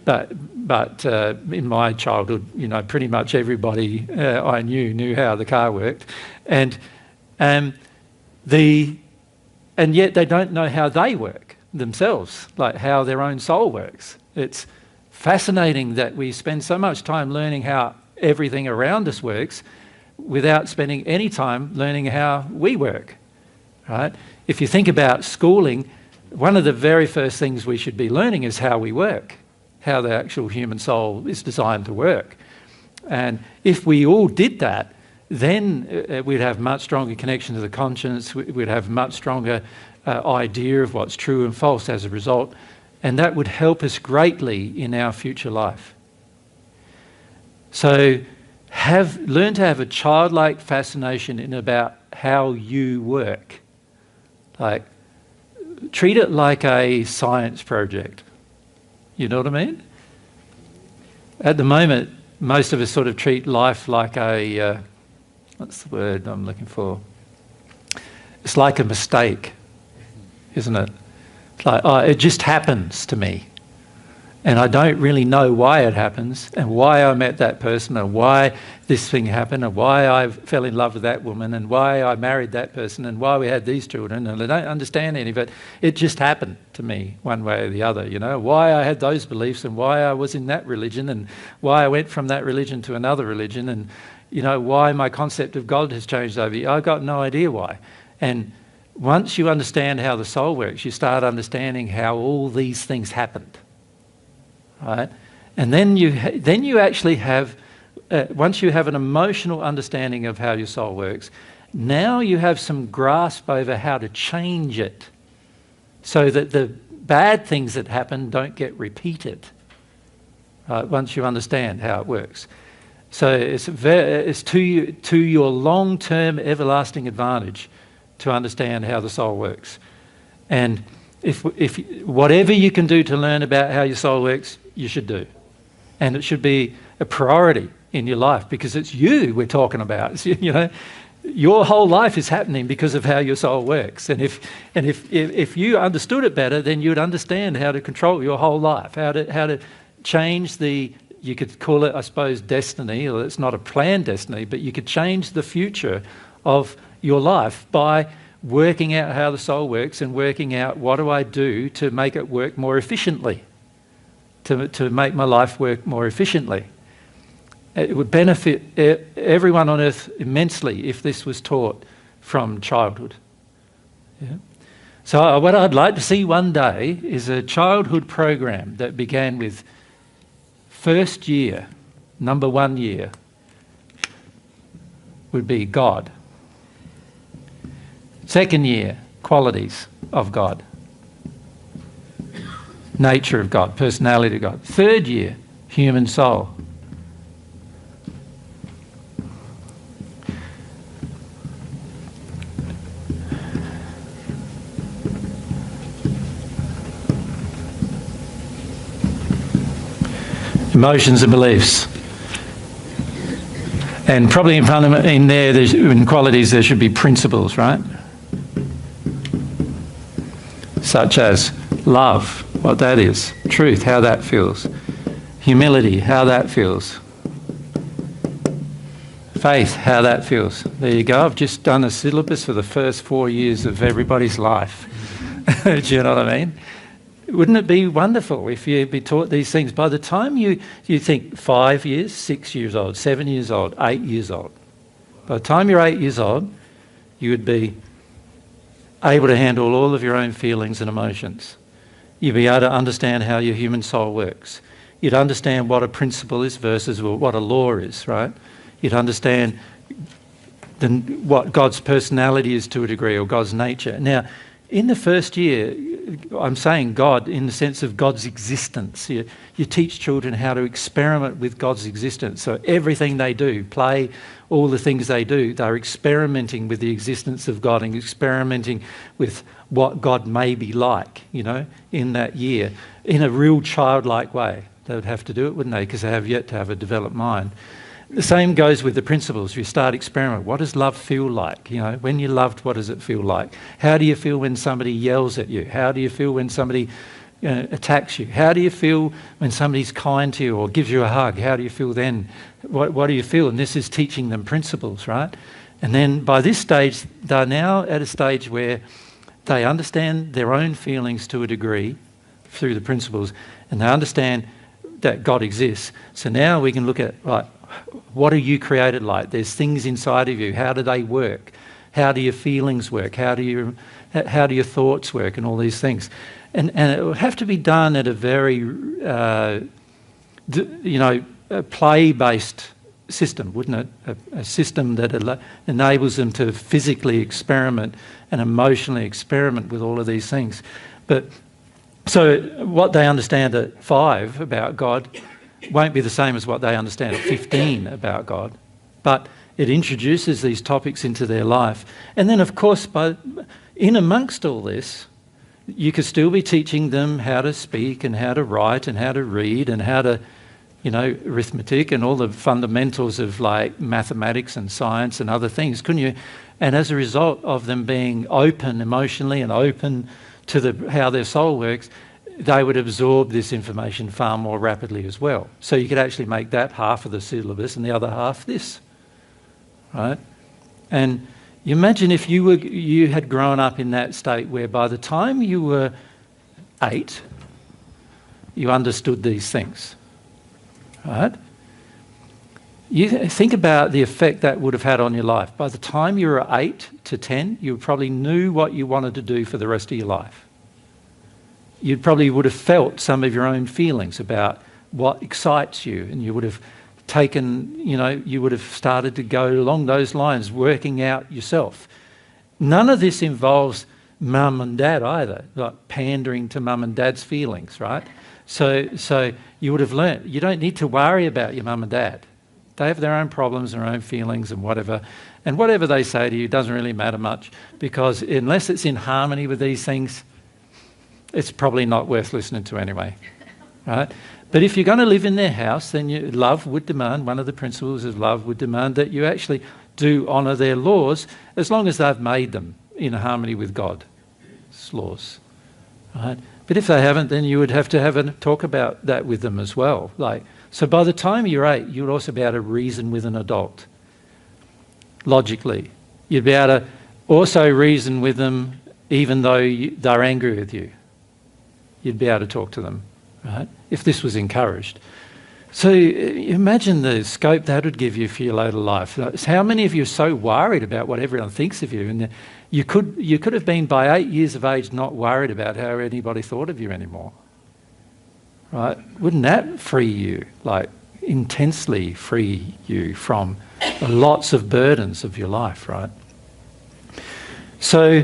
But in my childhood, you know, pretty much everybody I knew how the car worked, and yet they don't know how they work themselves, like how their own soul works. It's fascinating that we spend so much time learning how everything around us works without spending any time learning how we work, right? If you think about schooling, one of the very first things we should be learning is how we work, how the actual human soul is designed to work. And if we all did that, then we'd have much stronger connection to the conscience, we'd have much stronger idea of what's true and false as a result, and that would help us greatly in our future life. So learn to have a childlike fascination in about how you work. Like, treat it like a science project. You know what I mean? At the moment, most of us sort of treat life like a, what's the word I'm looking for? It's like a mistake, isn't it? It's like, oh, it just happens to me. And I don't really know why it happens and why I met that person and why this thing happened and why I fell in love with that woman and why I married that person and why we had these children, and I don't understand any of it. It just happened to me one way or the other, you know, why I had those beliefs and why I was in that religion and why I went from that religion to another religion and, you know, why my concept of God has changed over years. I've got no idea why. And once you understand how the soul works, you start understanding how all these things happened. Right? And then you actually have, once you have an emotional understanding of how your soul works, now you have some grasp over how to change it so that the bad things that happen don't get repeated, right? Once you understand how it works. So it's to your long-term everlasting advantage to understand how the soul works. And if whatever you can do to learn about how your soul works, you should do. And it should be a priority in your life because it's you we're talking about. It's, you know, your whole life is happening because of how your soul works. And if you understood it better, then you'd understand how to control your whole life, how to change you could call it, I suppose, destiny, or it's not a planned destiny, but you could change the future of your life by working out how the soul works and working out what do I do to make it work more efficiently, to make my life work more efficiently. It would benefit everyone on earth immensely if this was taught from childhood. Yeah? So what I'd like to see one day is a childhood program that began with first year, number 1 year, would be God. Second year, qualities of God. Nature of God, personality of God. Third year, human soul. Emotions and beliefs. And probably in there, in qualities, there should be principles, right? Such as love, what that is, truth, how that feels, humility, how that feels, faith, how that feels. There you go. I've just done a syllabus for the first 4 years of everybody's life. Do you know what I mean? Wouldn't it be wonderful if you be taught these things by the time you think 5 years, 6 years old, 7 years old, 8 years old? By the time you're 8 years old, you would be able to handle all of your own feelings and emotions. You'd be able to understand how your human soul works. You'd understand what a principle is versus what a law is, right? You'd understand what God's personality is to a degree, or God's nature. Now, in the first year, I'm saying God in the sense of God's existence. You teach children how to experiment with God's existence. So everything they do, play, all the things they do, they're experimenting with the existence of God and experimenting with what God may be like, in that year, in a real childlike way. They would have to do it, wouldn't they? Because they have yet to have a developed mind. The same goes with the principles. You start experimenting. What does love feel like? When you're loved, what does it feel like? How do you feel when somebody yells at you? How do you feel when somebody attacks you? How do you feel when somebody's kind to you or gives you a hug? How do you feel then? What do you feel? And this is teaching them principles, right? And then by this stage, they're now at a stage where they understand their own feelings to a degree through the principles, and they understand that God exists. So now we can look at, right, what are you created like? There's things inside of you. How do they work? How do your feelings work? How do your thoughts work? And all these things. And it would have to be done at a very, a play-based system, wouldn't it? A system that enables them to physically experiment and emotionally experiment with all of these things. But so what they understand at 5 about God won't be the same as what they understand at 15 about God, but it introduces these topics into their life. And then, of course, in amongst all this, you could still be teaching them how to speak and how to write and how to read and how to, arithmetic and all the fundamentals of like mathematics and science and other things, couldn't you? And as a result of them being open emotionally and open to how their soul works, they would absorb this information far more rapidly as well. So you could actually make that half of the syllabus and the other half this, right? And you imagine if you had grown up in that state where by the time you were 8, you understood these things, right? You think about the effect that would have had on your life. By the time you were 8 to 10, you probably knew what you wanted to do for the rest of your life. You probably would have felt some of your own feelings about what excites you, and you would have taken, you would have started to go along those lines, working out yourself. None of this involves mum and dad either, like pandering to mum and dad's feelings, right? So you would have learnt, you don't need to worry about your mum and dad. They have their own problems and their own feelings and whatever they say to you doesn't really matter much, because unless it's in harmony with these things, it's probably not worth listening to anyway, right? But if you're going to live in their house, then love would demand, one of the principles of love would demand that you actually do honour their laws, as long as they've made them in harmony with God's laws, right? But if they haven't, then you would have to have a talk about that with them as well. So by the time you're 8, you would also be able to reason with an adult, logically. You'd be able to also reason with them even though they're angry with you. You'd be able to talk to them, right? If this was encouraged. So imagine the scope that would give you for your later life. How many of you are so worried about what everyone thinks of you? And you could have been by 8 years of age not worried about how anybody thought of you anymore, right? Wouldn't that free you, intensely free you from lots of burdens of your life, right? So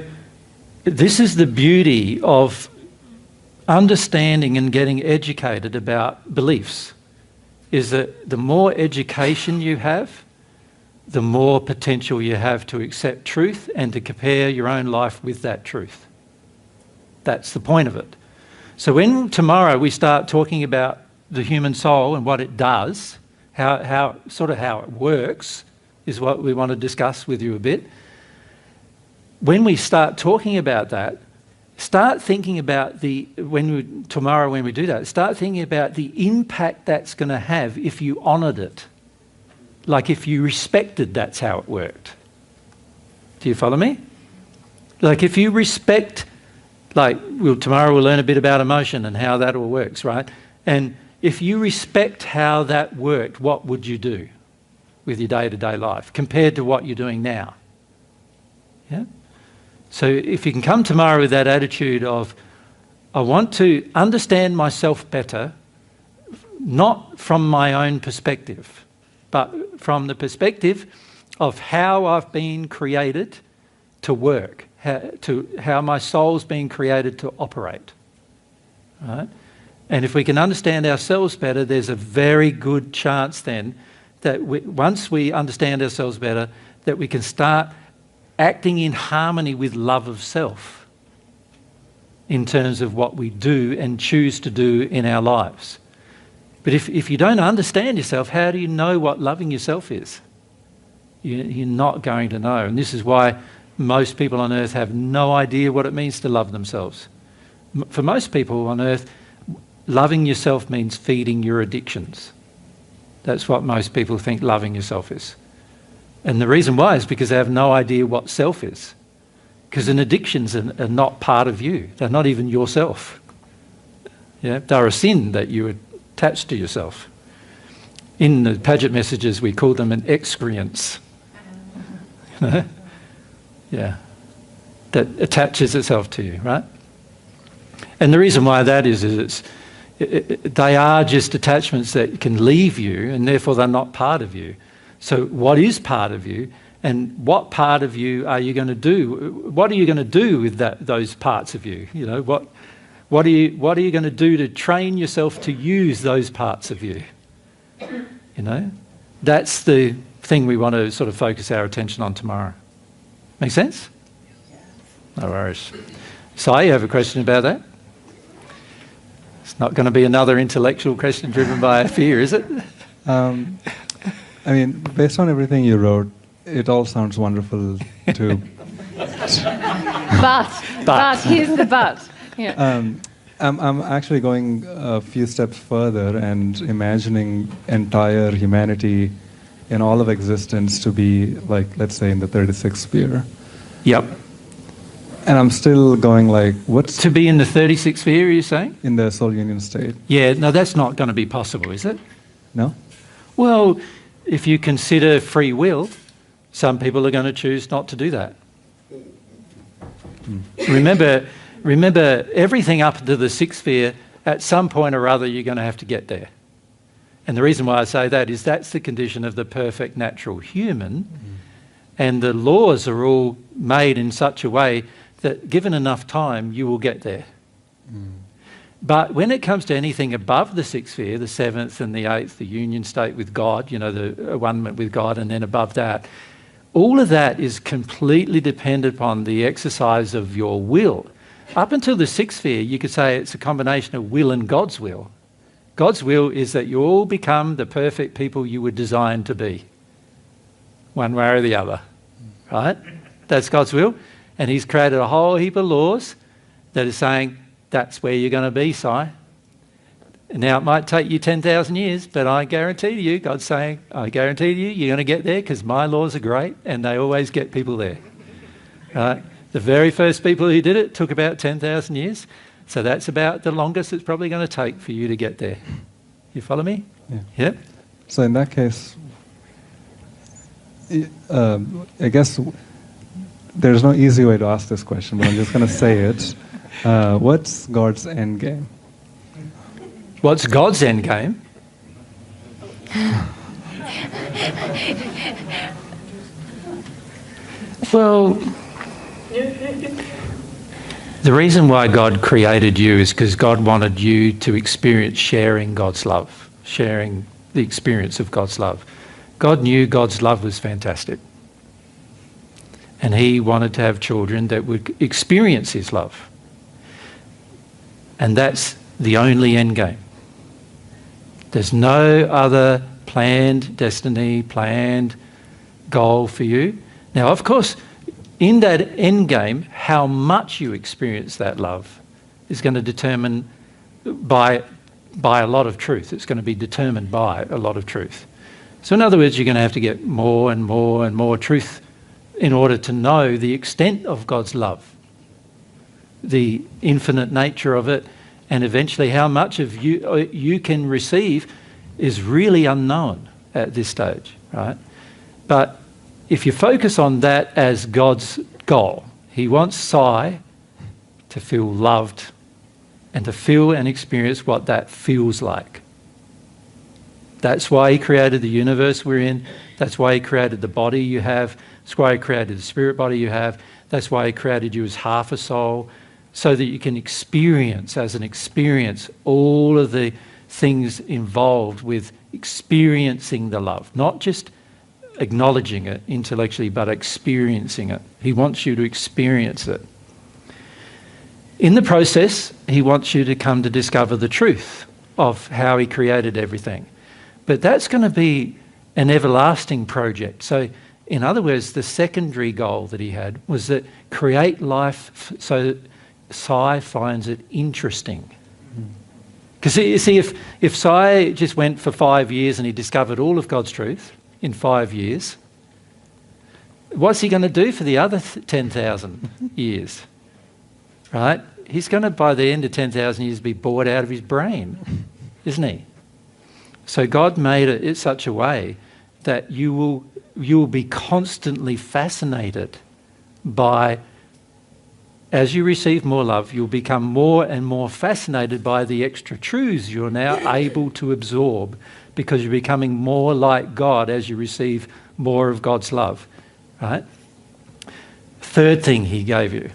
this is the beauty of understanding and getting educated about beliefs, is that the more education you have, the more potential you have to accept truth and to compare your own life with that truth. That's the point of it. So when tomorrow we start talking about the human soul and what it does, how it works, is what we want to discuss with you a bit. When we start talking about that, start thinking about tomorrow when we do that, start thinking about the impact that's going to have if you honoured it. Like if you respected that's how it worked. Do you follow me? Like if you respect Like, tomorrow we'll learn a bit about emotion and how that all works, right? And if you respect how that worked, what would you do with your day-to-day life compared to what you're doing now? Yeah? So if you can come tomorrow with that attitude of, I want to understand myself better, not from my own perspective, but from the perspective of how I've been created to work, how my soul's been created to operate. Right? And if we can understand ourselves better, there's a very good chance then that once we understand ourselves better, that we can start acting in harmony with love of self in terms of what we do and choose to do in our lives. But if you don't understand yourself, how do you know what loving yourself is? You're not going to know. And this is why most people on earth have no idea what it means to love themselves. For most people on earth, loving yourself means feeding your addictions. That's what most people think loving yourself is. And the reason why is because they have no idea what self is. Because an addictions are not part of you. They're not even yourself. Yeah? They're a sin that you attach to yourself. In the Paget messages, we call them an excreance. Yeah. That attaches itself to you, right? And the reason why that is they are just attachments that can leave you, and therefore they're not part of you. So what is part of you, and what part of you are you going to do? What are you going to do with those parts of you? You know, what are you going to do to train yourself to use those parts of you? You know, that's the thing we want to sort of focus our attention on tomorrow. Make sense? No worries. So you have a question about that? It's not going to be another intellectual question driven by fear, is it? I mean, based on everything you wrote, it all sounds wonderful too. But here's the but. Yeah. I'm actually going a few steps further and imagining entire humanity in all of existence to be like, let's say, in the 36th sphere. Yep. And I'm still going like, what's... To be in the 36th sphere, are you saying? In the soul union state. Yeah, no, that's not going to be possible, is it? No? Well, if you consider free will, some people are going to choose not to do that. Remember, everything up to the sixth sphere, at some point or other, you're going to have to get there. And the reason why I say that is that's the condition of the perfect natural human. And the laws are all made in such a way that given enough time, you will get there. But when it comes to anything above the sixth sphere, the seventh and the eighth, the union state with God, you know, the one with God, and then above that, all of that is completely dependent upon the exercise of your will. Up until the sixth sphere, you could say it's a combination of will and God's will. God's will is that you all become the perfect people you were designed to be, one way or the other, right? That's God's will. And he's created a whole heap of laws that are saying, that's where you're going to be, Si. Now, it might take you 10,000 years, but I guarantee to you, God's saying, I guarantee to you, you're going to get there because my laws are great and they always get people there. Right? The very first people who did it took about 10,000 years. So that's about the longest it's probably going to take for you to get there. You follow me? Yeah. Yep. So in that case, I guess there's no easy way to ask this question, but I'm just going to say it. What's God's end game? What's God's end game? Well, the reason why God created you is because God wanted you to experience sharing God's love, sharing the experience of God's love. God knew God's love was fantastic. And he wanted to have children that would experience his love. And that's the only end game. There's no other planned destiny, planned goal for you. Now, of course, in that end game, how much you experience that love is going to determine by a lot of truth. It's going to be determined by a lot of truth. So in other words, you're going to have to get more and more and more truth in order to know the extent of God's love. the infinite nature of it, and eventually how much of you can receive is really unknown at this stage, right? But if you focus on that as God's goal, he wants Sai to feel loved and to feel and experience what that feels like. That's why he created the universe we're in. That's why he created the body you have. That's why he created the spirit body you have. That's why he created you as half a soul, so that you can experience, as an experience, all of the things involved with experiencing the love, not just acknowledging it intellectually, but experiencing it. He wants you to experience it. In the process, he wants you to come to discover the truth of how he created everything. But that's going to be an everlasting project. So, in other words, the secondary goal that he had was that create life so that Sai finds it interesting. Because you see, if Sai just went for 5 years and he discovered all of God's truth in 5 years, what's he going to do for the other 10,000 years? Right? He's going to, by the end of 10,000 years, be bored out of his brain, isn't he? So God made it in such a way that you will be constantly fascinated by, as you receive more love, you'll become more and more fascinated by the extra truths you're now able to absorb, because you're becoming more like God as you receive more of God's love, right? Third thing he gave you.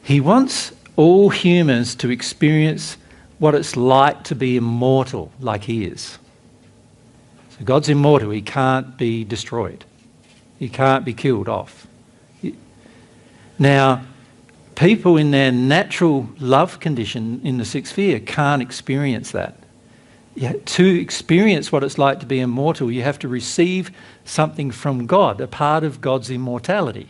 He wants all humans to experience what it's like to be immortal like he is. So God's immortal. He can't be destroyed. He can't be killed off. Now, people in their natural love condition in the sixth sphere can't experience that. To experience what it's like to be immortal, you have to receive something from God, a part of God's immortality,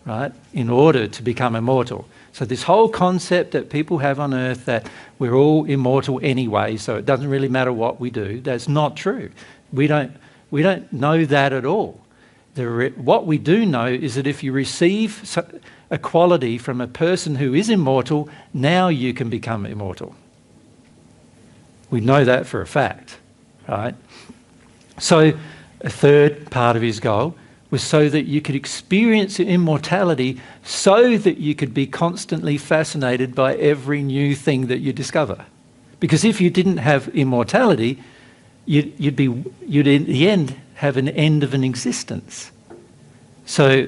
right, in order to become immortal. So this whole concept that people have on earth that we're all immortal anyway, so it doesn't really matter what we do, that's not true. We don't know that at all. What we do know is that if you receive a quality from a person who is immortal, now you can become immortal. We know that for a fact, right? So a third part of his goal was so that you could experience immortality, so that you could be constantly fascinated by every new thing that you discover. Because if you didn't have immortality, you'd in the end have an end of an existence. So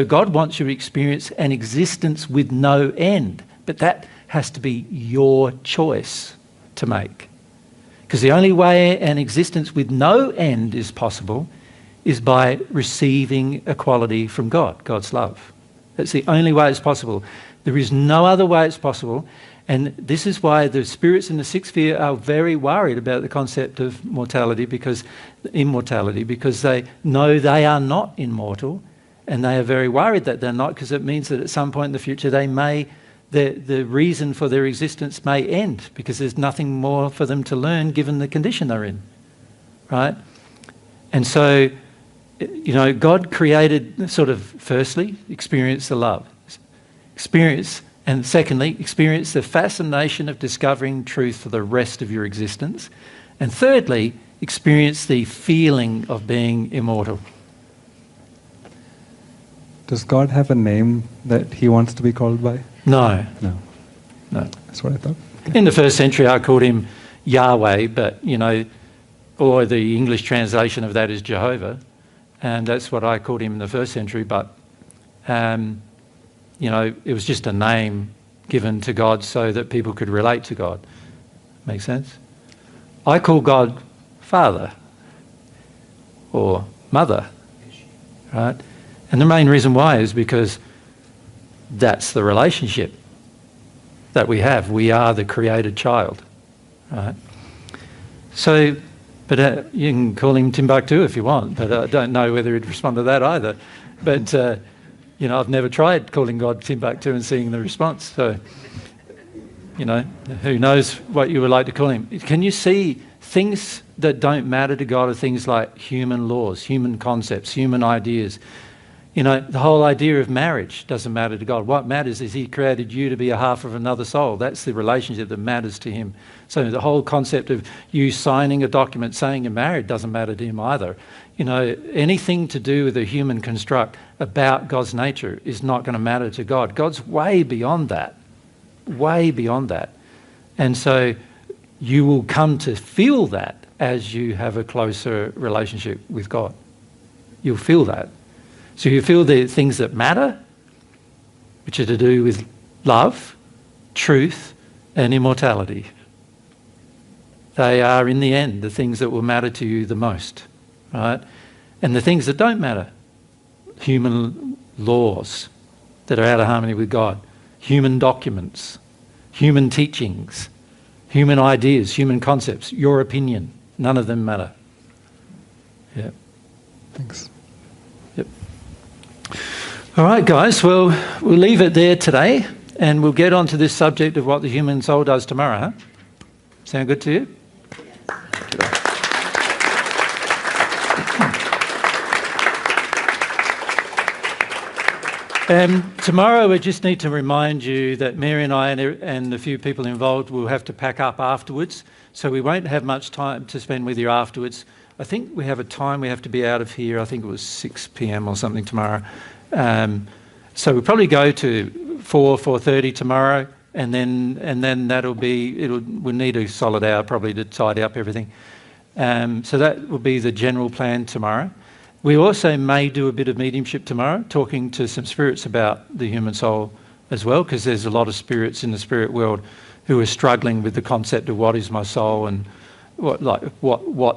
God wants you to experience an existence with no end, but that has to be your choice to make. Because the only way an existence with no end is possible is by receiving a quality from God, God's love. That's the only way it's possible. There is no other way it's possible. And this is why the spirits in the sixth sphere are very worried about the concept of immortality, because they know they are not immortal, and they are very worried that they're not, because it means that at some point in the future the reason for their existence may end, because there's nothing more for them to learn given the condition they're in, right? And so, God created sort of, firstly, experience the love. And secondly, experience the fascination of discovering truth for the rest of your existence. And thirdly, experience the feeling of being immortal. Does God have a name that he wants to be called by? No. No. That's what I thought. Okay. In the first century, I called him Yahweh, but, or the English translation of that is Jehovah. And that's what I called him in the first century, but, it was just a name given to God so that people could relate to God. Make sense? I call God Father or Mother, right? And the main reason why is because that's the relationship that we have. We are the created child, right? So, but you can call him Timbuktu if you want, but I don't know whether he'd respond to that either. But, I've never tried calling God Timbuktu and seeing the response. So, who knows what you would like to call him. Can you see things that don't matter to God are things like human laws, human concepts, human ideas. The whole idea of marriage doesn't matter to God. What matters is he created you to be a half of another soul. That's the relationship that matters to him. So the whole concept of you signing a document saying you're married doesn't matter to him either. Anything to do with a human construct about God's nature is not going to matter to God. God's way beyond that. Way beyond that. And so you will come to feel that as you have a closer relationship with God. You'll feel that. So you feel the things that matter, which are to do with love, truth, and immortality. They are, in the end, the things that will matter to you the most, right? And the things that don't matter, human laws that are out of harmony with God, human documents, human teachings, human ideas, human concepts, your opinion, none of them matter. Yeah. Thanks. Yep. All right, guys, well, we'll leave it there today and we'll get on to this subject of what the human soul does tomorrow, huh? Sound good to you? Tomorrow we just need to remind you that Mary and I and a few people involved will have to pack up afterwards, so we won't have much time to spend with you afterwards. I think we have a time we have to be out of here. I think it was 6 p.m. or something tomorrow. So we'll probably go to 4:30 tomorrow, and then we'll need a solid hour probably to tidy up everything. So that will be the general plan tomorrow. We also may do a bit of mediumship tomorrow, talking to some spirits about the human soul as well, because there's a lot of spirits in the spirit world who are struggling with the concept of what is my soul and what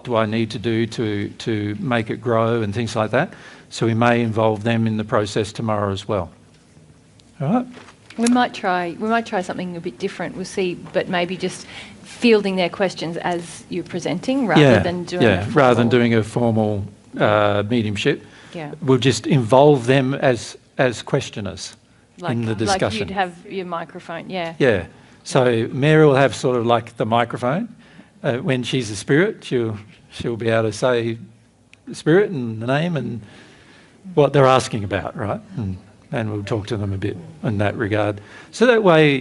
do I need to do to make it grow and things like that. So we may involve them in the process tomorrow as well. All right. We might try something a bit different. We'll see, but maybe just fielding their questions as you're presenting rather than doing a formal mediumship. Yeah. We'll just involve them as questioners in the discussion. Like you'd have your microphone, yeah. Yeah. So Mary will have sort of like the microphone. When she's a spirit, she'll be able to say the spirit and the name and what they're asking about, right? And we'll talk to them a bit in that regard. So that way,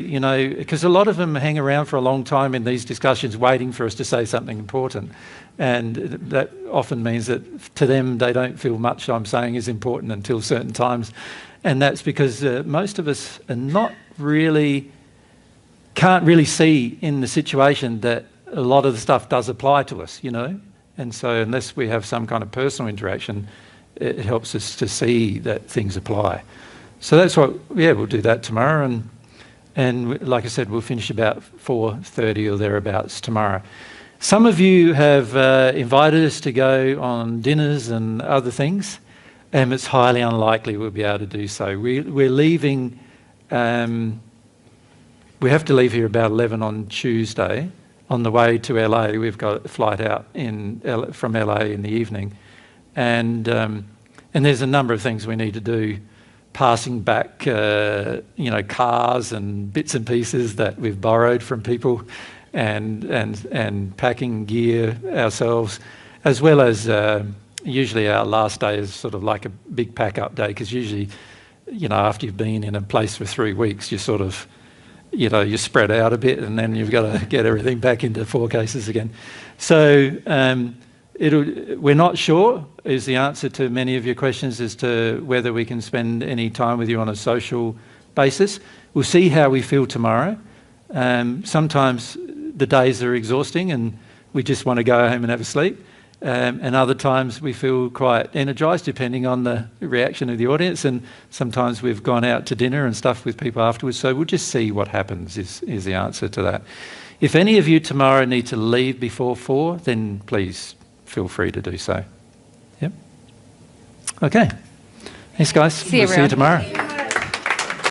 because a lot of them hang around for a long time in these discussions waiting for us to say something important. And that often means that to them, they don't feel much I'm saying is important until certain times. And that's because most of us are can't really see in the situation that a lot of the stuff does apply to us, And so unless we have some kind of personal interaction, it helps us to see that things apply. So that's we'll do that tomorrow. And like I said, we'll finish about 4:30 or thereabouts tomorrow. Some of you have invited us to go on dinners and other things, and it's highly unlikely we'll be able to do so. We're leaving, we have to leave here about 11 on Tuesday. On the way to LA, we've got a flight out from LA in the evening. And there's a number of things we need to do, passing back, cars and bits and pieces that we've borrowed from people, and packing gear ourselves, as well as usually our last day is sort of like a big pack-up day, because usually, after you've been in a place for 3 weeks, you sort of, you spread out a bit, and then you've got to get everything back into 4 cases again. So we're not sure is the answer to many of your questions as to whether we can spend any time with you on a social basis. We'll see how we feel tomorrow. Sometimes the days are exhausting and we just want to go home and have a sleep. And other times we feel quite energised, depending on the reaction of the audience. And sometimes we've gone out to dinner and stuff with people afterwards. So we'll just see what happens is the answer to that. If any of you tomorrow need to leave before 4, then please feel free to do so. Yep. Okay. Thanks, guys. See you tomorrow.